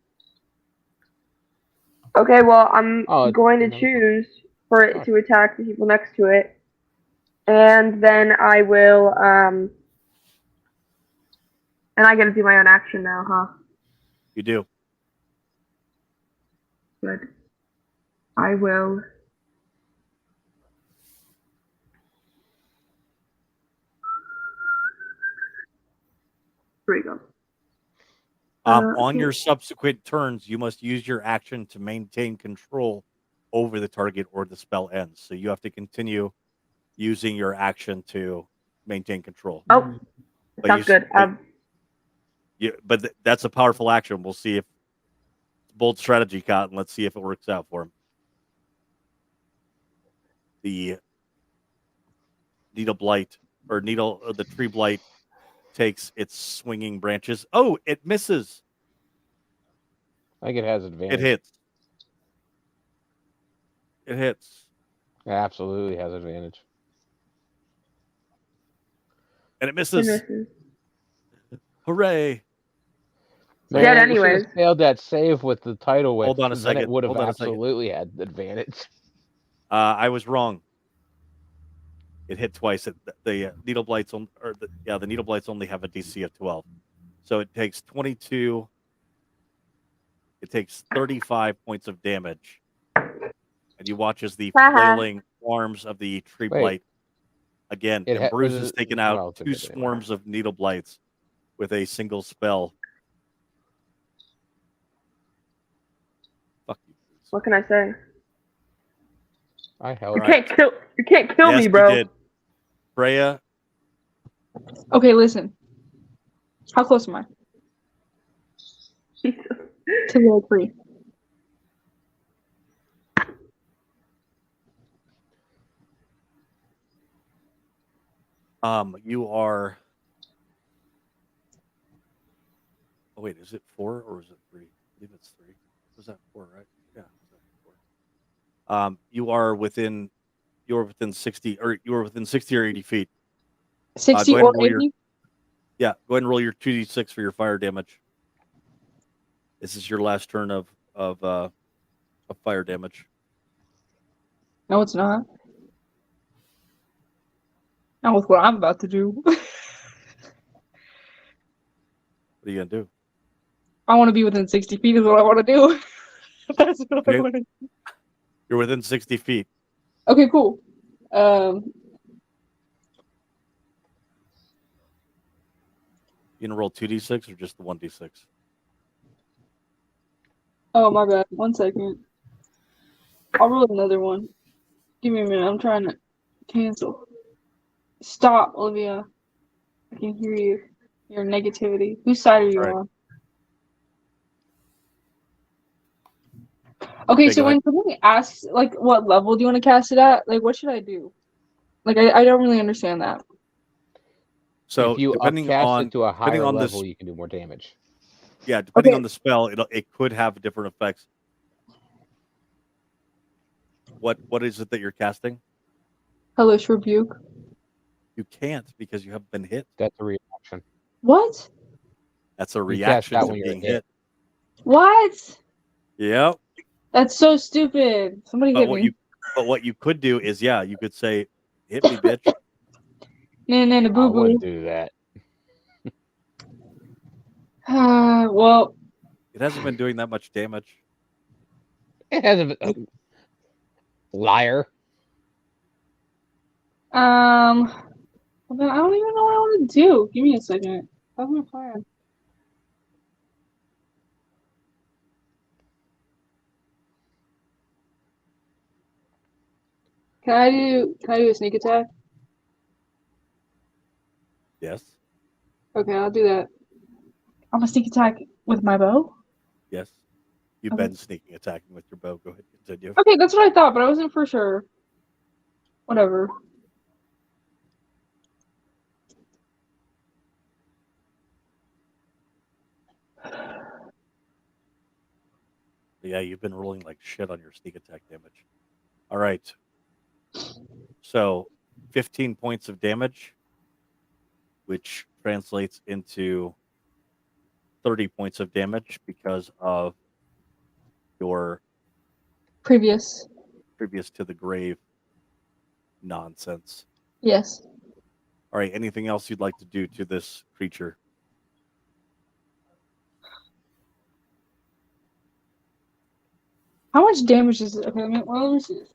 Okay, well, I'm Oh, going to no. choose for it Oh. to attack the people next to it, and then I will and I got to do my own action now, huh? You do. Good. I will. Here we go. On okay. your subsequent turns, you must use your action to maintain control over the target or the spell ends. So you have to continue using your action to maintain control. Oh, But sounds good. That's a powerful action. We'll see if it's bold strategy, Cotton. Let's see if it works out for him. The the tree blight takes its swinging branches. Oh, it misses. I think it has advantage. It hits. It hits. It absolutely has advantage. And it it misses. misses. Hooray. Man, Dead you should've anyways. failed that save with the tidal wave. Hold on a Then it second. would have Hold on a second. absolutely had advantage. I was wrong. It hit twice. The needle blights the needle blights only have a DC of 12. So it takes 22. It takes 35 points of damage. And you watch as the flailing arms of the tree Wait. blight again. And Bruce has taken out well, 2 swarms of needle blights with a single spell. Fuck you, Bruce. What can I say? I held. You can't kill Yes, me, bro. you did. Freya, Okay, listen. How close am I Jesus. to the tree? you are. Oh wait, is it 4 or is it 3? I believe it's 3. Was that 4, right? Yeah, was that 4? You are within 60, or you are within 60 or 80 feet. 60 go ahead or and roll 80? Go ahead and roll your 2d6 for your fire damage. This is your last turn of fire damage. No, it's not. Not with what I'm about to do. What are you gonna do? I want to be within 60 feet is what I want to do. That's what Okay. I want to do. You're within 60 feet. Okay, cool. You gonna roll 2d6 or just the 1d6? Oh, my bad. 1 second. I'll roll another one. Give me a minute. I'm trying to cancel. Stop, Olivia. I can hear you. Your negativity. Whose side are you Alright. on? Okay, Okay, so go when somebody asks, like, what level do you want to cast it at? Like, what should I do? Like, I don't really understand that. So if you depending upcast on it to a higher on level, this, you can do more damage. depending Okay. on the spell, it could have different effects. What is it that you're casting? Hellish Rebuke. You can't because you haven't been hit. That's a reaction. What? That's a You cast reaction that to when you're being hit. hit. What? Yep. That's so stupid. Somebody But hit what me. you but what you could do is you could say, "Hit me, bitch." Nana I boo wouldn't boo. do that. Well, It hasn't been doing that much damage. It hasn't. Liar. well, then I don't even know what I want to do. Give me a second. That's my plan. Can I do a sneak attack? Yes. Okay, I'll do that. I'm gonna sneak attack with my bow. Yes. You've Okay. been sneaking attacking with your bow. Go ahead, continue. Okay, that's what I thought, but I wasn't for sure. Whatever. Yeah, you've been rolling like shit on your sneak attack damage. All right. So 15 points of damage, which translates into 30 points of damage because of your Previous. previous to the grave nonsense. Yes. All right. Anything else you'd like to do to this creature? How much damage is it? Okay, let me see this.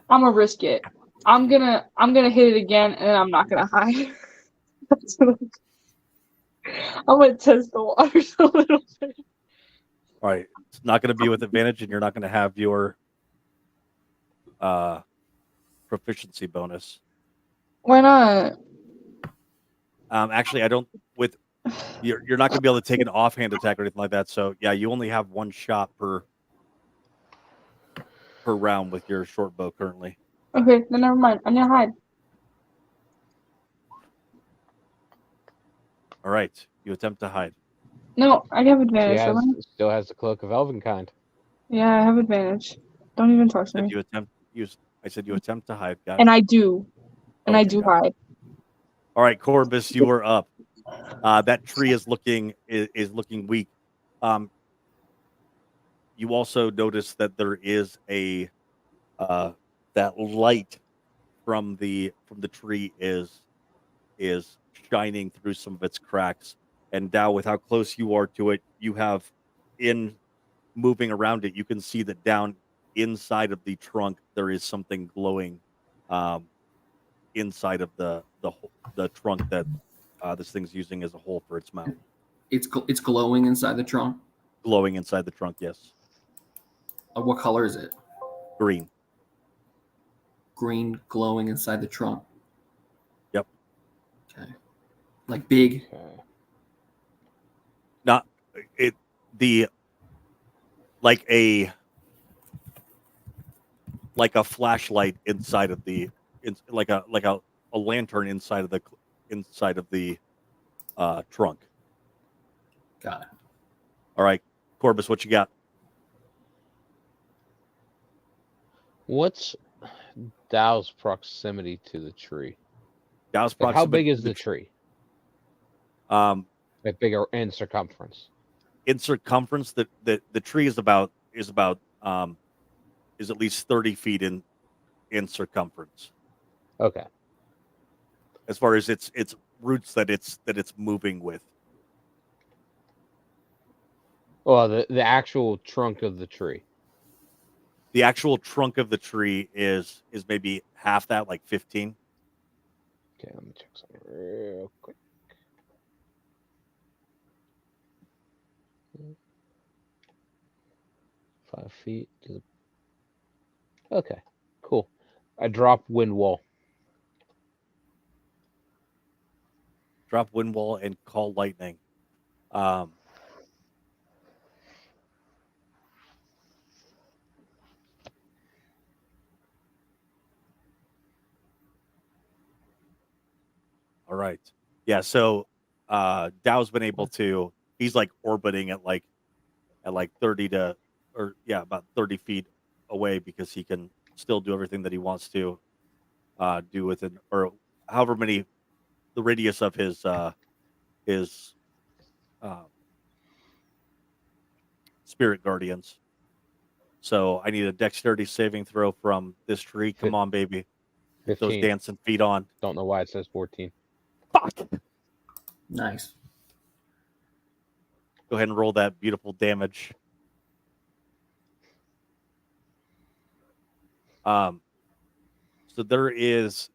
I'm gonna risk it. I'm gonna hit it again, and I'm not gonna hide. That's what I'm gonna test the waters a little bit. All right. It's not going to be with advantage, and you're not going to have your proficiency bonus. Why not? Actually, I don't. With you're not going to be able to take an offhand attack or anything like that. So yeah, you only have one shot per round with your short bow currently. Okay, then never mind. I'm gonna hide. All right. You attempt to hide. No, I have She advantage. has Don't I? still has the cloak of Elvenkind. Yeah, I have advantage. Don't even talk to Said me. you attempt. I said you attempt to hide. Got And it. I do. And I Okay, do got it. hide. All right, Corbus, you are up. That tree is looking weak. You also notice that there is a that light from the tree is shining through some of its cracks. And Dow, with how close you are to it, you have in moving around it, you can see that down inside of the trunk there is something glowing inside of the trunk that this thing's using as a hole for its mouth. It's glowing inside the trunk. Glowing inside the trunk, yes. What color is it? Green. Green, glowing inside the trunk. Yep. Okay. Like big. Okay. Not it the like a flashlight inside of the like a lantern inside of the trunk. Got it. All right, Corbus, what you got? What's Dow's proximity to the tree? Dow's Like, how big proximity is to the tree? Um, Like bigger in circumference. in circumference, the tree is about is at least 30 feet in circumference. Okay. As far as its roots that it's moving with. Well, the actual trunk of the tree. The actual trunk of the tree is maybe half that, like 15. Okay, let me check something real quick. Five feet to the... Okay, cool. I drop wind wall. Drop wind wall and call lightning. All right. Yeah, so Dow's been able to, he's like orbiting at like 30 to, or yeah, about 30 feet away, because he can still do everything that he wants to do with it, or however many the radius of his spirit guardians. So I need a dexterity saving throw from this tree. Come on, baby. Those 15. dancing feet on. Don't know why it says 14. Fuck. Nice. Go ahead and roll that beautiful damage. So there is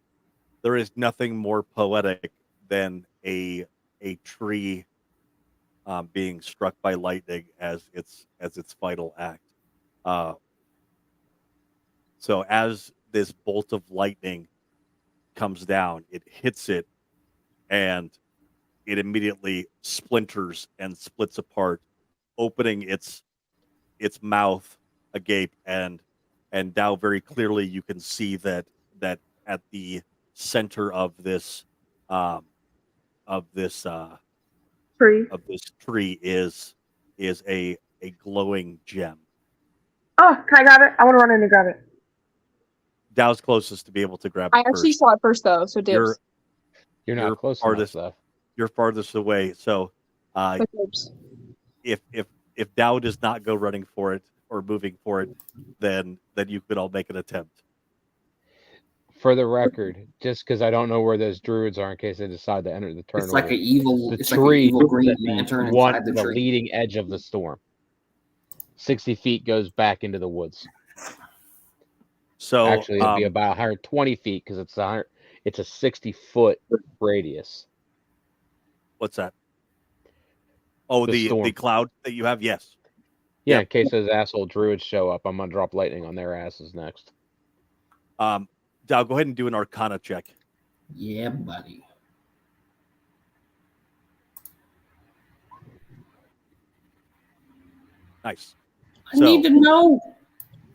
nothing more poetic than a tree being struck by lightning as its final act. So as this bolt of lightning comes down, it hits it, and it immediately splinters and splits apart, opening its mouth agape, and now very clearly you can see that at the center of this Free. tree is a glowing gem. Oh, can I grab it? I want to run in and grab it. Dow's closest to be able to grab I it actually first. saw it first though, so dibs. You're You're not You're close farthest- enough, though. You're farthest away, so So dibs. if Dow does not go running for it or moving for it, then you could all make an attempt. For the record, just because I don't know where those druids are in case they decide to enter the turn It's like order. an evil. The It's like an tree evil green that the lantern one inside the the tree. leading edge of the storm. 60 feet goes back into the woods. So Actually, it'd be about 120 feet because it's a 60-foot radius. what's that? Oh, The the storm. cloud that you have. Yes. Yeah, Yep. in case those asshole druids show up, I'm gonna drop lightning on their asses next. Dow, go ahead and do an Arcana check. Yeah, buddy. Nice. I need to know.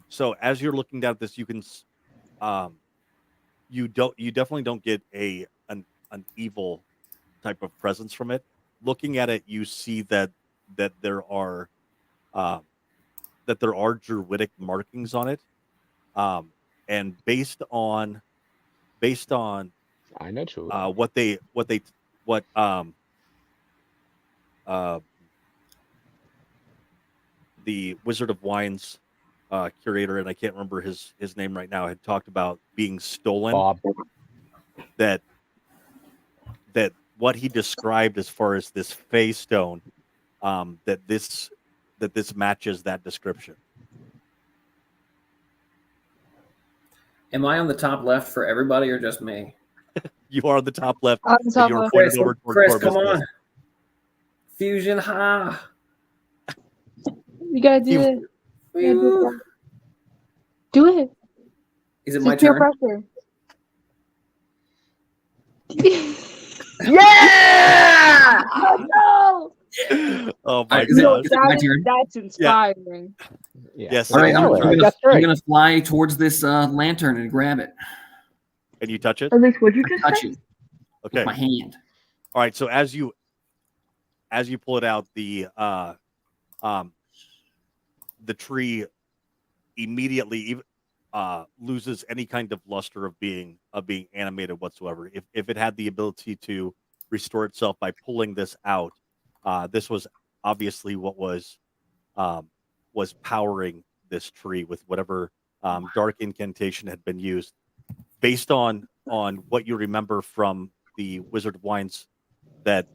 So as you're looking down at this, you can, you definitely don't get an evil type of presence from it. Looking at it, you see that there are druidic markings on it, and based on I know true. The Wizard of Wines curator, and I can't remember his name right now, had talked about being stolen. Bob. That what he described as far as this Fey stone, that this matches that description. Am I on the top left for everybody or just me? You are the top left. On the And top you are left. pointed over toward Chris, Corbus. come on. Fusion, ha. You gotta do it. You gotta do it. Is it It's my peer turn? pressure. Yeah! Oh, no! Oh my Is it- gosh! is it my That turn? that's inspiring. Yeah. Yes. All right, That's I'm That's right. gonna fly towards this lantern and grab it. Can you touch it? At least, what'd you I just touch say? it Okay. with my hand. All right. So as you pull it out, the tree immediately loses any kind of luster of being animated whatsoever. If it had the ability to restore itself by pulling this out, this was obviously what was powering this tree with whatever dark incantation had been used. Based on what you remember from the Wizard of Wines, that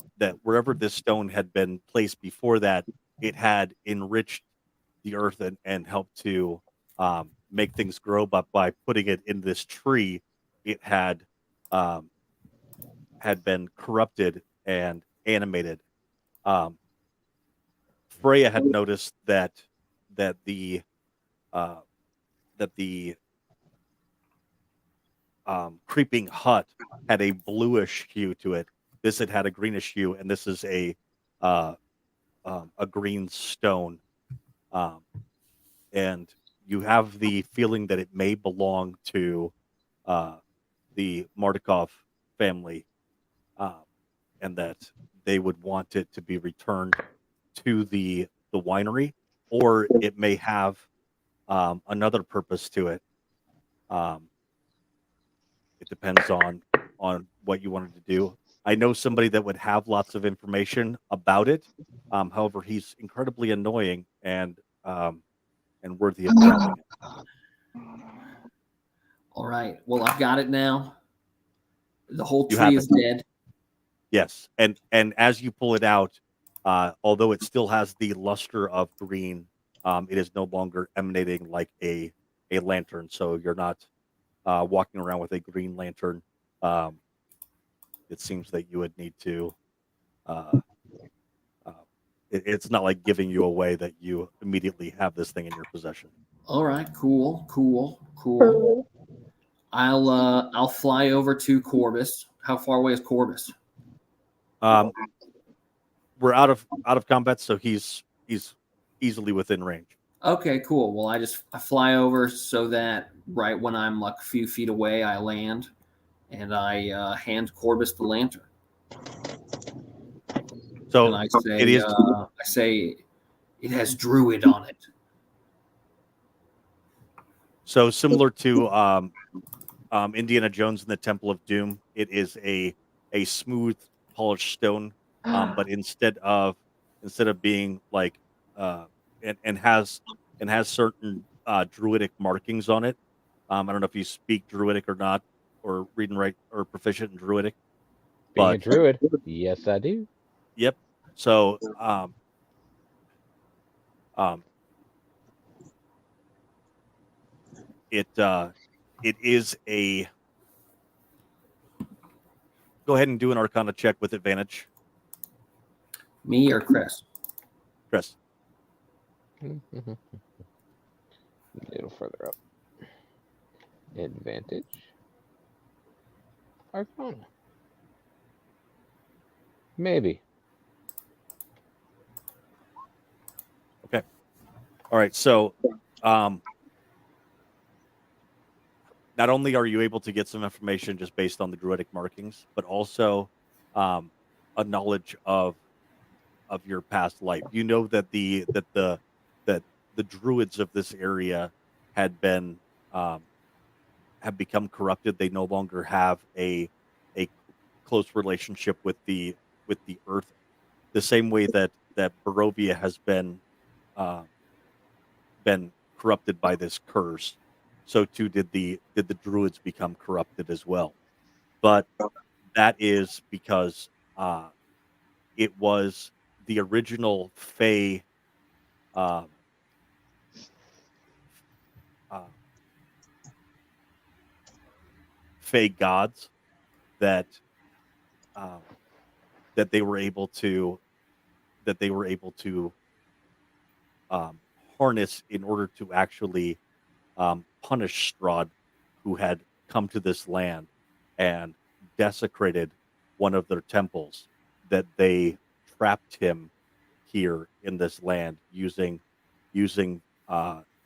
wherever this stone had been placed before that, it had enriched the earth and helped to make things grow. But by putting it in this tree, it had been corrupted and animated. Freya had noticed that the creeping hut had a bluish hue to it. This had a greenish hue, and this is a green stone. And you have the feeling that it may belong to the Mardukov family, and that they would want it to be returned to the winery, or it may have another purpose to it. It depends on what you wanted to do. I know somebody that would have lots of information about it. However, he's incredibly annoying and worthy of telling it. All right. Well, I've got it now. The whole You tree have is it. dead. Yes, and as you pull it out, although it still has the luster of green, it is no longer emanating like a lantern. So you're not walking around with a green lantern. Um, it seems that you would need to. Uh, uh, it's not like giving you away that you immediately have this thing in your possession. All right. Cool. Cool. I'll fly over to Corbus. How far away is Corbus? We're out of combat, so he's easily within range. Okay, cool. Well, I fly over so that right when I'm like a few feet away, I land, and I hand Corbus the lantern, So and it is. I say, it has druid on it. So similar to Indiana Jones and the Temple of Doom, it is a smooth, polished stone. But instead of being like and has certain druidic markings on it. I don't know if you speak druidic or not, or read and write or proficient in druidic. Being a But druid, yes, I do. yep. So um, it is a. Go ahead and do an Arcana check with advantage, Me or Chris? Chris. A little further up. Advantage. Arcana. Maybe. Okay. All right. So, not only are you able to get some information just based on the druidic markings, but also a knowledge of your past life. You know that the druids of this area had been have become corrupted. They no longer have a close relationship with the earth, the same way that Barovia has uh, been corrupted by this curse. So too did the druids become corrupted as well. But that is because it was the original Fey uh, uh, Fey gods that um, that they were able to that they were able to um, harness in order to actually punish Strahd, who had come to this land and desecrated one of their temples. That they trapped him here in this land using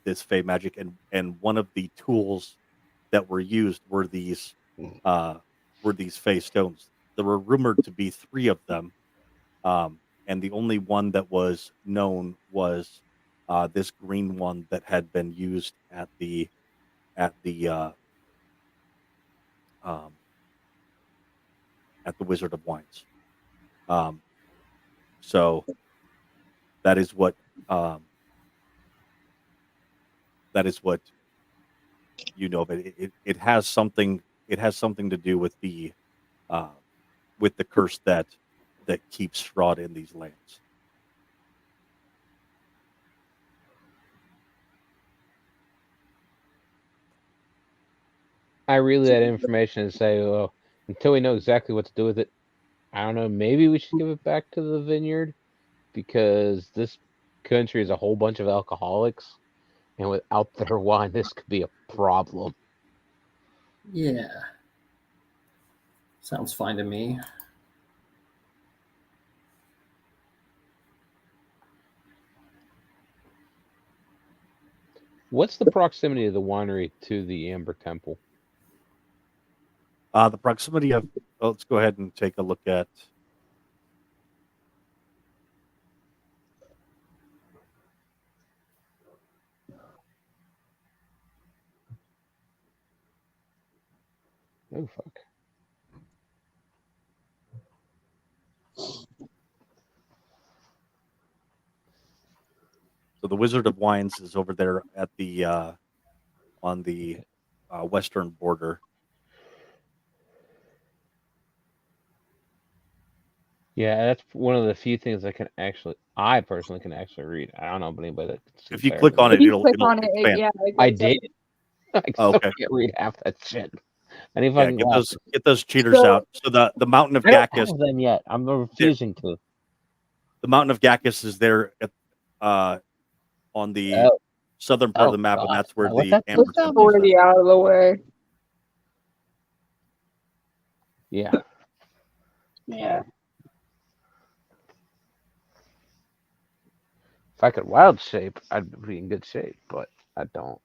this Fey magic, and one of the tools that were used uh, were these Fey stones. There were rumored to be three of them, and the only one that was known was this green one that had been used at the at the uh, um, at the Wizard of Wines. Um, so that is what um, you know of it. It has something. It has something to do uh, with the curse that keeps Strahd in these lands. I relay that information and say, well, until we know exactly what to do with it, I don't know, maybe we should give it back to the vineyard because this country is a whole bunch of alcoholics, and without their wine, this could be a problem. Yeah, sounds fine to me. What's the proximity of the winery to the Amber Temple? The proximity of. Let's go ahead and take a look at. Oh, fuck. So the Wizard of Wines is over there at the on the western border. Yeah, that's one of the few things I personally can actually read. I don't know about anybody that can see If you better click than on me. it, If you it'll click on it, expand. yeah. I did. I Oh, still okay. can't read half that shit. I need Yeah, fucking get glasses. those cheaters So- out. So the Mountain of I don't Gacchus, have them yet. I'm refusing to. the Mountain of Gacchus is there at, on the Oh, southern part of oh, the map, and God. that's where What the that- Amber what's that Temple is. already out of the way. Yeah. Yeah. If I could wild shape, I'd be in good shape, but I don't.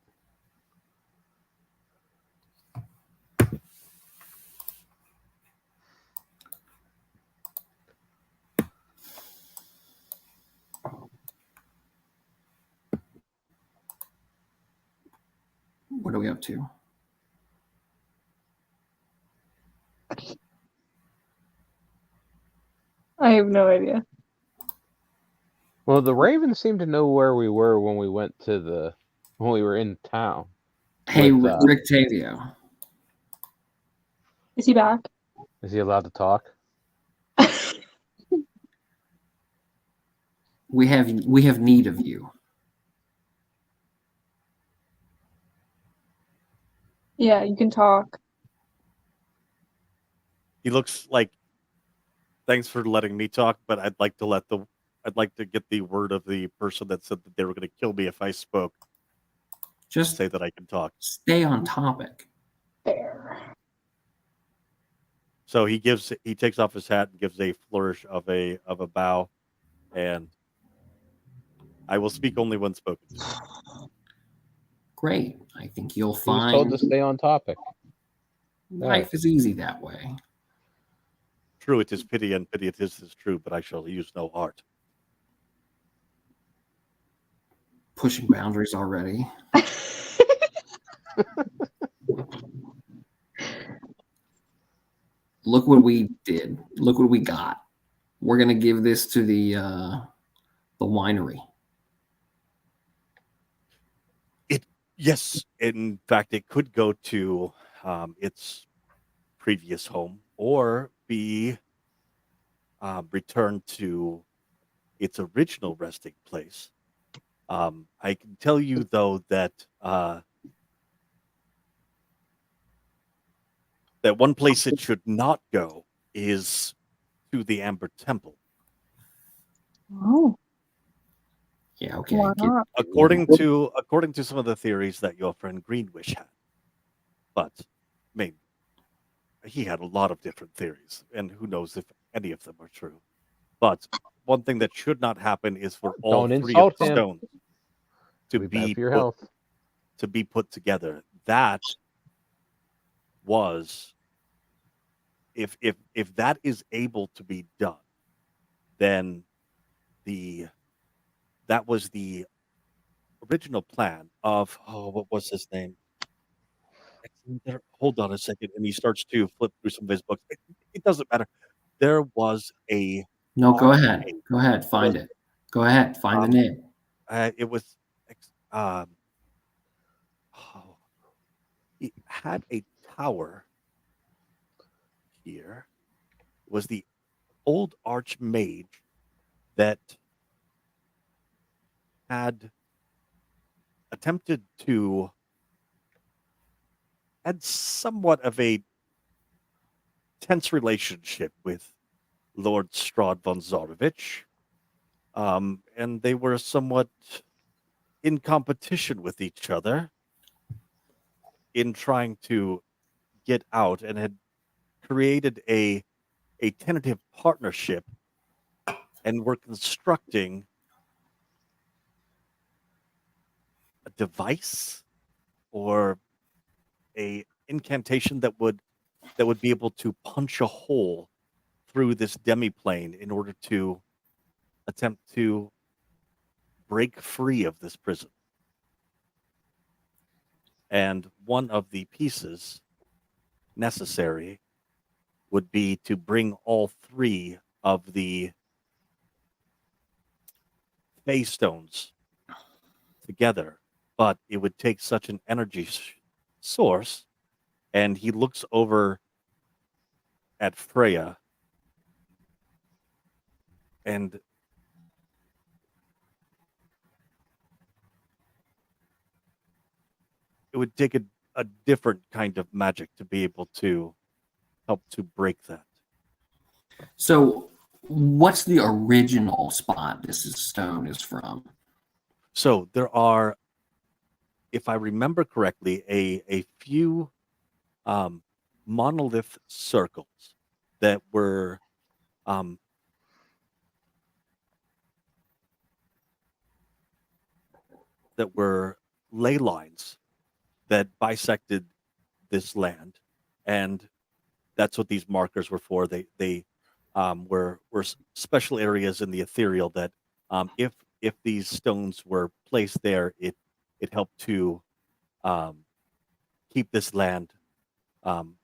What are we up to? I have no idea. Well, the Ravens seemed to know where we were when we went to when we were in town. Hey, With, Rick Tavio. Is he back? Is he allowed to talk? We have need of you. Yeah, you can talk. He looks like, thanks for letting me talk, but I'd like to get the word of the person that said that they were going to kill me if I spoke. Just Say that I can talk. stay on topic. There. So he takes off his hat and gives a flourish of a bow, and I will speak only when spoken to. Great. I think you'll He was told find to stay on topic. life is easy that way. True, it is pity, and pity it is true, but I shall use no art. Pushing boundaries already. Look what we did. Look what we got. We're gonna give this to the winery. Yes, in fact, it could go to its previous home or be returned to its original resting place. I can tell you, though, that that one place it should not go is to the Amber Temple. Oh, Yeah, okay. why not? According to some of the theories that your friend Greenwish had. But I mean, he had a lot of different theories, and who knows if any of them are true. But one thing that should not happen is for all Don't three of insult the him. stones to Be bad be for your put, health. to be put together. That was, if that is able to be done, then that was the original plan of, what was his name? Hold on a second, and he starts to flip through some of his books. It doesn't matter. There was a No, go ahead. Go ahead. Find it. Go ahead. Find the name. it was oh, he had a tower here. Was the old archmage that had attempted to had somewhat of a tense relationship with Lord Strahd von Zarovich. And they were somewhat in competition with each other in trying to get out, and had created a tentative partnership, and were constructing a device or a incantation that would be able to punch a hole through this demiplane in order to attempt to break free of this prison. And one of the pieces necessary would be to bring all three of the Fey stones together, but it would take such an energy source. And he looks over at Freya, and it would take a different kind of magic to be able to help to break that. So, what's the original spot stone is from? So there are, if I remember correctly, a few monolith circles that were um, ley lines that bisected this land, and that's what these markers were for. They were special areas in the ethereal that if these stones were placed there, it helped to keep this land um,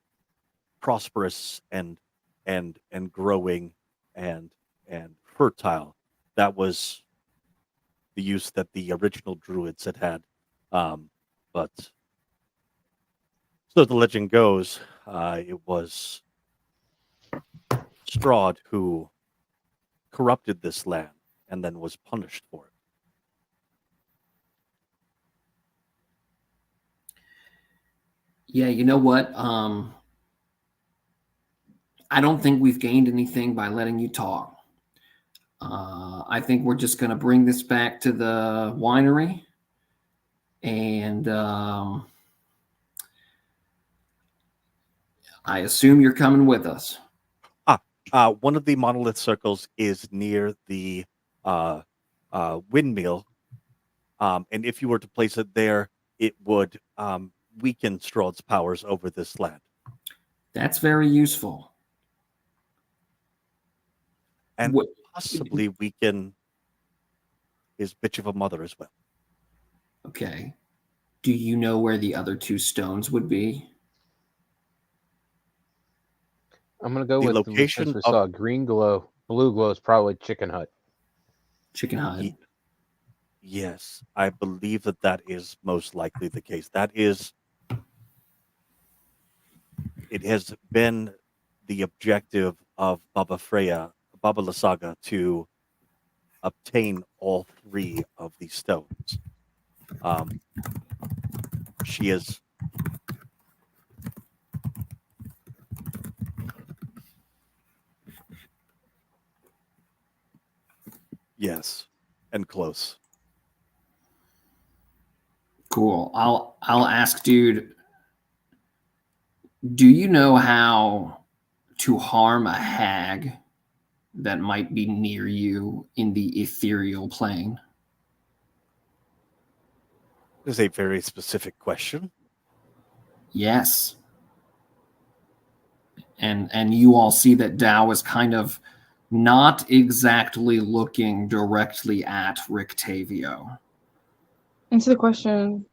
prosperous and growing and fertile. That was the use that the original druids had. But so the legend goes, it was Strahd who corrupted this land and then was punished for it. Yeah, you know what? I don't think we've gained anything by letting you talk. I think we're just going to bring this back to the winery, and I assume you're coming with us. One of the monolith circles is near the windmill, and if you were to place it there, it would weaken Strahd's powers over this land. That's very useful. And What- possibly weaken his bitch of a mother as well. Okay. Do you know where the other two stones would be? I'm gonna go The with location since we of- saw green glow, blue glow is probably Chicken Hut. Chicken Hut. Yes, I believe that is most likely the case. That is, it has been the objective of Baba Lysaga, to obtain all three of these stones. She is yes, and close. Cool. I'll ask, dude. Do you know how to harm a hag that might be near you in the ethereal plane? This is a very specific question. Yes. And you all see that Dow is kind of not exactly looking directly at Rictavio. Answer the question.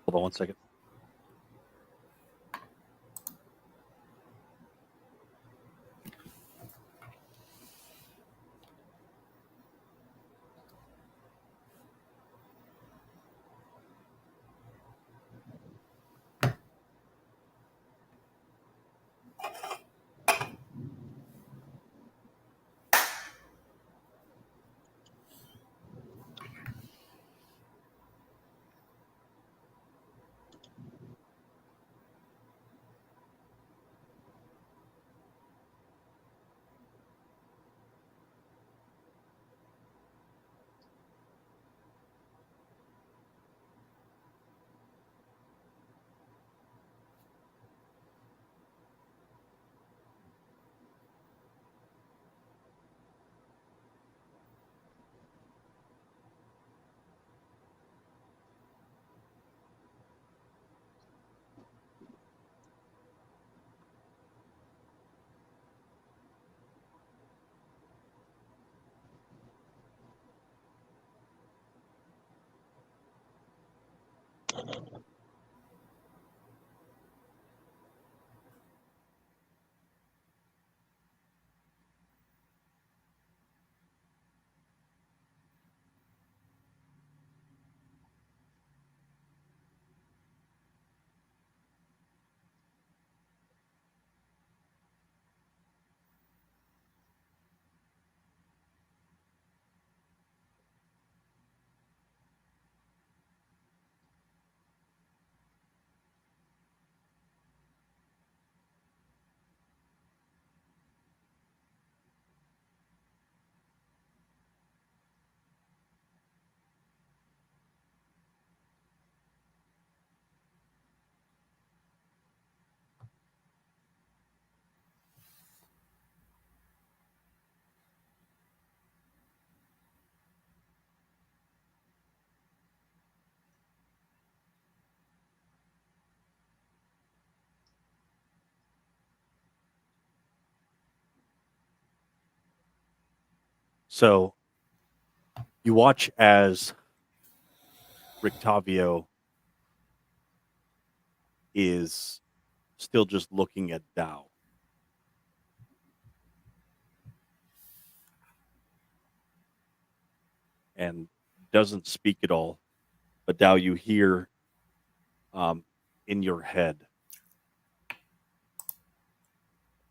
Hold on one second. So you watch as Rictavio is still just looking at Dao. And doesn't speak at all. But Dao, you hear in your head,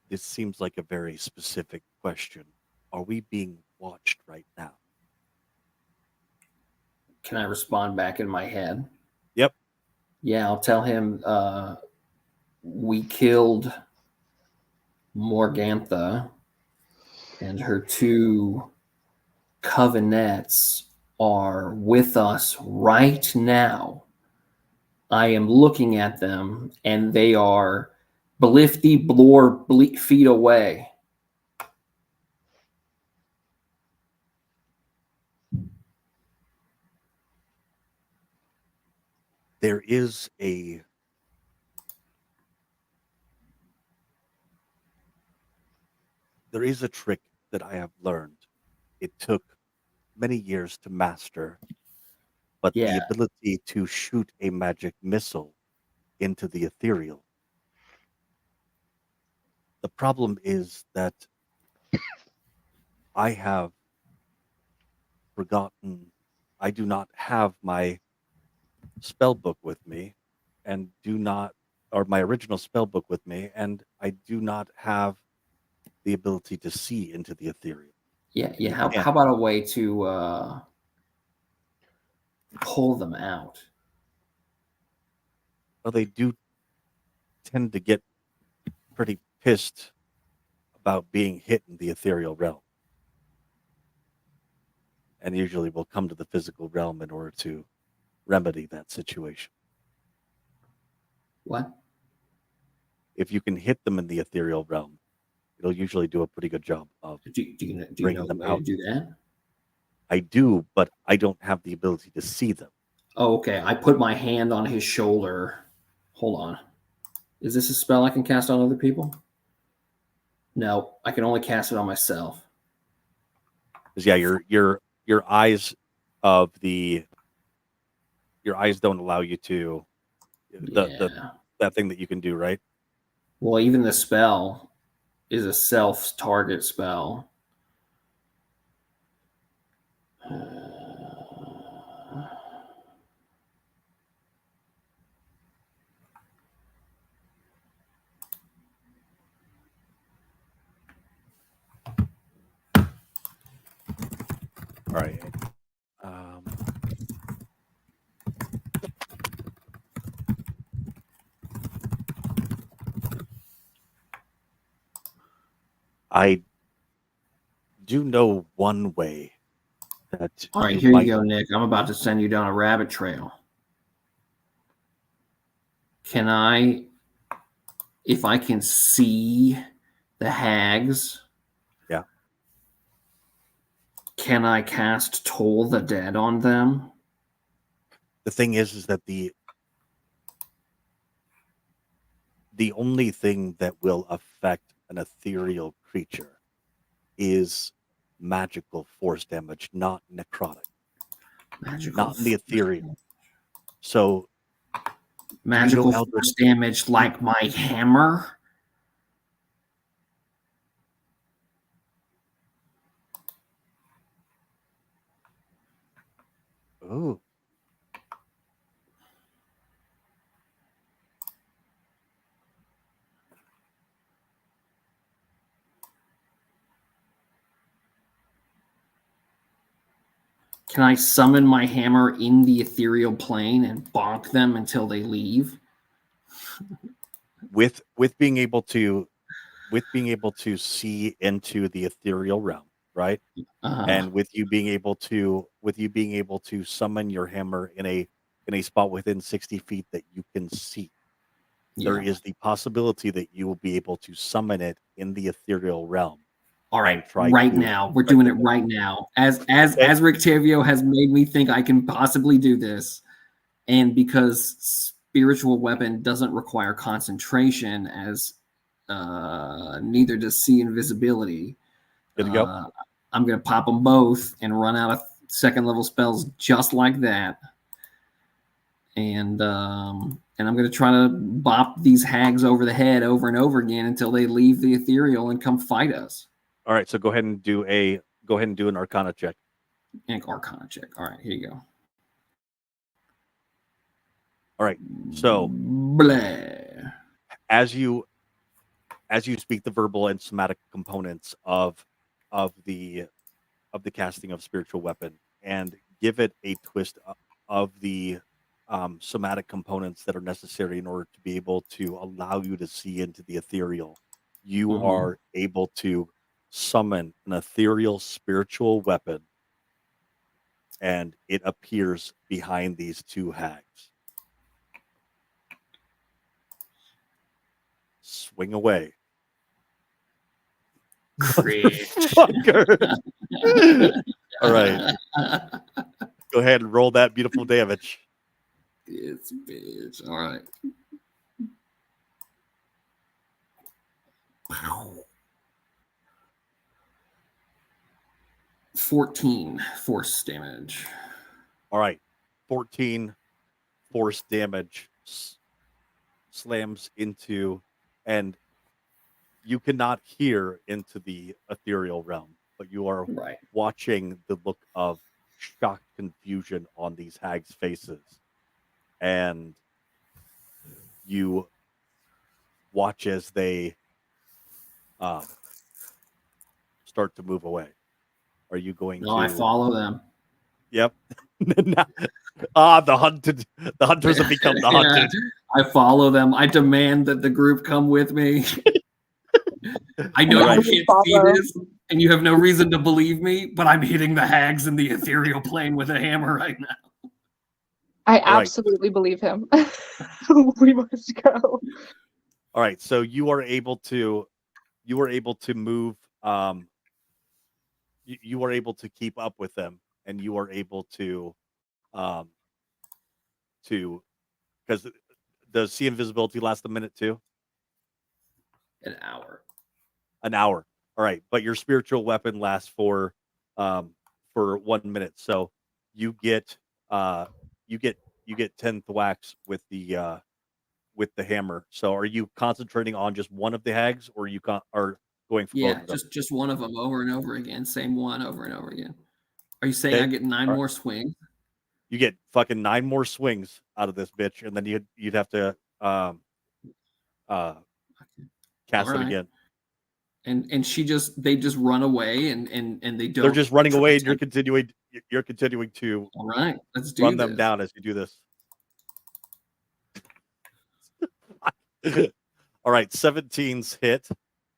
this seems like a very specific question. Are we being watched right now? Can I respond back in my head? Yep. Yeah, I'll tell him we killed Morgantha and her 2 covenants are with us right now. I am looking at them and they are blifty blor feet away. There is a trick that I have learned. It took many years to master, but Yeah. the ability to shoot a magic missile into the ethereal. The problem is that I have forgotten. I do not have my spell book with me, and or my original spell book with me, and I do not have the ability to see into the ethereal. Yeah. Yeah. How about a way to pull them out? Well, they do tend to get pretty pissed about being hit in the ethereal realm, and usually will come to the physical realm in order to remedy that situation. What? If you can hit them in the ethereal realm, it'll usually do a pretty good job of Do you know bringing a them way out. to do that? I do, but I don't have the ability to see them. Oh, okay. I put my hand on his shoulder. Hold on. Is this a spell I can cast on other people? No, I can only cast it on myself. Because yeah, your eyes of your eyes don't allow you to that thing that you can do, right? Well, even the spell is a self-target spell. All right. I do know one way that. All right, here you go, Nick. I'm about to send you down a rabbit trail. Can I, if I can see the hags, Yeah. Can I cast Toll the Dead on them? The thing is that the only thing that will affect an ethereal creature is magical force damage, not necrotic. Not in the ethereal. So magical force damage like my hammer? Oh. Can I summon my hammer in the ethereal plane and bonk them until they leave? With being able to see into the ethereal realm, right? And with you being able to summon your hammer in a spot within 60 feet that you can see. Yeah. There is the possibility that you will be able to summon it in the ethereal realm. All right, right now. We're doing it right now. As Rictavio has made me think I can possibly do this, and because spiritual weapon doesn't require concentration, as neither does see invisibility. Good to go. I'm gonna pop them both and run out of second level spells just like that. And I'm gonna try to bop these hags over the head over and over again until they leave the ethereal and come fight us. All right, so go ahead and do an Arcana check. And Arcana check. All right, here you go. All right, so Blah. as you speak the verbal and somatic components of the casting of spiritual weapon and give it a twist of the somatic components that are necessary in order to be able to allow you to see into the ethereal, you Mhm. are able to summon an ethereal spiritual weapon, and it appears behind these two hags. Swing away. Fucker. All right. Go ahead and roll that beautiful damage. It's bitch. All right. Wow. 14 force damage. All right. 14 force damage slams into, and you cannot hear into the ethereal realm, but you are Right. watching the look of shocked confusion on these hags' faces. And you watch as they start to move away. Are you going No, to I follow them. Yep. The hunters have become the Yeah, hunted. I follow them. I demand that the group come with me. I know Right. you can't see this, and you have no reason to believe me, but I'm hitting the hags in the ethereal plane with a hammer right now. I All right. absolutely believe him. We must go. All right, so you are able to move you are able to keep up with them, and you are able to because does see invisibility last a minute too? An hour. An hour. All right, but your spiritual weapon lasts for 1 minute. So you get 10 thwacks with the hammer. So are you concentrating on just one of the hags, or are going for both Yeah, of them? just one of them over and over again. Same one over and over again. Are you saying Okay. I get 9 All right. more swings? You get fucking 9 more swings out of this bitch, and then you'd have to cast All it right. again. And they just run away and they don't. They're just running away, and attempt- you're continuing to All right, let's do run this. them down as you do this. All right, 17's hit.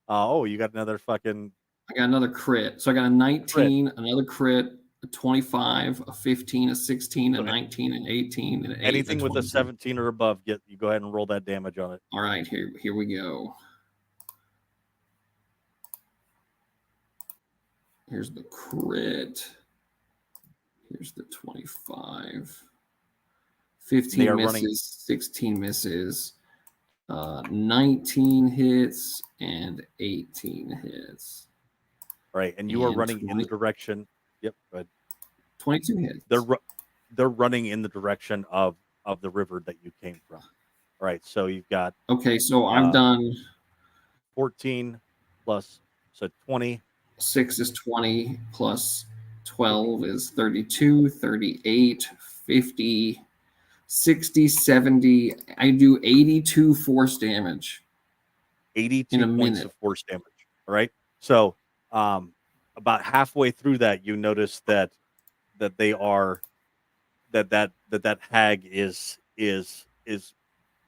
Oh, you got another fucking. I got another crit. So I got a 19, another crit, a 25, a 15, a 16, a Okay. 19, an 18, an 8. Anything with a 20. 17 or above, you go ahead and roll that damage on it. All right, here we go. Here's the crit. Here's the 25. 15 misses, 16 misses, 19 hits, and 18 hits. All right, and you are And running in the 20 direction. Yep, go ahead. 22 hits. They're running in the direction of the river that you came from. All right, so you've got Okay, so I've done 14 plus, so 20. 6 is 20 plus 12 is 32, 38, 50, 60, 70. I do 82 force damage. 82 in a points minute. of force damage. All right. So about halfway through that, you notice that they are that hag is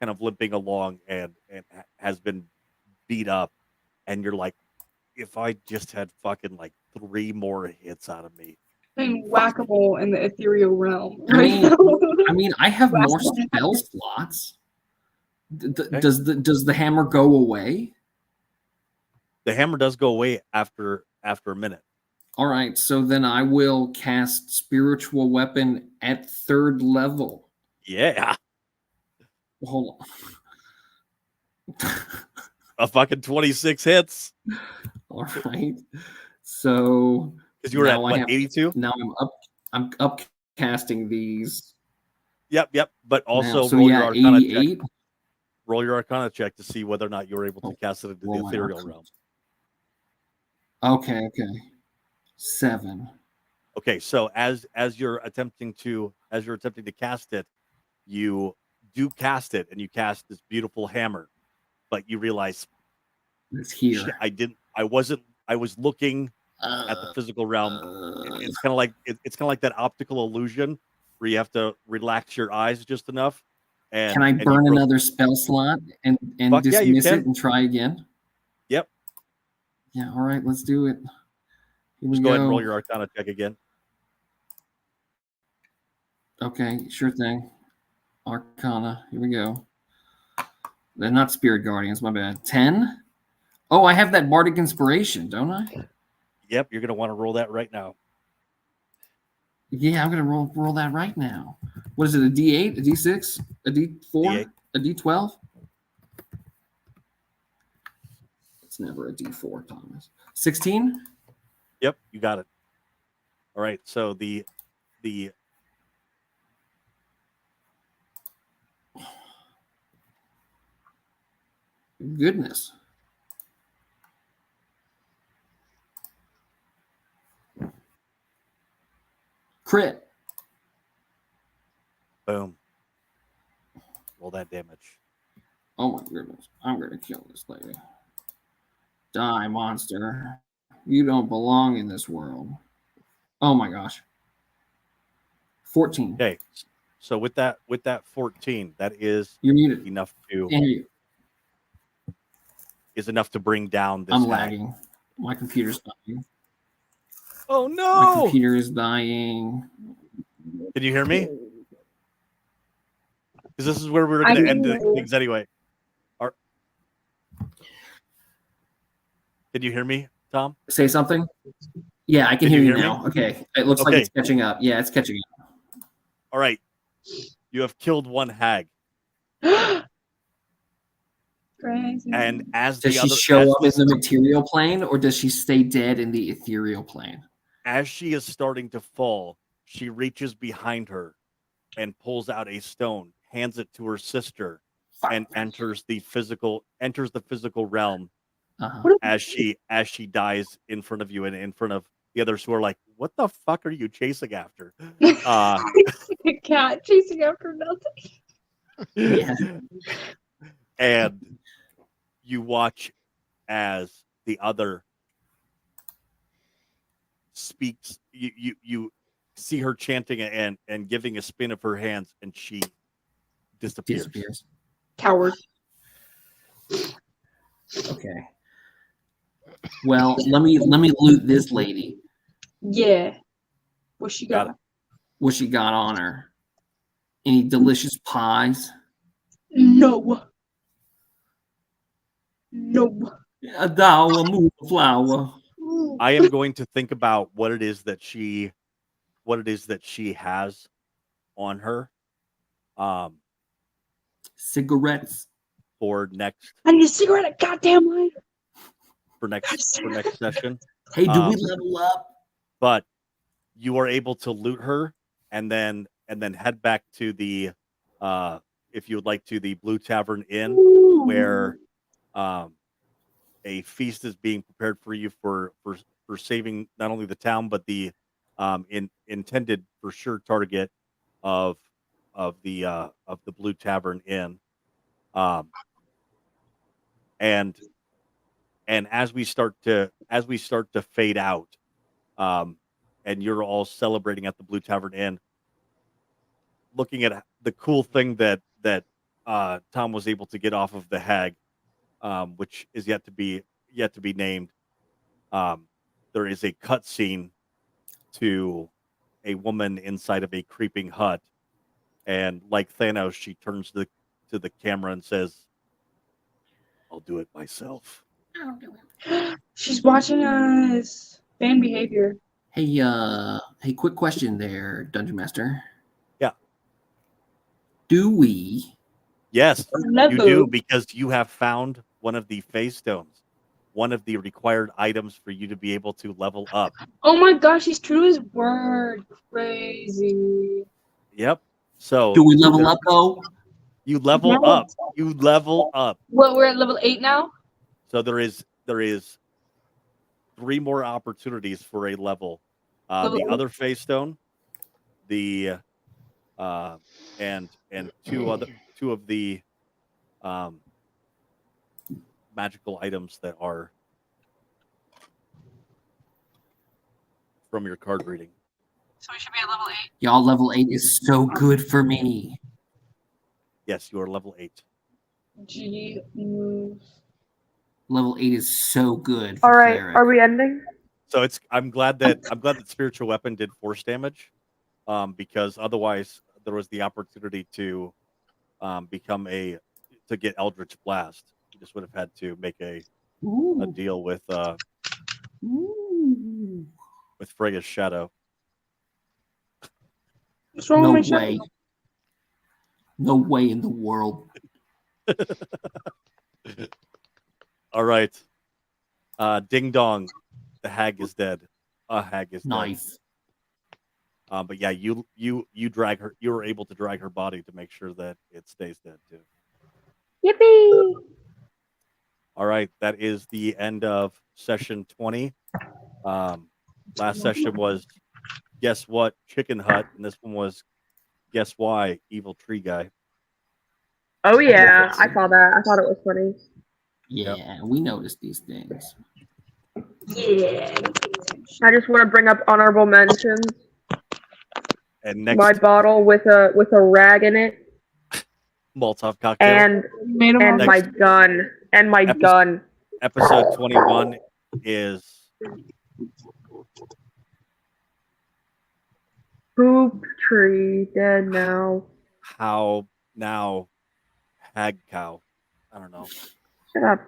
kind of limping along and has been beat up, and you're like, if I just had fucking like 3 more hits out of me. And whack-a-mole in the ethereal realm. I mean, I have Last more one. spell slots. Okay. Does the hammer go away? The hammer does go away after a minute. All right, so then I will cast spiritual weapon at 3rd level. Yeah. Hold on. A fucking 26 hits. All right. So Because you were at Now I what, have- 82? Now I'm upcasting these. Yep. But also now. So roll yeah, your Arcana check. 88. Roll your Arcana check to see whether or not you were able to cast it into the Roll my ethereal Arcana. realm. Okay. 7. Okay, so as you're attempting to cast it, you do cast it, and you cast this beautiful hammer, but you realize It's shit, here. I was looking at the physical realm. It's kind of like it's kind of like that optical illusion where you have to relax your eyes just enough. And Can I and you burn broke- another spell slot and Fuck yeah, you dismiss can. it and try again? Yep. Yeah. All right. Let's do it. Here we Just go ahead and go. roll your Arcana check again. Okay, sure thing. Arcana. Here we go. They're not Spirit Guardians, my bad. 10? Oh, I have that Bardic Inspiration, don't I? Yep, you're gonna want to roll that right now. Yeah, I'm gonna roll that right now. What is it? A D8, a D6, a D4, D8. a D12? It's never a D4, Thomas. 16? Yep, you got it. All right, so the Goodness. Crit. boom. Roll that damage. Oh my goodness. I'm gonna kill this lady. Die, monster. You don't belong in this world. Oh my gosh. 14. Okay, so with that 14, that is You're muted. enough to Can't hear you. bring down this. I'm hag. lagging. My computer's dying. Oh My no! computer is dying. Can you hear me? Because this is where we were I going to can end hear you. things anyway. Can you hear me, Tom? Say something? Yeah, I can Can hear you you hear me? now. Okay. It looks like Okay. it's catching up. Yeah, it's catching up. All right, you have killed one hag, Crazy. and as Does the she other show up in the material plane or does she stay dead in the ethereal plane? as she is starting to fall, she reaches behind her and pulls out a stone, hands it to her sister, and enters the physical realm Uh-huh. as she dies in front of you and in front of the others who are like, "What the fuck are you chasing after?" A cat chasing after nothing. Yeah. And you watch as the other speaks. You see her chanting and giving a spin of her hands, and she disappears. Coward. Okay. Well, let me loot this lady. Yeah. What she Got got? it. What she got on her? Any delicious pies? No. No. A doll, a move, a flower. I am going to think about what it is that she has on her Cigarettes. for next I need a cigarette, a goddamn life. for next session. Hey, do we Um, level up? But you are able to loot her and then head back to the if you would like, to the Blue Tavern Inn, where a feast is being prepared for you for saving not only the town but the intended for sure target of the Blue Tavern Inn. And as we start to fade out, and you're all celebrating at the Blue Tavern Inn, looking at the cool thing that Tom was able to get off of the hag, which is yet to be named. There is a cutscene to a woman inside of a creeping hut, and like Thanos, she turns to the camera and says, "I'll do it myself." She's watching us. Fan behavior. Hey, quick question there, Dungeon Master. Yeah. Do we Yes, you Level. do, because you have found one of the phase stones, one of the required items for you to be able to level up. Oh my gosh, he's true to his word. Crazy. Yep. So Do we level up though? you level No. up. You level up. What, we're at level 8 now? So there is 3 more opportunities for a level. The Oh. other phase stone, the and two of the magical items that are from your card reading. So we should be at level 8. Y'all, level 8 is so good for me. Yes, you are level 8. G. Level 8 is so good for All right, cleric. are we ending? So I'm glad that spiritual weapon did force damage, because otherwise there was the opportunity to get Eldritch Blast. You just would have had to make a Ooh. deal with Ooh. Freya's shadow. What's wrong No with my way. No way in the world. All right. Ding dong. The hag is dead. A hag is dead. Nice. But yeah, you drag her. You were able to drag her body to make sure that it stays dead too. Yippee! All right, that is the end of session 20. Last session was Guess What? Chicken Hut, and this one was Guess Why? Evil Tree Guy. Oh yeah, I saw that. I thought it was funny. Yeah, we noticed these things. Yeah. I just want to bring up honorable mentions. And next, My bottle with a rag in it, Molotov cocktail. and Made him and all- my gun, and my Episode- gun. Episode 21 is Poop tree dead now. How Now Hag Cow. I don't know. Shut up.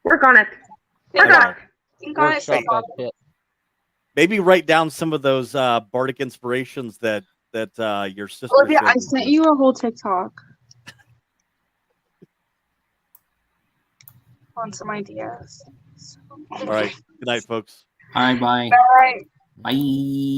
Work on it. I Work on know. it. Think on it, Workshop that shit. Maybe write down some of those bardic inspirations that your sister. Olivia, I showed sent you. you a whole TikTok on some ideas. All right. Good night, folks. All right, bye. All right. Bye.